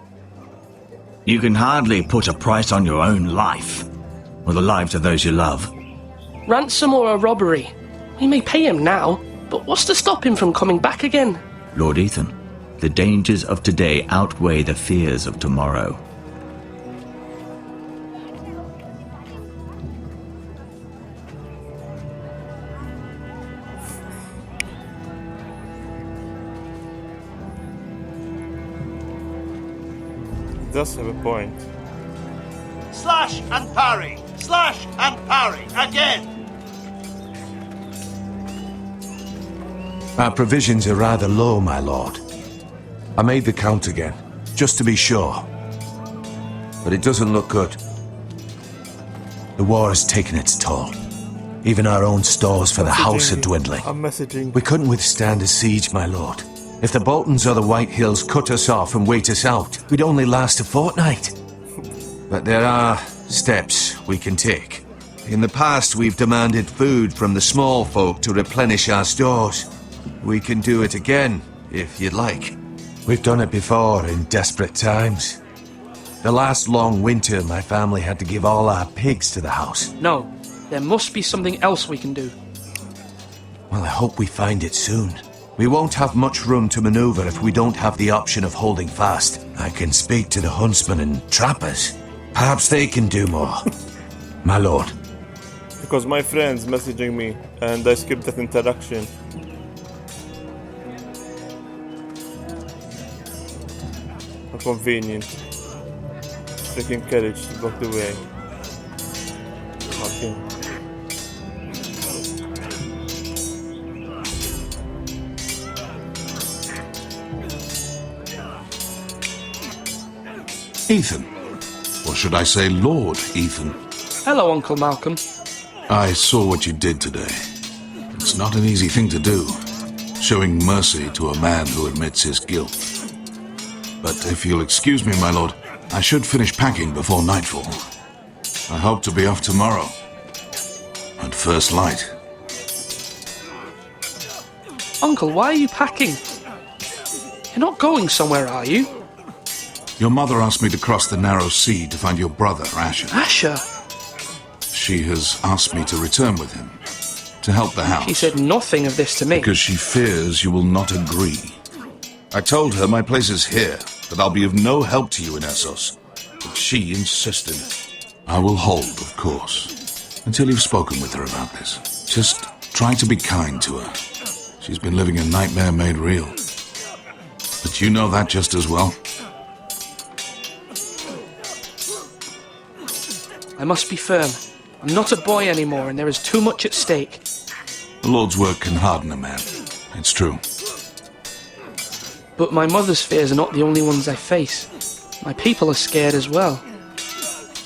You can hardly put a price on your own life, or the lives of those you love. Ransom or a robbery? We may pay him now, but what's to stop him from coming back again? Lord Ethan, the dangers of today outweigh the fears of tomorrow. Does have a point. Slash and parry! Slash and parry! Again! Our provisions are rather low, my lord. I made the count again, just to be sure. But it doesn't look good. The war has taken its toll. Even our own stores for the house are dwindling. I'm messaging. We couldn't withstand a siege, my lord. If the Boltons or the White Hills cut us off and wait us out, we'd only last a fortnight. But there are steps we can take. In the past, we've demanded food from the small folk to replenish our stores. We can do it again, if you'd like. We've done it before in desperate times. The last long winter, my family had to give all our pigs to the house. No, there must be something else we can do. Well, I hope we find it soon. We won't have much room to maneuver if we don't have the option of holding fast. I can speak to the huntsmen and trappers. Perhaps they can do more. My lord. Because my friend's messaging me, and I skipped that interaction. How convenient. Freaking carriage to block the way. Okay. Ethan. Or should I say Lord Ethan? Hello, Uncle Malcolm. I saw what you did today. It's not an easy thing to do, showing mercy to a man who admits his guilt. But if you'll excuse me, my lord, I should finish packing before nightfall. I hope to be off tomorrow. At first light. Uncle, why are you packing? You're not going somewhere, are you? Your mother asked me to cross the narrow sea to find your brother, Asher. Asher? She has asked me to return with him, to help the house. She said nothing of this to me. Because she fears you will not agree. I told her my place is here, that I'll be of no help to you in Essos. But she insisted. I will hold, of course, until you've spoken with her about this. Just try to be kind to her. She's been living a nightmare made real. But you know that just as well. I must be firm. I'm not a boy anymore, and there is too much at stake. The Lord's work can harden a man. It's true. But my mother's fears are not the only ones I face. My people are scared as well.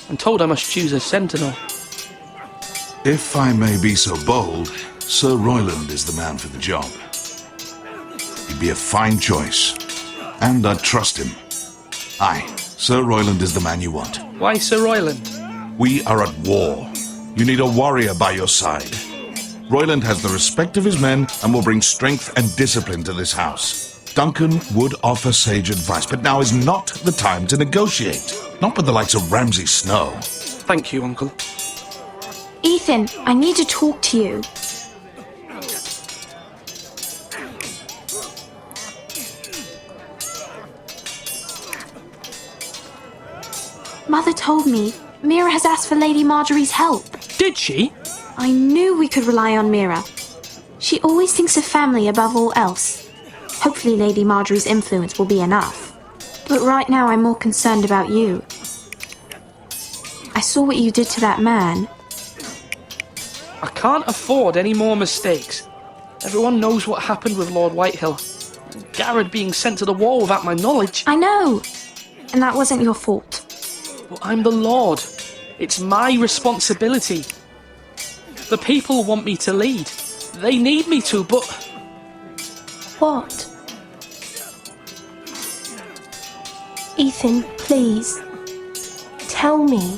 I'm told I must choose a sentinel. If I may be so bold, Sir Royland is the man for the job. He'd be a fine choice, and I'd trust him. Aye, Sir Royland is the man you want. Why Sir Royland? We are at war. You need a warrior by your side. Royland has the respect of his men and will bring strength and discipline to this house. Duncan would offer sage advice, but now is not the time to negotiate. Not with the likes of Ramsay Snow. Thank you, Uncle. Ethan, I need to talk to you. Mother told me Mira has asked for Lady Marjorie's help. Did she? I knew we could rely on Mira. She always thinks of family above all else. Hopefully Lady Marjorie's influence will be enough. But right now I'm more concerned about you. I saw what you did to that man. I can't afford any more mistakes. Everyone knows what happened with Lord Whitehill. Garrett being sent to the war without my knowledge. I know. And that wasn't your fault. But I'm the Lord. It's my responsibility. The people want me to lead. They need me to, but... What? Ethan, please. Tell me.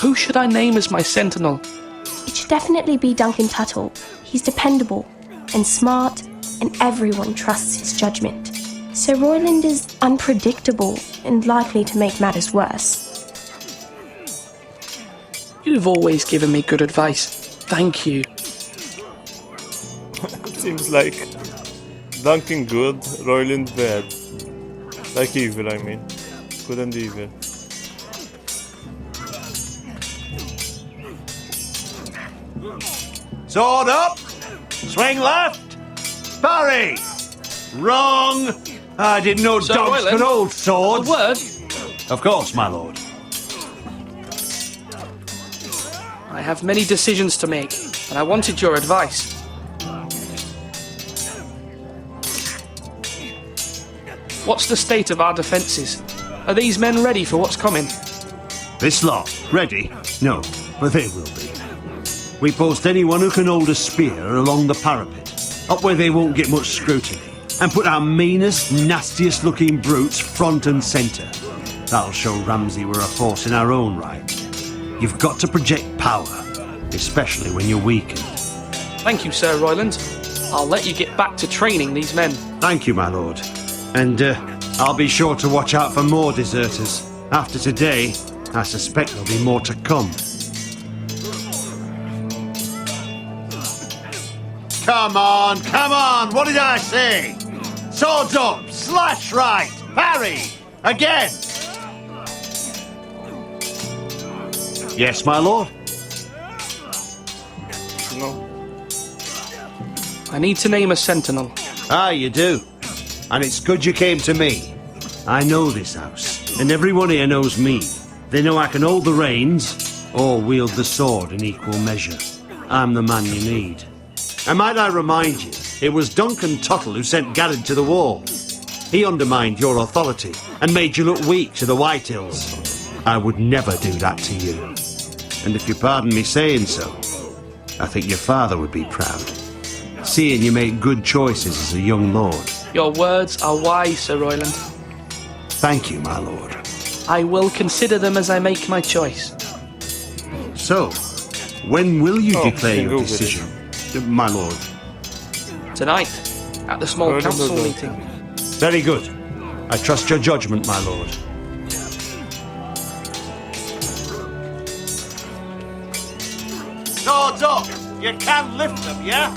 Who should I name as my sentinel? It should definitely be Duncan Tuttle. He's dependable and smart, and everyone trusts his judgment. Sir Royland is unpredictable and likely to make matters worse. You've always given me good advice. Thank you. Seems like Duncan good, Royland bad. Like evil, I mean. Good and evil. Sword up! Swing left! Parry! Wrong! I didn't know Sir dogs Royland, could hold swords. A word? Of course, my lord. I have many decisions to make, and I wanted your advice. What's the state of our defences? Are these men ready for what's coming? This lot, ready? No, but they will be. We post anyone who can hold a spear along the parapet, up where they won't get much scrutiny, and put our meanest, nastiest looking brutes front and centre. That'll show Ramsay we're a force in our own right. You've got to project power, especially when you're weakened. Thank you, Sir Royland. I'll let you get back to training these men. Thank you, my lord. And I'll be sure to watch out for more deserters. After today, I suspect there'll be more to come. Come on! What did I say? Swords up! Slash right! Parry! Again! Yes, my lord? No. I need to name a sentinel. Ah, you do. And it's good you came to me. I know this house, and everyone here knows me. They know I can hold the reins or wield the sword in equal measure. I'm the man you need. And might I remind you, it was Duncan Tuttle who sent Garrett to the war. He undermined your authority and made you look weak to the Whitehills. I would never do that to you. And if you pardon me saying so, I think your father would be proud, seeing you make good choices as a young lord. Your words are wise, Sir Royland. Thank you, my lord. I will consider them as I make my choice. So, when will you declare your decision, my lord? Tonight, at the small council meeting. Very good. I trust your judgment, my lord. Swords up! You can lift them, yeah?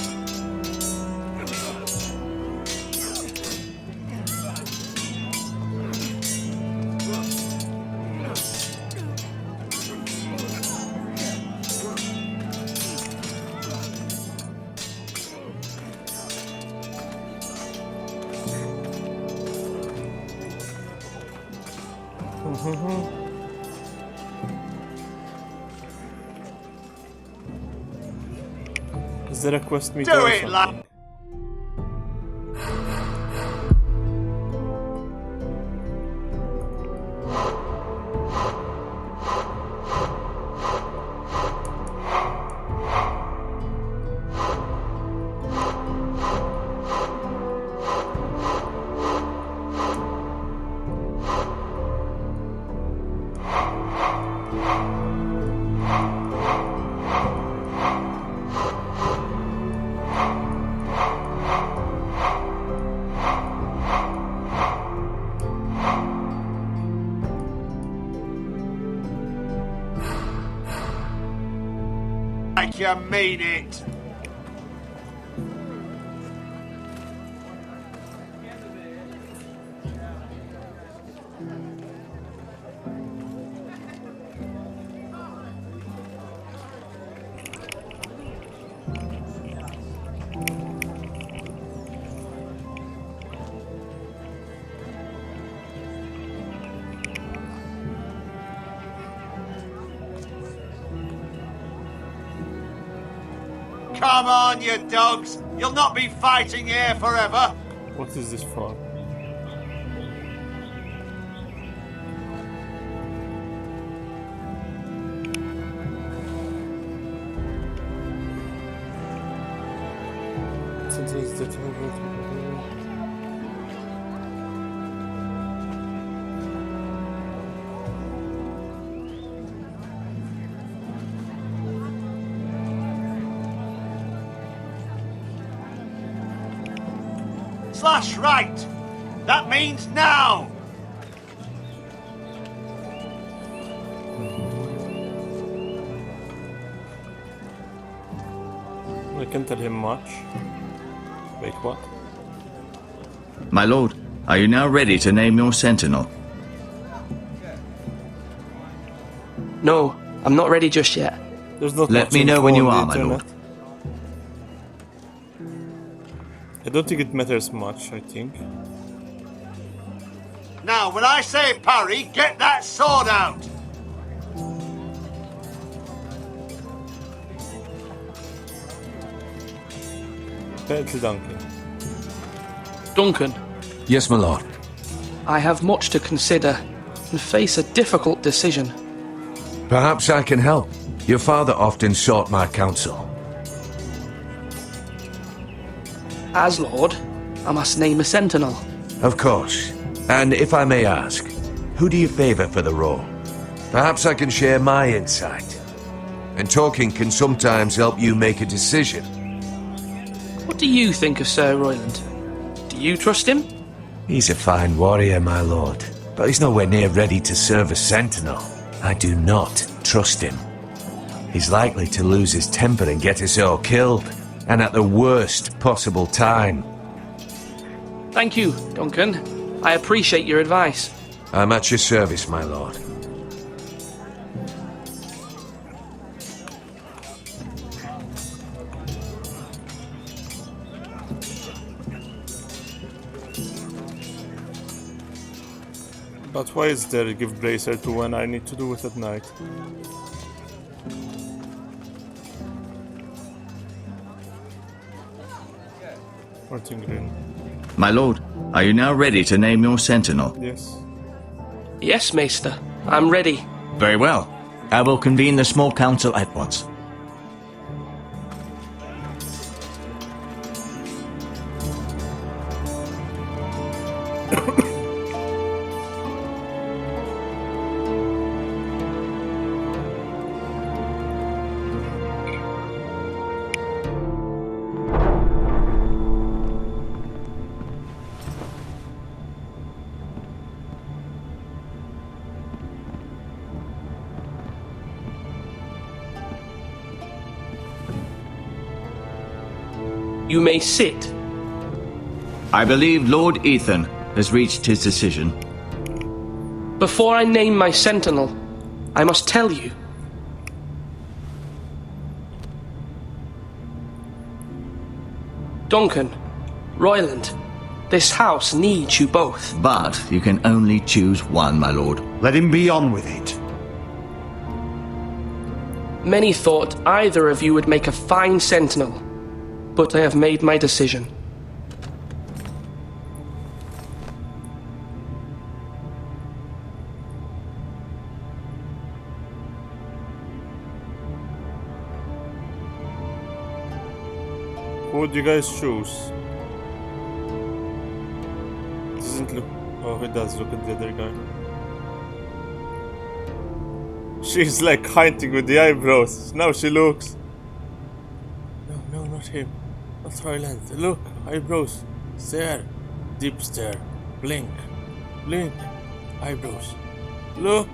Is there a quest meter? Do it, lad! like you mean it. Come on, you dogs! You'll not be fighting here forever! What is this for? Slash right! That means now! I can't tell him much. Wait, what? My lord, are you now ready to name your sentinel? No, I'm not ready just yet. There's not Let much me know info when you on the are, my lord. internet. I don't think it matters much, I think. Now, when I say parry, get that sword out! Duncan. Duncan, Yes, my lord. I have much to consider and face a difficult decision. Perhaps I can help. Your father often sought my counsel. As Lord, I must name a sentinel. Of course. And if I may ask, who do you favor for the role? Perhaps I can share my insight. And talking can sometimes help you make a decision. What do you think of Sir Royland? Do you trust him? He's a fine warrior, my lord, but he's nowhere near ready to serve as sentinel. I do not trust him. He's likely to lose his temper and get us all killed, and at the worst possible time. Thank you, Duncan. I appreciate your advice. I'm at your service, my lord. But why is there a gift bracer to when I need to do it at night? Martin Green. My lord, are you now ready to name your sentinel? Yes. Yes, Maester. I'm ready. Very well. I will convene the small council at once. You may sit. I believe Lord Ethan has reached his decision. Before I name my sentinel, I must tell you. Duncan, Royland, this house needs you both. But you can only choose one, my lord. Let him be on with it. Many thought either of you would make a fine sentinel, but I have made my decision. Who would you guys choose? Doesn't look... Oh, it does look at the other guy. She's like hinting with the eyebrows. Now she looks. No, not him. Not Royland. Look, eyebrows. Stare. Deep stare. Blink. Blink. Eyebrows. Look.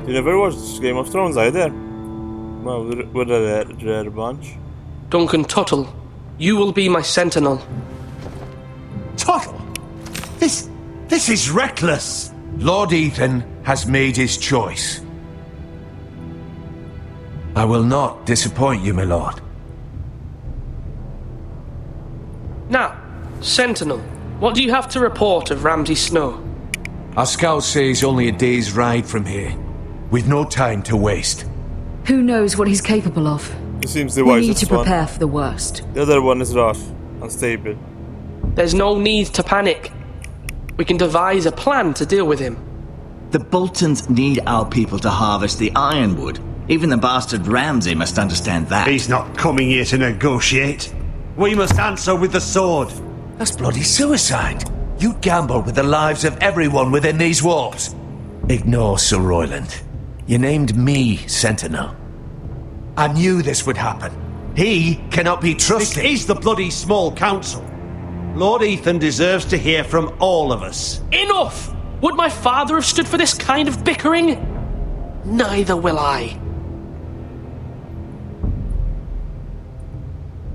You never watched Game of Thrones either? Well, we're a rare bunch. Duncan Tuttle, you will be my sentinel. Tuttle? This is reckless! Lord Ethan has made his choice. I will not disappoint you, my lord. Now, Sentinel, what do you have to report of Ramsay Snow? Our scouts say he's only a day's ride from here. We've no time to waste. Who knows what he's capable of? He seems the we wisest need to one. prepare for the worst. The other one is rash, unstable. There's no need to panic. We can devise a plan to deal with him. The Boltons need our people to harvest the ironwood. Even the bastard Ramsay must understand that. He's not coming here to negotiate. We must answer with the sword. That's bloody suicide. You gamble with the lives of everyone within these walls. Ignore Sir Royland. You named me Sentinel. I knew this would happen. He cannot be trusted. This is the bloody small council. Lord Ethan deserves to hear from all of us. Enough! Would my father have stood for this kind of bickering? Neither will I.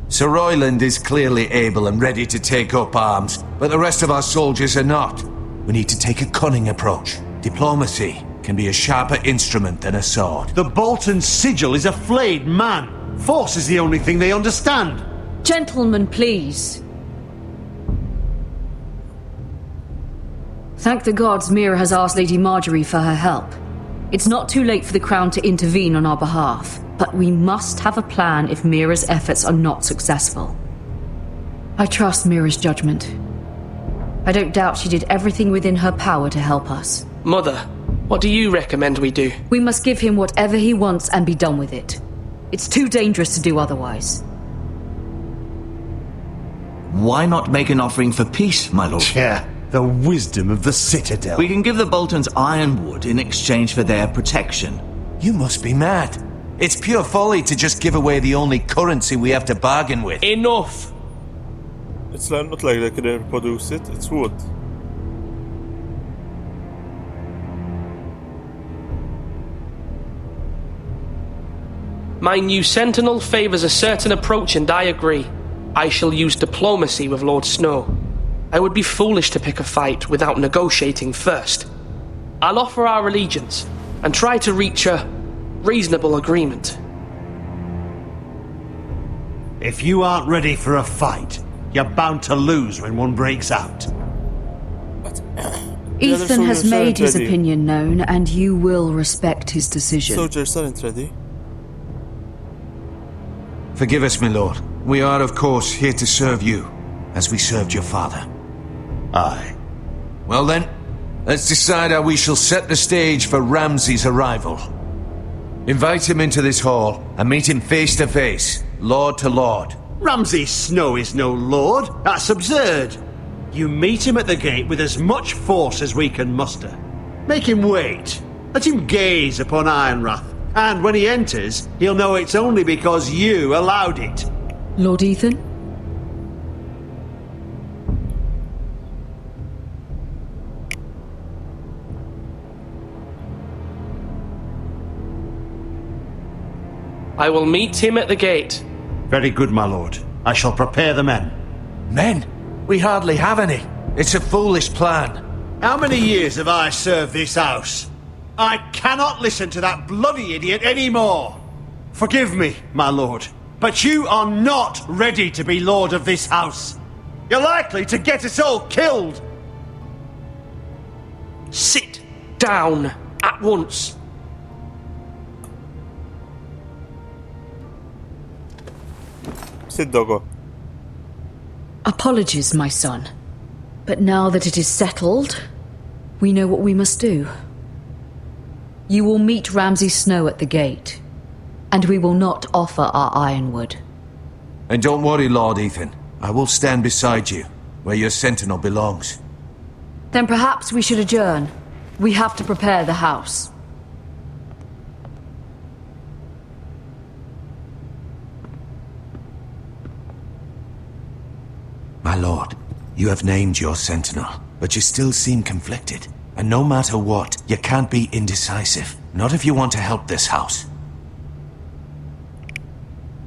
Sir Royland is clearly able and ready to take up arms, but the rest of our soldiers are not. We need to take a cunning approach. Diplomacy can be a sharper instrument than a sword. The Bolton sigil is a flayed man. Force is the only thing they understand. Gentlemen, please. Thank the gods Mira has asked Lady Marjorie for her help. It's not too late for the Crown to intervene on our behalf, but we must have a plan if Mira's efforts are not successful. I trust Mira's judgment. I don't doubt she did everything within her power to help us. Mother, what do you recommend we do? We must give him whatever he wants and be done with it. It's too dangerous to do otherwise. Why not make an offering for peace, my lord? Yeah, the wisdom of the Citadel. We can give the Boltons ironwood in exchange for their protection. You must be mad. It's pure folly to just give away the only currency we have to bargain with. Enough! It's not like they could reproduce it, it's wood. My new sentinel favours a certain approach, and I agree. I shall use diplomacy with Lord Snow. I would be foolish to pick a fight without negotiating first. I'll offer our allegiance and try to reach a reasonable agreement. If you aren't ready for a fight, you're bound to lose when one breaks out. Ethan has made his opinion known, and you will respect his decision. Soldiers aren't ready. Forgive us, my lord. We are, of course, here to serve you, as we served your father. Aye. Well then, let's decide how we shall set the stage for Ramsay's arrival. Invite him into this hall and meet him face to face, lord to lord. Ramsay Snow is no lord. That's absurd. You meet him at the gate with as much force as we can muster. Make him wait. Let him gaze upon Ironrath. And when he enters, he'll know it's only because you allowed it. Lord Ethan? I will meet him at the gate. Very good, my lord. I shall prepare the men. Men? We hardly have any. It's a foolish plan. How many years have I served this house? I cannot listen to that bloody idiot anymore. Forgive me, my lord, but you are not ready to be lord of this house. You're likely to get us all killed. Sit down at once. Sit, doggo. Apologies, my son. But now that it is settled, we know what we must do. You will meet Ramsay Snow at the gate, and we will not offer our ironwood. And don't worry, Lord Ethan. I will stand beside you, where your sentinel belongs. Then perhaps we should adjourn. We have to prepare the house. My lord, you have named your sentinel, but you still seem conflicted. And no matter what, you can't be indecisive. Not if you want to help this house.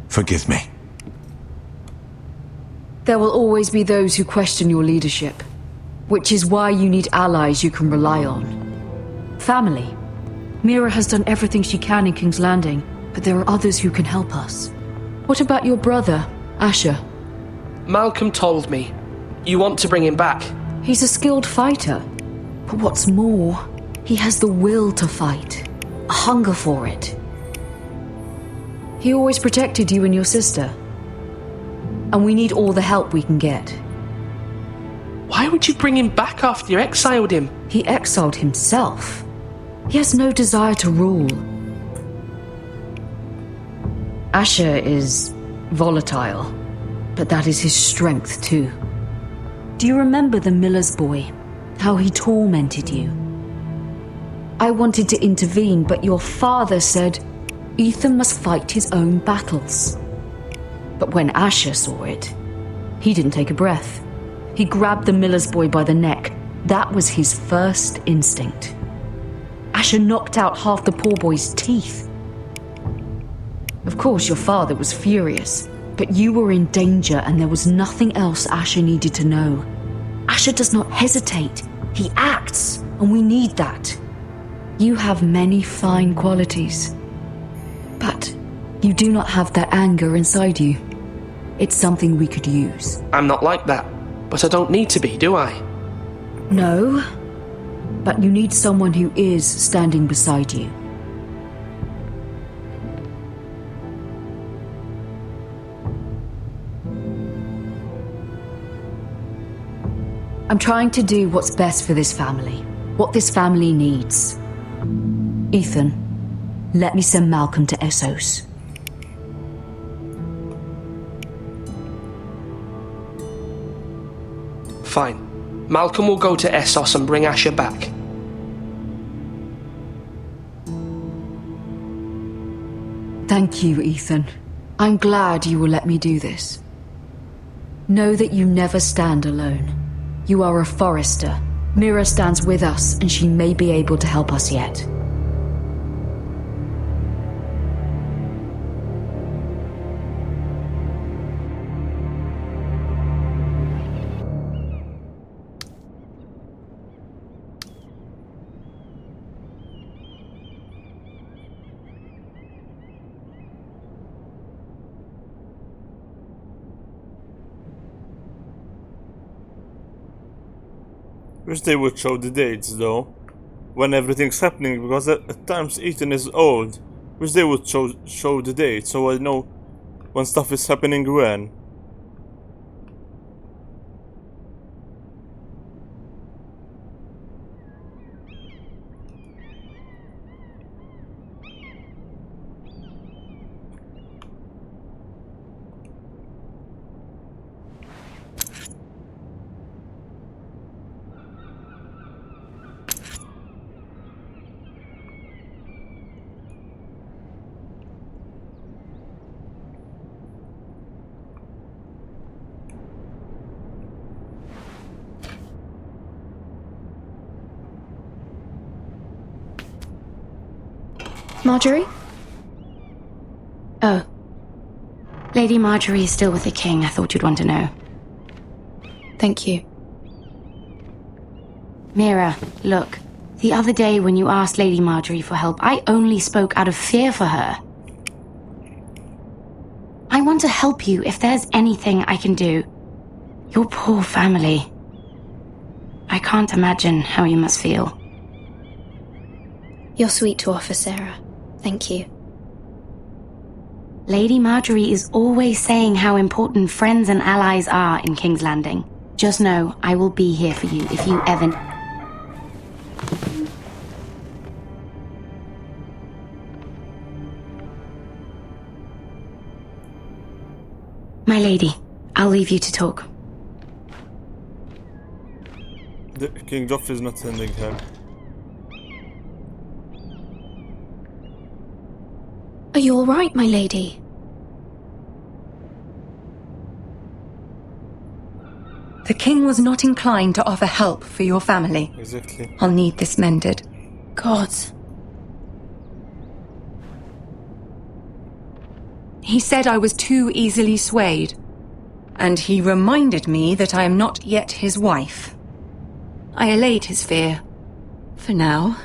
Forgive me. There will always be those who question your leadership, which is why you need allies you can rely on. Family. Mira has done everything she can in King's Landing, but there are others who can help us. What about your brother, Asher? Malcolm told me. You want to bring him back? He's a skilled fighter. But what's more, he has the will to fight. A hunger for it. He always protected you and your sister. And we need all the help we can get. Why would you bring him back after you exiled him? He exiled himself. He has no desire to rule. Asher is volatile, but that is his strength too. Do you remember the miller's boy? How he tormented you? I wanted to intervene, but your father said Ethan must fight his own battles. But when Asher saw it, he didn't take a breath. He grabbed the miller's boy by the neck. That was his first instinct. Asher knocked out half the poor boy's teeth. Of course, your father was furious, but you were in danger and there was nothing else Asher needed to know. Asher does not hesitate. He acts, and we need that. You have many fine qualities, but you do not have that anger inside you. It's something we could use. I'm not like that, but I don't need to be, do I? No, but you need someone who is standing beside you. I'm trying to do what's best for this family, what this family needs. Ethan, let me send Malcolm to Essos. Fine. Malcolm will go to Essos and bring Asher back. Thank you, Ethan. I'm glad you will let me do this. Know that you never stand alone. You are a Forester. Mira stands with us, and she may be able to help us yet. Wish they would show the dates though, when everything's happening, because at times Ethan is old. Wish they would show the date so I know when stuff is happening when. Marjorie? Oh. Lady Marjorie is still with the king. I thought you'd want to know. Thank you. Mira, look. The other day when you asked Lady Marjorie for help, I only spoke out of fear for her. I want to help you if there's anything I can do. Your poor family. I can't imagine how you must feel. You're sweet to offer, Sarah. Thank you. Lady Marjorie is always saying how important friends and allies are in King's Landing. Just know, I will be here for you if you ever... My lady, I'll leave you to talk. The King Joffrey is not sending him. Are you all right, my lady? The king was not inclined to offer help for your family. Exactly. I'll need this mended. Gods. He said I was too easily swayed. And he reminded me that I am not yet his wife. I allayed his fear. For now.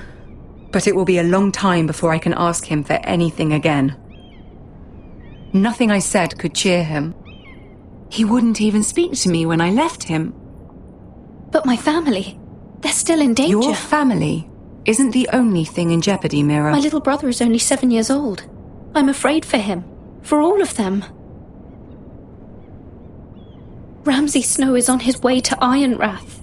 But it will be a long time before I can ask him for anything again. Nothing I said could cheer him. He wouldn't even speak to me when I left him. But my family, they're still in danger. Your family isn't the only thing in jeopardy, Mira. My little brother is only 7 years old. I'm afraid for him. For all of them. Ramsay Snow is on his way to Ironrath.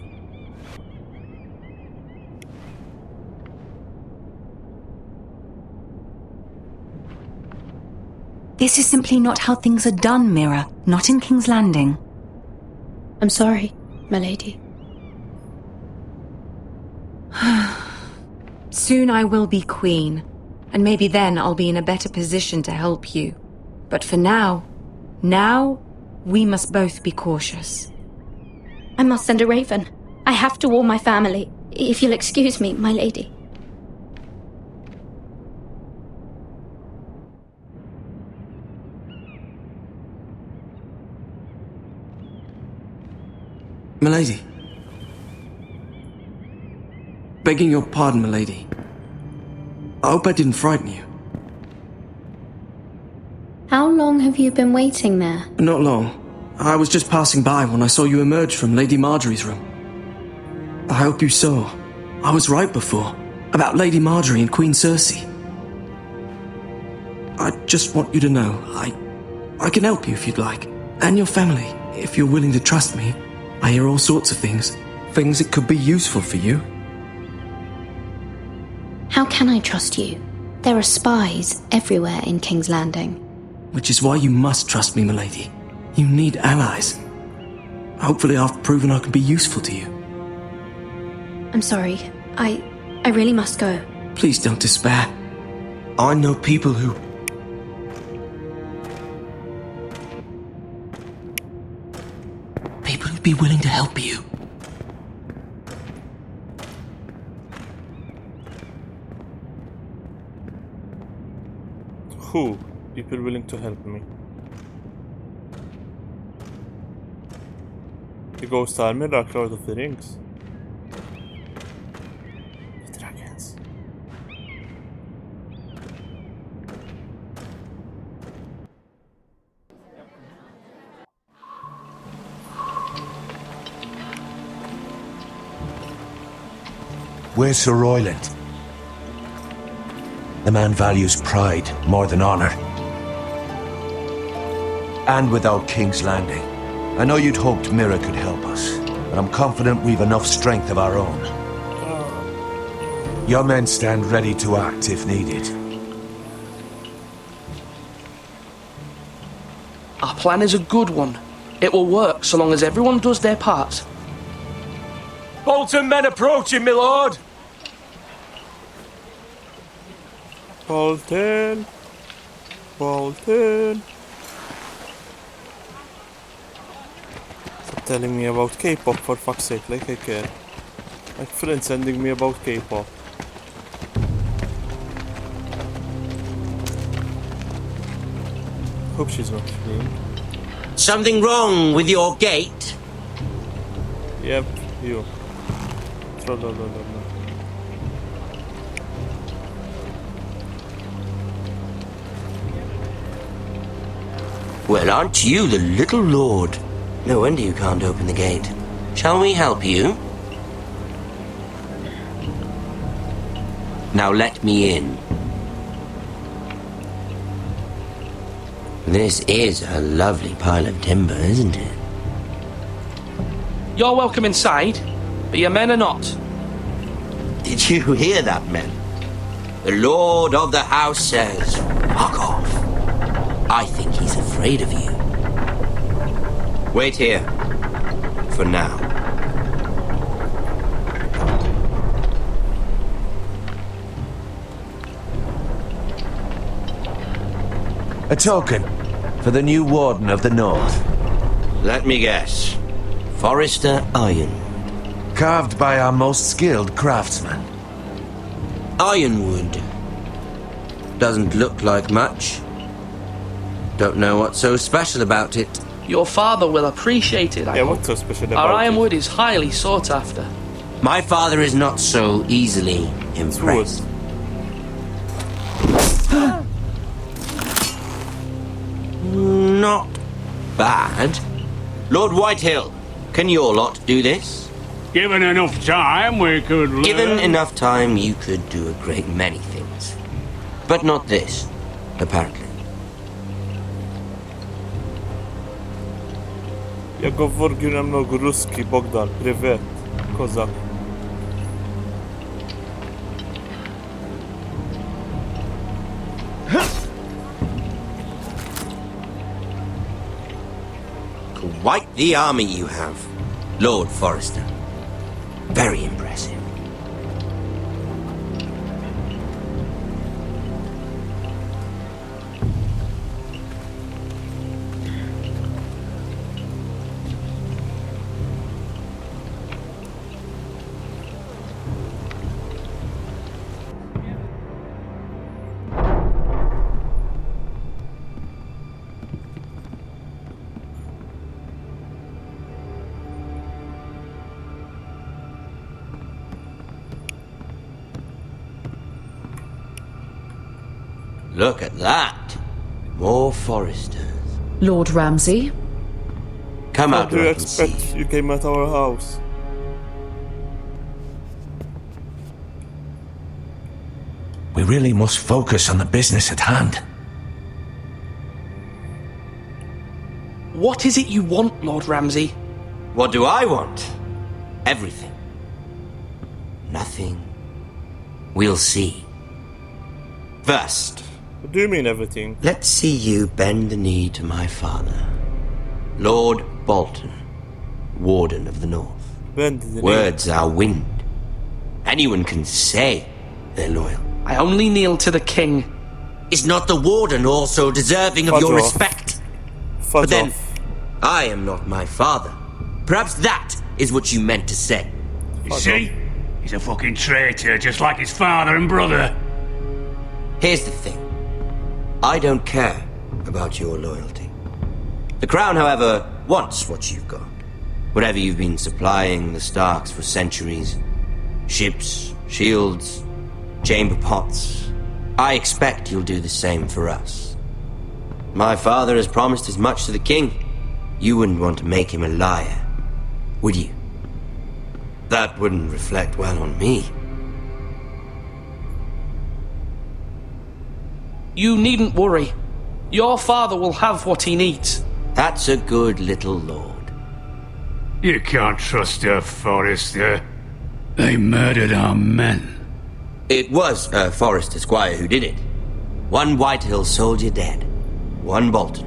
This is simply not how things are done, Mira. Not in King's Landing. I'm sorry, my lady. Soon I will be queen, and maybe then I'll be in a better position to help you. But for now, we must both be cautious. I must send a raven. I have to warn my family. If you'll excuse me, my lady. Milady. Begging your pardon, milady. I hope I didn't frighten you. How long have you been waiting there? Not long. I was just passing by when I saw you emerge from Lady Marjorie's room. I hope you saw. I was right before. About Lady Marjorie and Queen Cersei. I just want you to know, I can help you if you'd like. And your family, if you're willing to trust me. I hear all sorts of things. Things that could be useful for you. How can I trust you? There are spies everywhere in King's Landing. Which is why you must trust me, milady. You need allies. Hopefully I've proven I can be useful to you. I'm sorry. I really must go. Please don't despair. I know people who... People who'd be willing to help you. Who? People willing to help me. The Ghost Army, Dark Lord of the Rings. The dragons. Where's Sir Royland? The man values pride more than honor. And without King's Landing, I know you'd hoped Mira could help us, but I'm confident we've enough strength of our own. Your men stand ready to act if needed. Our plan is a good one. It will work so long as everyone does their part. Bolton men approaching, my lord! Bolton. Bolton. Stop telling me about K-pop for fuck's sake, like I care. Like friends sending me about K-pop. Hope she's not fleeing. Something wrong with your gate? Yep, you. Trollolololo. Well, aren't you the little lord? No wonder you can't open the gate. Shall we help you? Now let me in. This is a lovely pile of timber, isn't it? You're welcome inside, but your men are not. Did you hear that, men? The lord of the house says, fuck off. I think he's afraid of you. Wait here. For now. A token for the new Warden of the North. Let me guess. Forrester Iron. Carved by our most skilled craftsman. Ironwood. Doesn't look like much. Don't know what's so special about it. Your father will appreciate it, I hope. What's so special about Our ironwood is highly sought after. My father is not so easily impressed. Not bad. Lord Whitehill, can your lot do this? Given enough time, we could learn. Given enough time, you could do a great many things. But not this, apparently. Ja говорю немного русский, Богдан. Привет, Kozak. Quite the army you have, Lord Forrester. Very impressive. Look at that. More Forresters. Lord Ramsay? Come How out do you where I can see. expect you came at our house? We really must focus on the business at hand. What is it you want, Lord Ramsay? What do I want? Everything. Nothing. We'll see. First, What do you mean everything? let's see you bend the knee to my father, Lord Bolton, Warden of the North. Bend the knee. Words are wind. Anyone can say they're loyal. I only kneel to the king. Is not the Warden also deserving of Fudge your off. respect? Fudge But then, off. I am not my father. Perhaps that is what you meant to say. You see? He's a fucking traitor, just like his father and brother. Here's the thing. I don't care about your loyalty. The Crown, however, wants what you've got. Whatever you've been supplying the Starks for centuries. Ships, shields, chamber pots. I expect you'll do the same for us. My father has promised as much to the king. You wouldn't want to make him a liar, would you? That wouldn't reflect well on me. You needn't worry. Your father will have what he needs. That's a good little lord. You can't trust her, Forrester. They murdered our men. It was a Forrester squire who did it. One Whitehill soldier dead. One Bolton.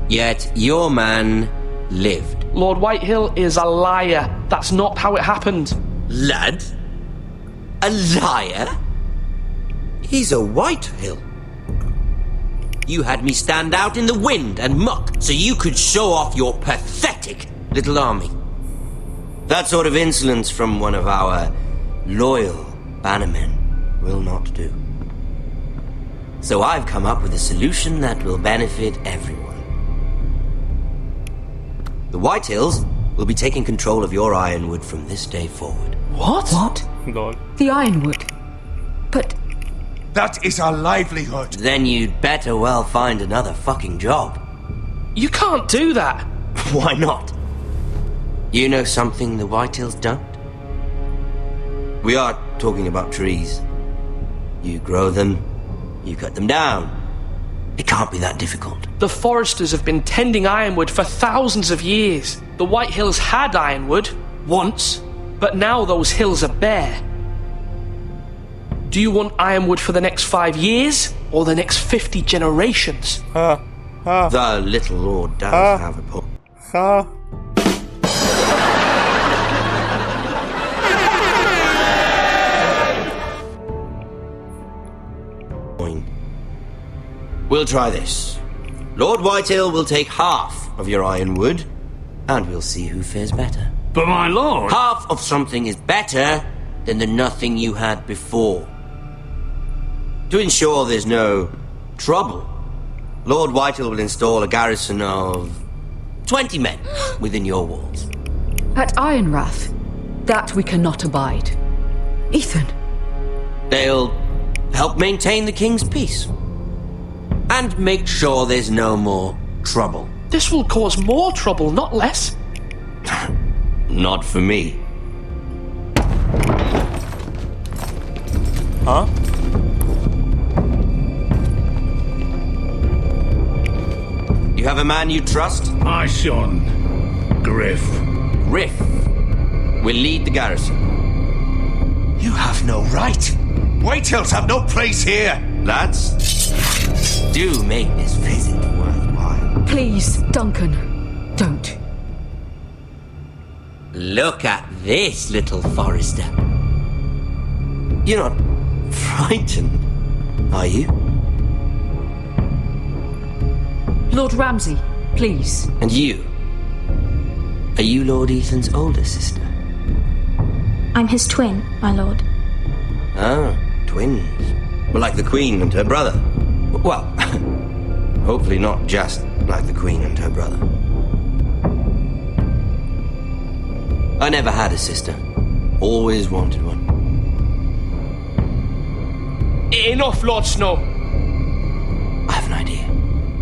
Yet your man lived. Lord Whitehill is a liar. That's not how it happened. Lad? A liar? He's a Whitehill. You had me stand out in the wind and muck so you could show off your pathetic little army. That sort of insolence from one of our loyal bannermen will not do. So I've come up with a solution that will benefit everyone. The Whitehills will be taking control of your ironwood from this day forward. What? What? God. The ironwood. But That is our livelihood. Then you'd better well find another fucking job. You can't do that. Why not? You know something the Whitehills don't? We are talking about trees. You grow them, you cut them down. It can't be that difficult. The Foresters have been tending ironwood for thousands of years. The Whitehills had ironwood, once, but now those hills are bare. Do you want ironwood for the next 5 years, or the next 50 generations? The little lord does have a point. We'll try this. Lord Whitehill will take half of your ironwood, and we'll see who fares better. But my lord... Half of something is better than the nothing you had before. To ensure there's no trouble, Lord Whitehill will install a garrison of 20 men within your walls. At Ironrath, that we cannot abide. Ethan. They'll help maintain the king's peace. And make sure there's no more trouble. This will cause more trouble, not less. Not for me. Huh? You have a man you trust? My son, Griff. Griff will lead the garrison. You have no right. Whitehills have no place here. Lads, do make this visit worthwhile. Please, Duncan, don't. Look at this, little Forester. You're not frightened, are you? Lord Ramsay, please. And you? Are you Lord Ethan's older sister? I'm his twin, my lord. Ah, twins. Well, like the Queen and her brother. Well, hopefully not just like the Queen and her brother. I never had a sister. Always wanted one. Enough, Lord Snow. I have an idea.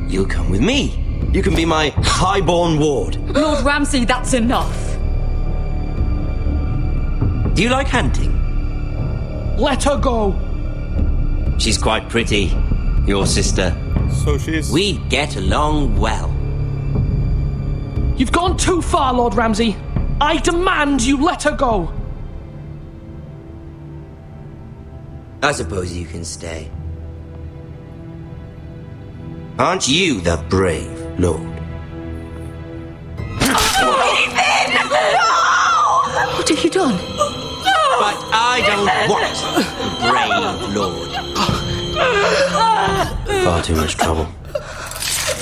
You'll come with me. You can be my highborn ward. Lord Ramsay, that's enough. Do you like hunting? Let her go. She's quite pretty, your sister. So she's... We'd get along well. You've gone too far, Lord Ramsay. I demand you let her go. I suppose you can stay. Aren't you the brave lord? Ethan! No! What have you done? But I don't want the brave lord. Far too much trouble.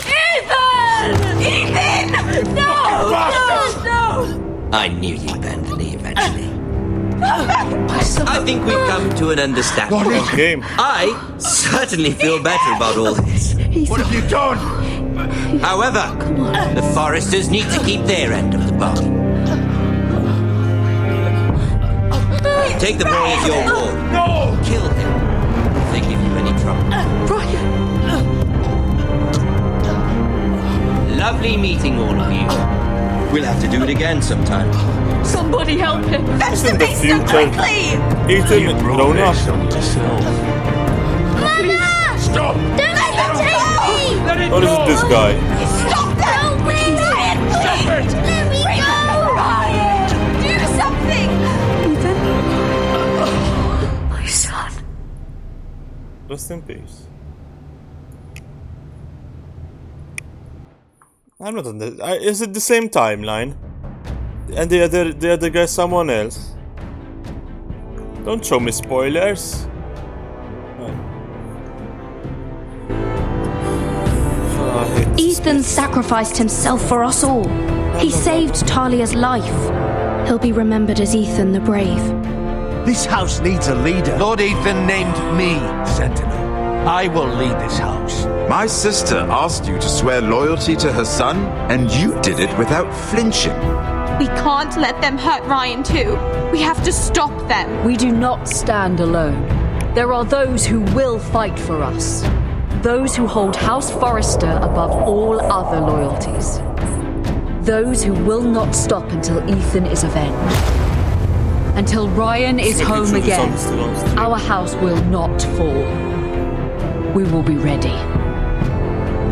Ethan! Ethan! No! No! I knew you'd bend the knee eventually. I think we've come to an understanding. Game. I certainly feel better about all this. What have you done? However, the Foresters need to keep their end of the bargain. Take the boy as your ward. No! Kill him if they give you any trouble. Brian! Lovely meeting all of you. We'll have to do it again sometime. Somebody help him! Fetch the beast quickly! Ethan, grown up. Mama! Stop! Don't let them take me! Let it What is go! this guy? Stop them! Please! Ryan, please! Let me go! Ryan! Do something! Ethan? My son. Rest in peace. I'm not on the... is it the same timeline? And the other guy someone else? Don't show me spoilers. Ethan sacrificed himself for us all. He saved Talia's life. He'll be remembered as Ethan the Brave. This house needs a leader. Lord Ethan named me Sentinel. I will lead this house. My sister asked you to swear loyalty to her son, and you did it without flinching. We can't let them hurt Ryan too. We have to stop them. We do not stand alone. There are those who will fight for us. Those who hold House Forrester above all other loyalties. Those who will not stop until Ethan is avenged. Until Ryan is home again, our house will not fall. We will be ready.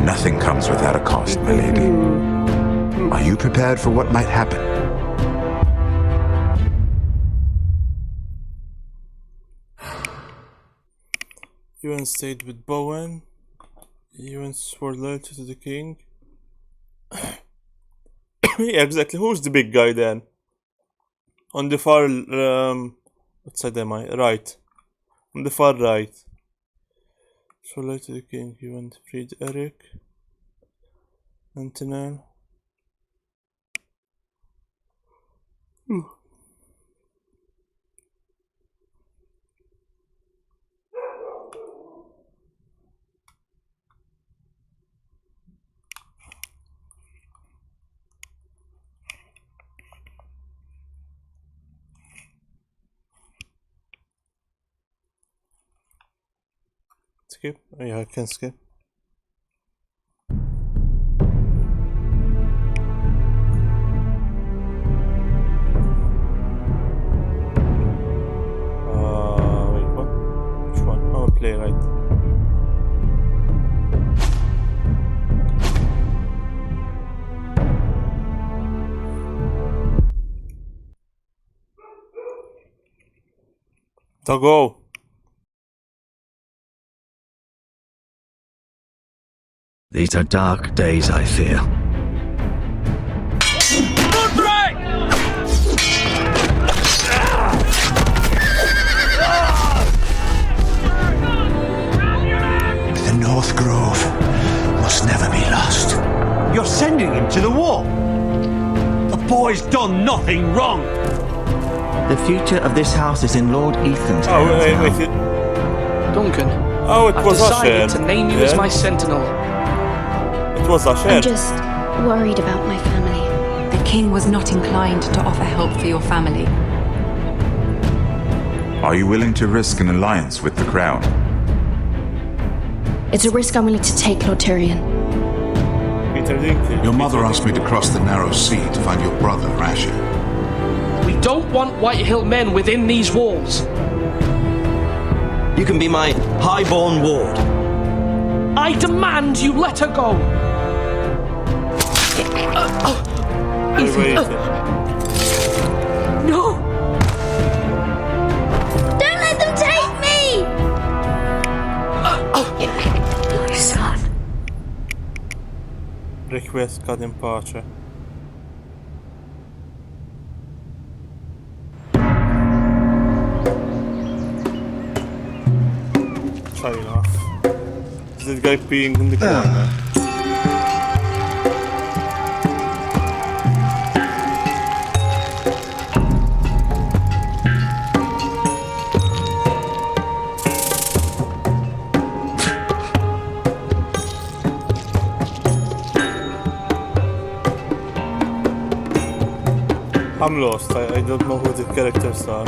Nothing comes without a cost, my lady. Are you prepared for what might happen? Ewan stayed with Bowen. Ewan swore loyalty to the king. Yeah, exactly. Who's the big guy then? On the far... what side am I? Right. On the far right. Swore loyalty to the king. Ewan freed Eric. Antonel. skip? Oh, yeah, I can skip. Wait, what? Which one? Oh, playwright. Go. These are dark days, I fear. The North Grove must never be lost. You're sending him to the war. The boy's done nothing wrong. The future of this house is in Lord Ethan's hands. Oh, wait. Duncan. Oh, it I've was decided Asher. to name you as my sentinel. It was Asher. I'm just worried about my family. The king was not inclined to offer help for your family. Are you willing to risk an alliance with the crown? It's a risk I'm willing to take, Lord Tyrion. Your mother asked me to cross the narrow sea to find your brother, Asher. We don't want Whitehill men within these walls. You can be my highborn ward. I demand you let her go. No! Don't let them take me! My son. Request cad in pace. Fair enough. Is that guy peeing in the corner? I'm lost. I don't know who the characters are.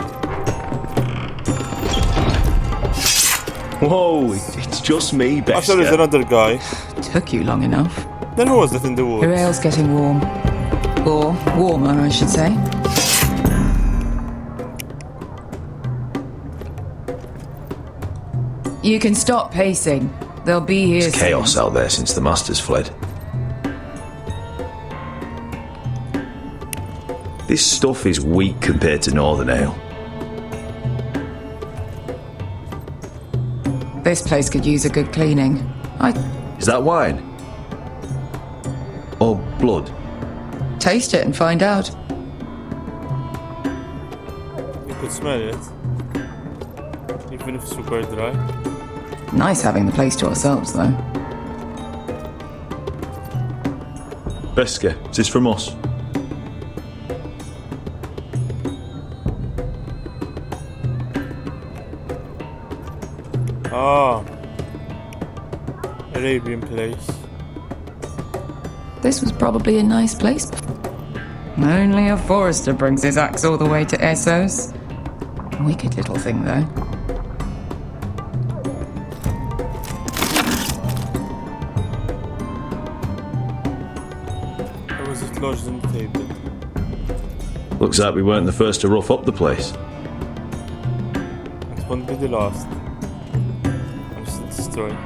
Whoa, it's just me, Bester. After there's another guy. Took you long enough. Then who was that in the woods? Your ale's getting warm. Or warmer, I should say. You can stop pacing. They'll be here It's chaos out there since the Masters fled. This stuff is weak compared to Northern Ale. This place could use a good cleaning. Is that wine? Or blood? Taste it and find out. You could smell it. Even if super dry. Nice having the place to ourselves, though. Beska, is this from us? Ah, Arabian place. This was probably a nice place. Only a forester brings his axe all the way to Essos. Wicked little thing, though. Or was it lodged on the table? Looks like we weren't the first to rough up the place. It won't be the last. I'm just destroyed.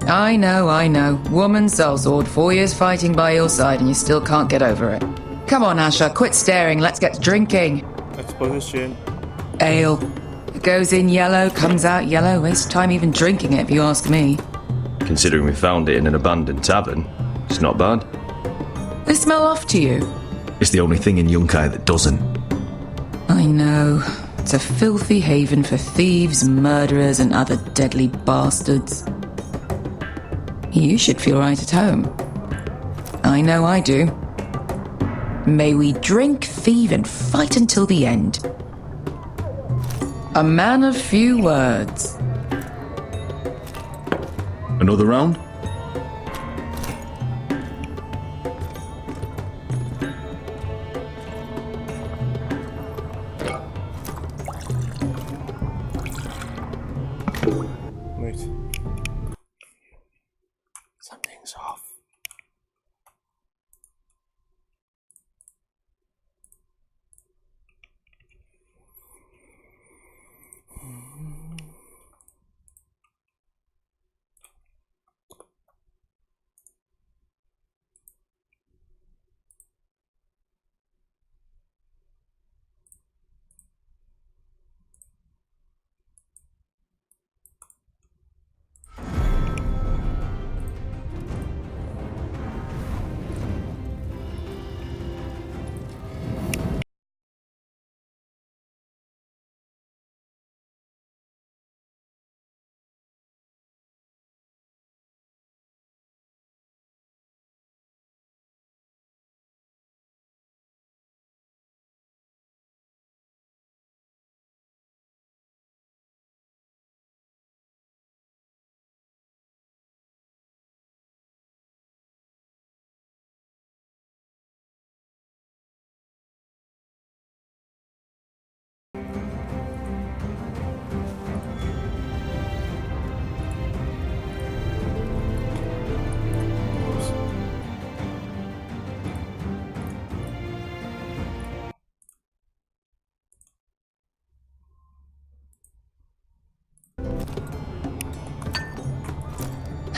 I know. Woman sellsword, 4 years fighting by your side and you still can't get over it. Come on, Asher, quit staring, let's get drinking. Exposition. Ale. It goes in yellow, comes out yellow. Waste time even drinking it, if you ask me. Considering we found it in an abandoned tavern, it's not bad. They smell off to you. It's the only thing in Yunkai that doesn't. I know. It's a filthy haven for thieves, murderers, and other deadly bastards. You should feel right at home. I know I do. May we drink, thieve, and fight until the end. A man of few words. Another round?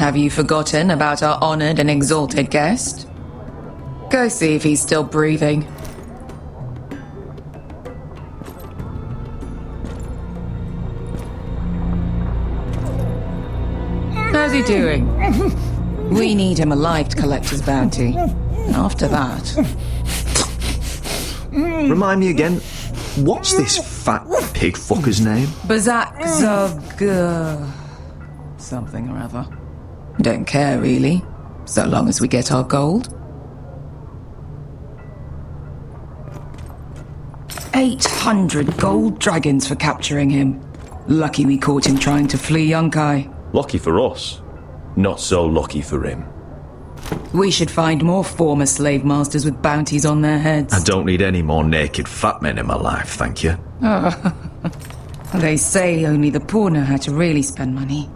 Have you forgotten about our honored and exalted guest? Go see if he's still breathing. How's he doing? We need him alive to collect his bounty. After that... Remind me again, what's this fat pig fucker's name? Bazak Zog... something or other. Don't care, really. So long as we get our gold. 800 gold dragons for capturing him. Lucky we caught him trying to flee Yunkai. Lucky for us. Not so lucky for him. We should find more former slave masters with bounties on their heads. I don't need any more naked fat men in my life, thank you. They say only the poor know how to really spend money.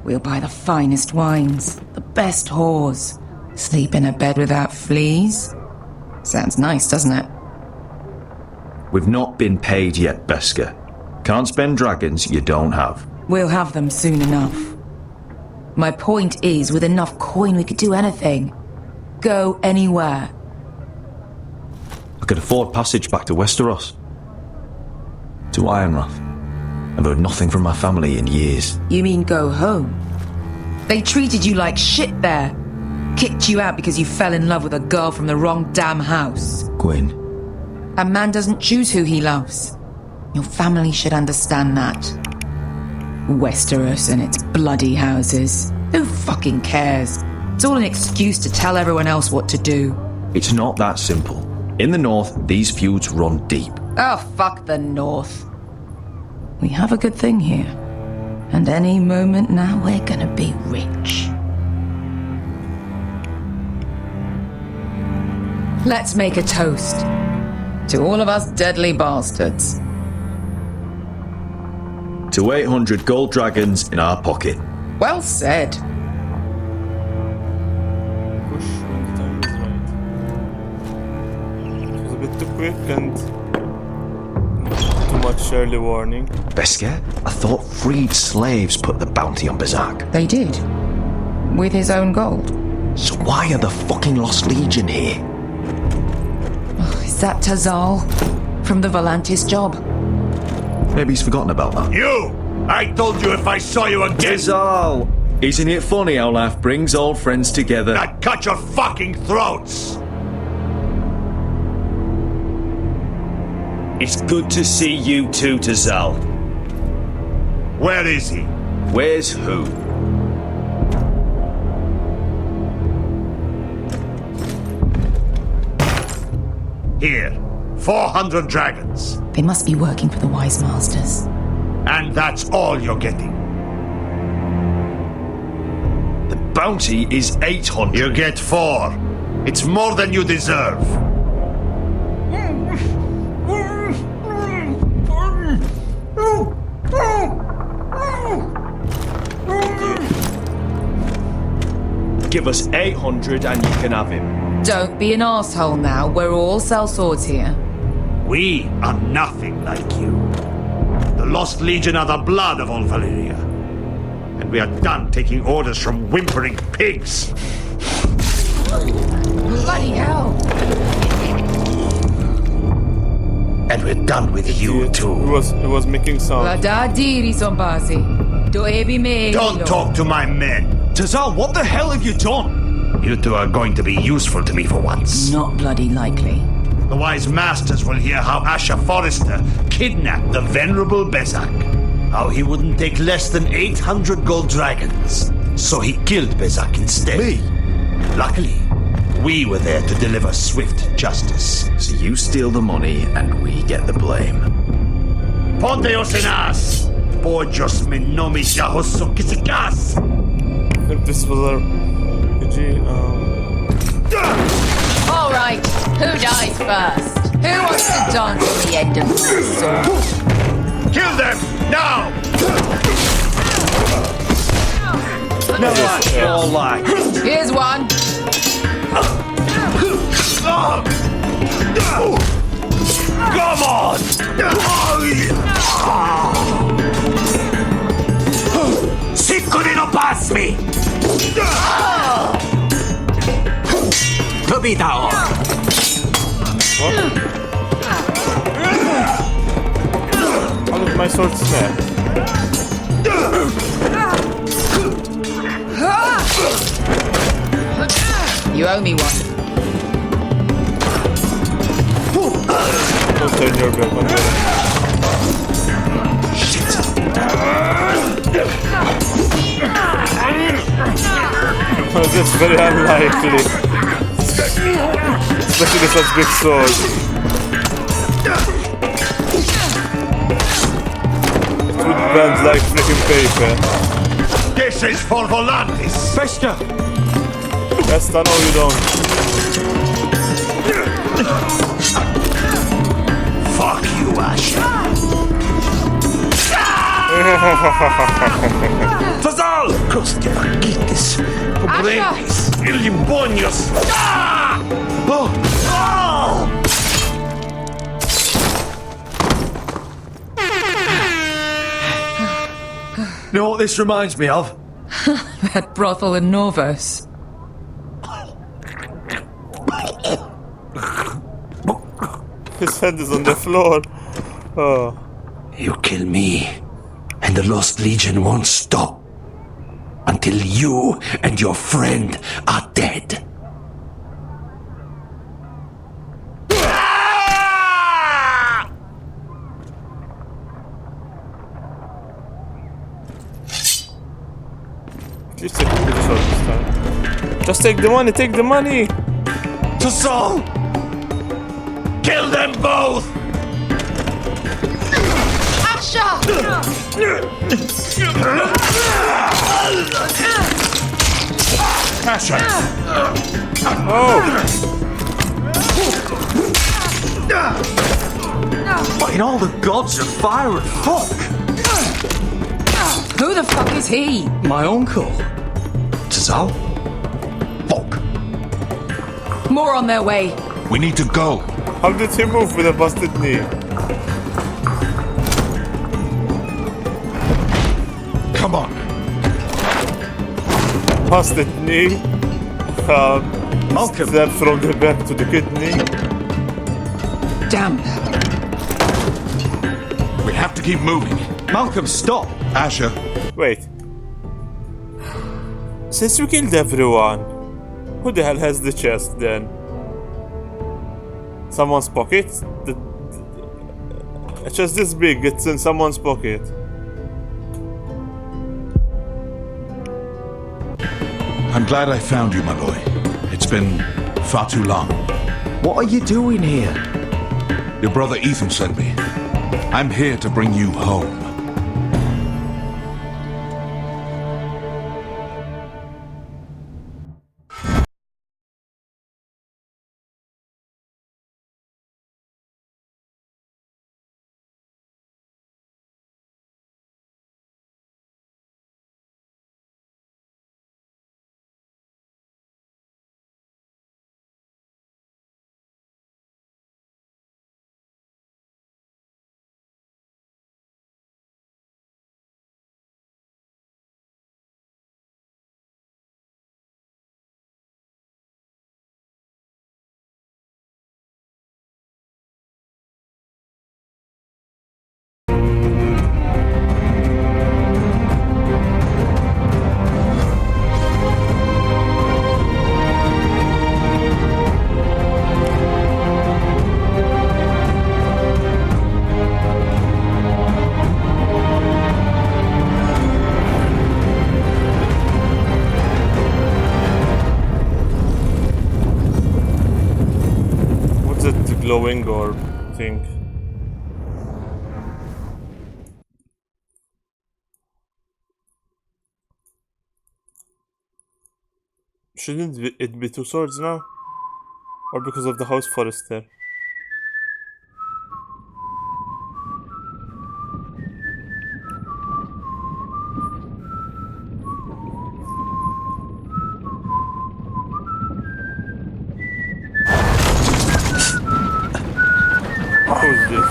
We'll buy the finest wines, the best whores, sleep in a bed without fleas. Sounds nice, doesn't it? We've not been paid yet, Beska. Can't spend dragons you don't have. We'll have them soon enough. My point is, with enough coin we could do anything. Go anywhere. I could afford passage back to Westeros. To Ironrath. I've heard nothing from my family in years. You mean go home? They treated you like shit there. Kicked you out because you fell in love with a girl from the wrong damn house. Gwyn. A man doesn't choose who he loves. Your family should understand that. Westeros and its bloody houses. Who fucking cares? It's all an excuse to tell everyone else what to do. It's not that simple. In the north, these feuds run deep. Oh, fuck the north. We have a good thing here. And any moment now, we're gonna be rich. Let's make a toast. To all of us deadly bastards. To 800 gold dragons in our pocket. Well said. Push when the time is right. It was a bit too quick and too much early warning. Beska, I thought freed slaves put the bounty on Bazak. They did. With his own gold. So why are the fucking Lost Legion here? Oh, is that Tazal? From the Volantis job? Maybe he's forgotten about that. You! I told you if I saw you again... Tazal! Isn't it funny how life brings old friends together? I'd cut your fucking throats! It's good to see you too, Tazal. Where is he? Where's who? Here. 400 dragons. They must be working for the Wise Masters. And that's all you're getting. The bounty is 800. You get 4. It's more than you deserve. Give us 800 and you can have him. Don't be an asshole now. We're all sellswords here. We are nothing like you. The Lost Legion are the blood of all Valyria. And we are done taking orders from whimpering pigs. Bloody hell! And we're done with you too. It was making sound. Don't talk to my men. Tazal, what the hell have you done? You two are going to be useful to me for once. Not bloody likely. The Wise Masters will hear how Asher Forrester kidnapped the venerable Bezak. How he wouldn't take less than 800 gold dragons. So he killed Bezak instead. Me? Luckily, we were there to deliver swift justice. So you steal the money and we get the blame. Ponteos en as! Pojos menomis yahosokisikas! I think this was our RPG. All right, who dies first? Who wants to dance on the end of my sword? Kill them now! No, that's all lie. Here's one. Come on! Sicko di non pass me! Olvídalo! How did my sword snap? You owe me one. Don't turn your back on me. Oh, that's very unlikely. Especially with such big sword. It would bend like freaking paper. This is for Volantis! Bester! Besta, no you don't. Fuck you, Ash! Fazal! Kostya vagitis! Pobretis! Ilimbonios! Oh! You know what this reminds me of? That brothel in Novos. His head is on the floor. Oh. You kill me, and the Lost Legion won't stop until you and your friend are dead. Just take the sword this time. Just take the money, take the money! To Saul! Kill them both! Asha! Asha! Oh! What in all the gods of fire and fuck? Who the fuck is he? My uncle. Tazal? Fuck. More on their way. We need to go. How did he move with a busted knee? Come on. Busted knee? Malcolm. Step from the back to the kidney. Damn. We have to keep moving. Malcolm, stop! Asher. Wait. Since we killed everyone, who the hell has the chest then? Someone's pocket? A chest this big, it's in someone's pocket. I'm glad I found you, my boy. It's been far too long. What are you doing here? Your brother Ethan sent me. I'm here to bring you home. Glowing orb thing. Shouldn't it be two swords now? Or because of the house forester? Who's this?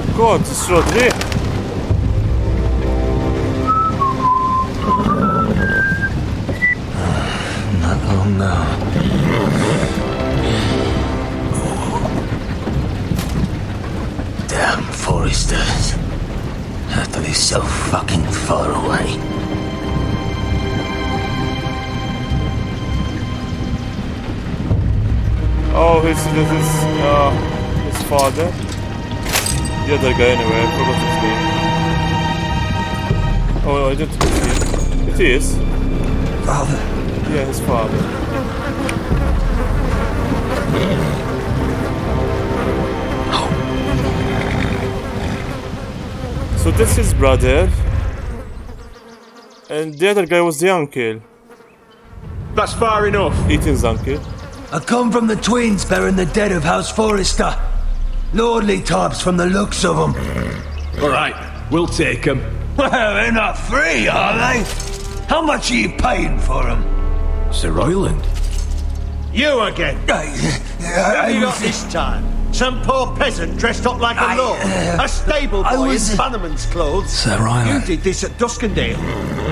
Oh god, this is Rodri. Not long now. Damn foresters. Have to be so fucking far away. Oh, this is his father. The other guy anyway, I forgot his name. Oh, I didn't see it. It is. Father? Yeah, his father. So this is his brother. And the other guy was the uncle. That's far enough. Ethan's uncle. I come from the twins bearing the dead of House Forrester. Lordly types from the looks of them. Alright, we'll take them. Well, they're not free, are they? How much are you paying for them? Sir Royland. You again? What have you got this time? Some poor peasant dressed up like a lord? A stable boy in Bannerman's clothes? Sir Royland. You did this at Duskendale,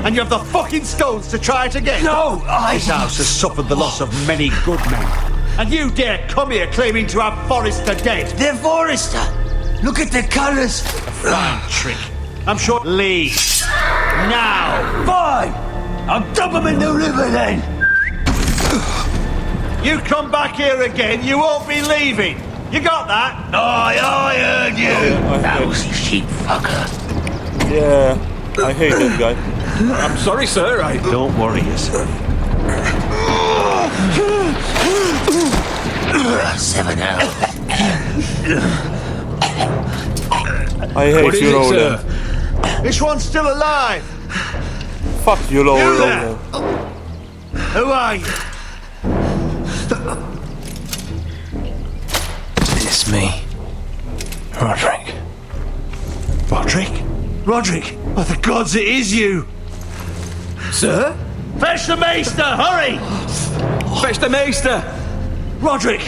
and you have the fucking stones to try it again? No, This house has suffered the loss of many good men. And you dare come here claiming to have Forrester dead? They're Forrester! Look at the colours! A fine trick. I'm sure. Leave. Now! Fine! I'll dump them in the river then! You come back here again, you won't be leaving! You got that? I heard you! Lousy sheep fucker. Yeah, I hate that guy. I'm sorry, sir. Don't worry yourself. 7 out. I hate you, Roland. This one's still alive! Fuck you, Roland. Who are you? It's me. Roderick. Roderick? Roderick! Oh, the gods, it is you! Sir? Fetch the maester, hurry! Fetch the maester! Roderick!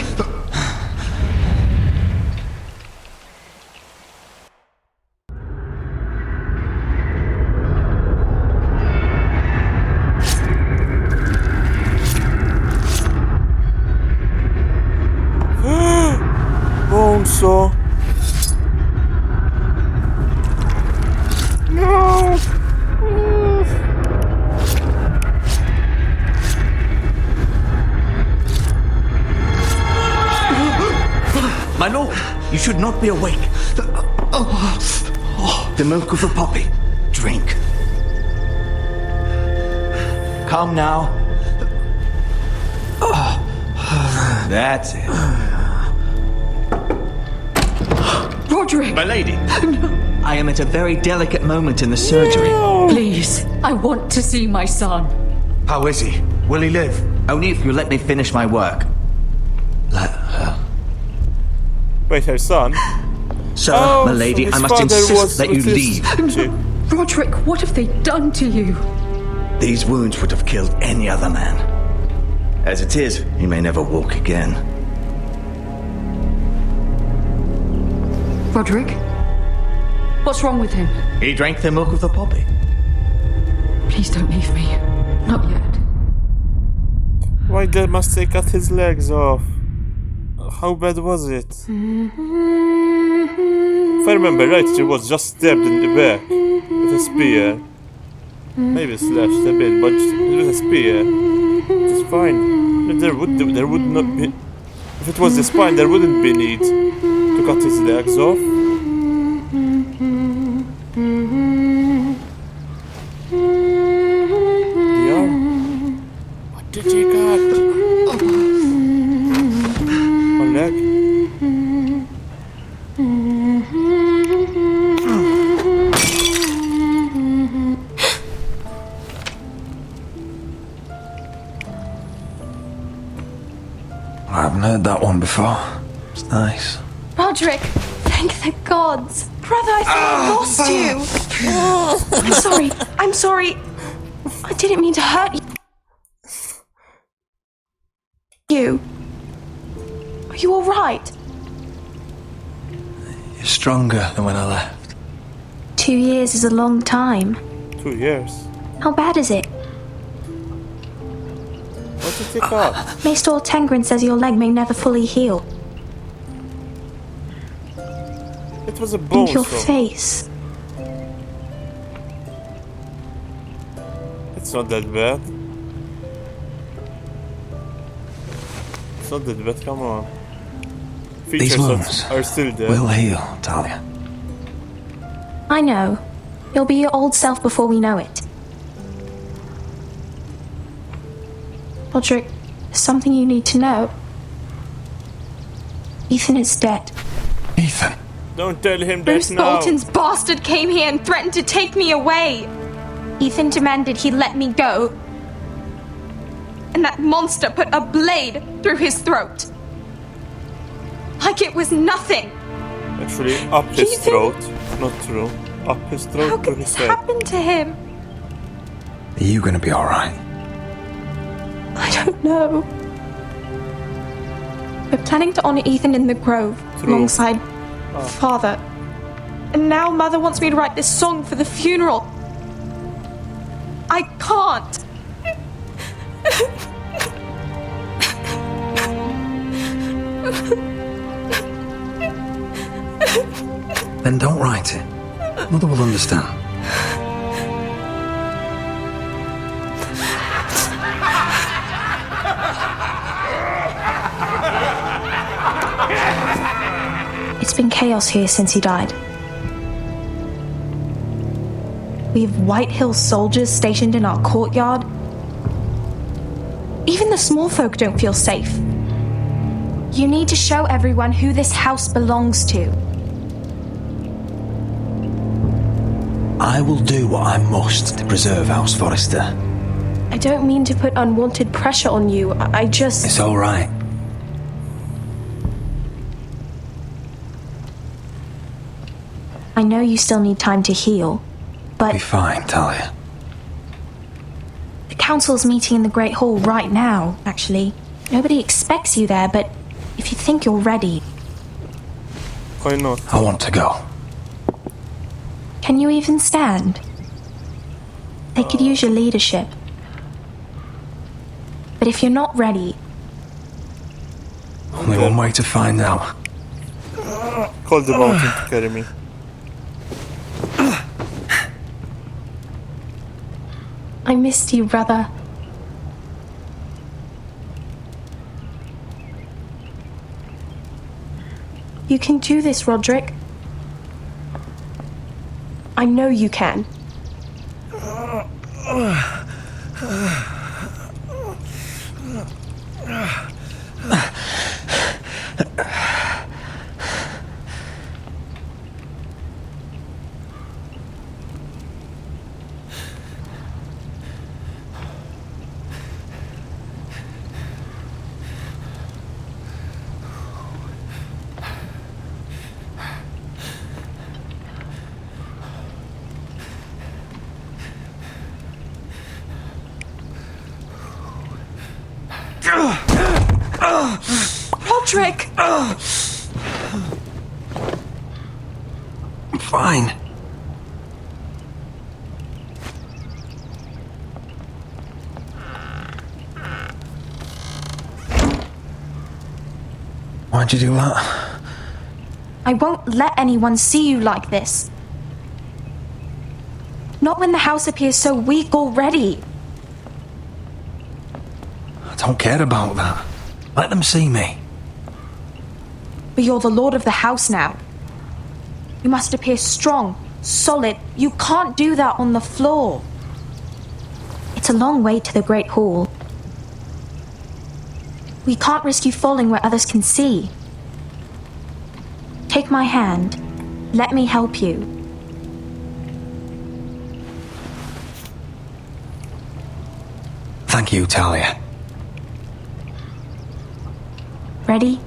Bonesaw. No! My lord, you should not be awake. The milk of the poppy. Drink. Come now. That's it. Roderick! My lady. I am at a very delicate moment in the surgery. Please, I want to see my son. How is he? Will he live? Only if you let me finish my work. Let her. Wait, her son? Sir, my lady, I must insist that you leave. No. Roderick, what have they done to you? These wounds would have killed any other man. As it is, he may never walk again. Roderick? What's wrong with him? He drank the milk of the poppy. Please don't leave me. Not yet. Why must they cut his legs off? How bad was it? If I remember right, she was just stabbed in the back with a spear. Maybe slashed a bit, but with a spear. It's fine. There would not be. If it was the spine, there wouldn't be need to cut his legs off. The arm. What did he cut? A leg. I haven't heard that one before. It's nice. Roderick, thank the gods. Brother, I thought I lost you. I'm sorry. I didn't mean to hurt you. Are you alright? You're stronger than when I left. 2 years is a long time. 2 years? How bad is it? What did you cut? Maester Tengrin says your leg may never fully heal. It was a bone. And your face. It's not that bad. It's not that bad, come on. These wounds are still there. will heal, Talia. I know. You'll be your old self before we know it. Roderick, there's something you need to know. Ethan is dead. Ethan? Don't tell him that Bruce now. Bolton's bastard came here and threatened to take me away. Ethan demanded he let me go. And that monster put a blade through his throat. Like it was nothing. Actually, up his throat. Not through. Up his throat. How could this happen to him? Are you gonna be alright? I don't know. We're planning to honor Ethan in the Grove alongside Father. And now Mother wants me to write this song for the funeral. I can't. Then don't write it. Mother will understand. It's been chaos here since he died. We have White Hill soldiers stationed in our courtyard. Even the small folk don't feel safe. You need to show everyone who this house belongs to. I will do what I must to preserve House Forrester. I don't mean to put unwanted pressure on you. I just... It's alright. I know you still need time to heal, but... Be fine, Talia. The council's meeting in the Great Hall right now, actually. Nobody expects you there, but if you think you're ready... Why not? I want to go. Can you even stand? They could use your leadership. But if you're not ready... Only one way to find out. Call the mountain to carry me. I missed you, brother. You can do this, Roderick. I know you can. Roderick! I'm fine. Why'd you do that? I won't let anyone see you like this. Not when the house appears so weak already. I don't care about that. Let them see me. But you're the lord of the house now. You must appear strong, solid. You can't do that on the floor. It's a long way to the Great Hall. We can't risk you falling where others can see. Take my hand. Let me help you. Thank you, Talia. Ready?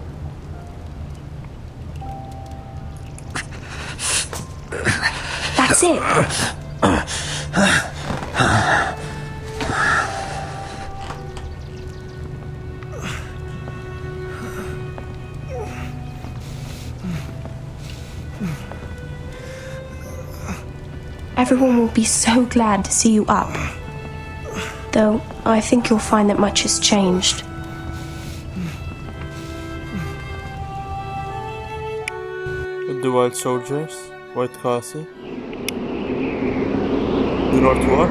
That's it. everyone will be so glad to see you up. Though, I think you'll find that much has changed. The Wild Soldiers, White Castle, the North War.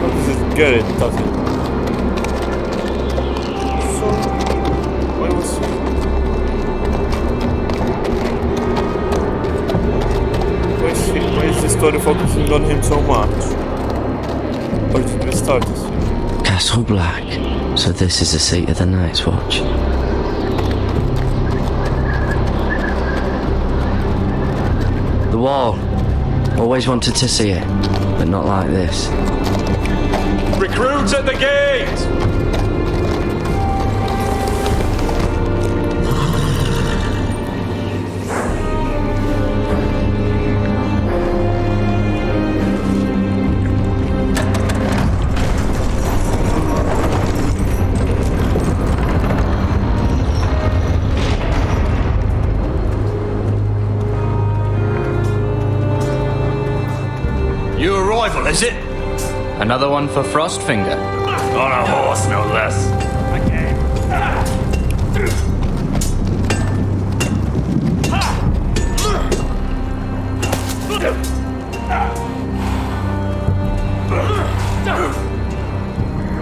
How does it get it, does it? So, why was he? Why is the story focusing on him so much? Or did we start this? Castle Black. So this is the seat of the Night's Watch. The wall. Always wanted to see it, but not like this. Recruits at the gate! Is it? Another one for Frostfinger. On a horse, no less.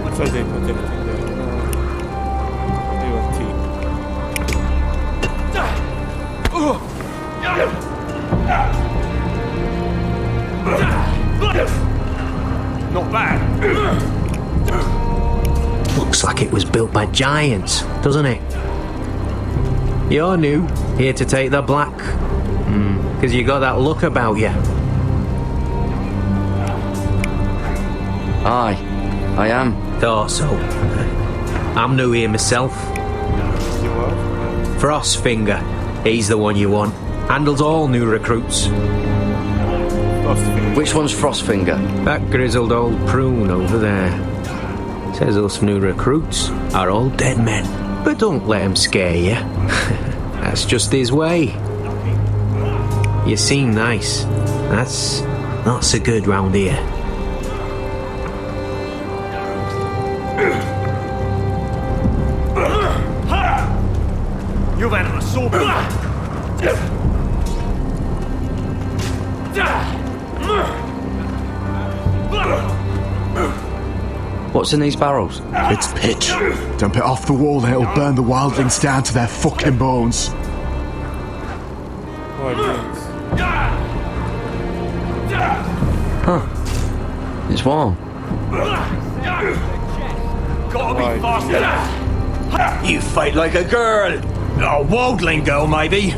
What's I think? What's everything there? Not bad. Looks like it was built by giants, doesn't it? You're new, here to take the black. Because you got that look about you. Aye, I am. Thought so. I'm new here myself. You what? Frostfinger. He's the one you want. Handles all new recruits. Which one's Frostfinger? That grizzled old prune over there. Says us new recruits are all dead men. But don't let him scare you. That's just his way. You seem nice. That's not so good round here. You've had an assault. What's in these barrels? It's pitch. Dump it off the wall and it'll burn the wildlings down to their fucking bones. Huh. It's warm. Gotta be faster. You fight like a girl. A wildling girl, maybe.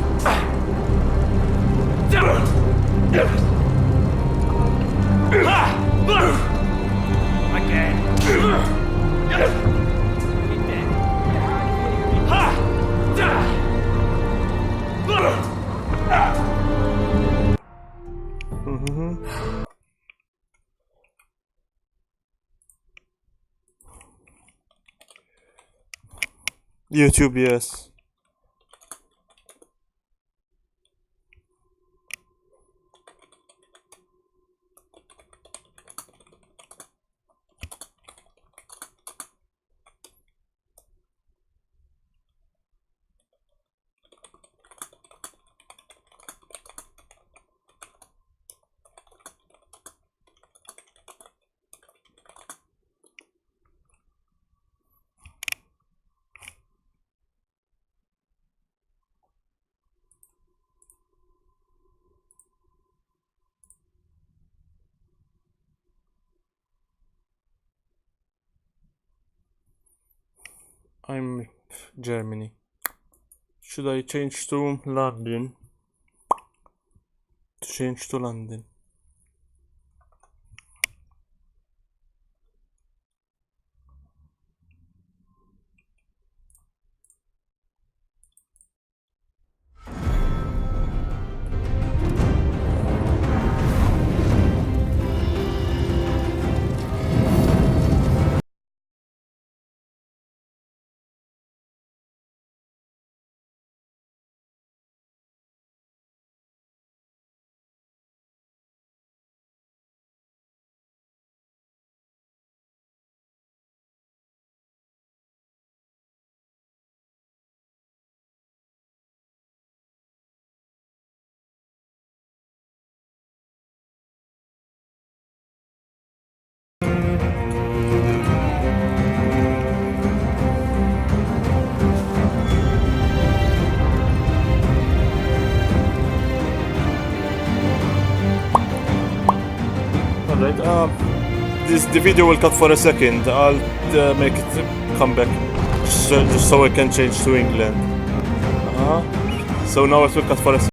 YouTube, yes. I'm Germany. Should I change to London? Change to London. Alright, the video will cut for a second. I'll make it come back just so I can change to England. So now it will cut for a second.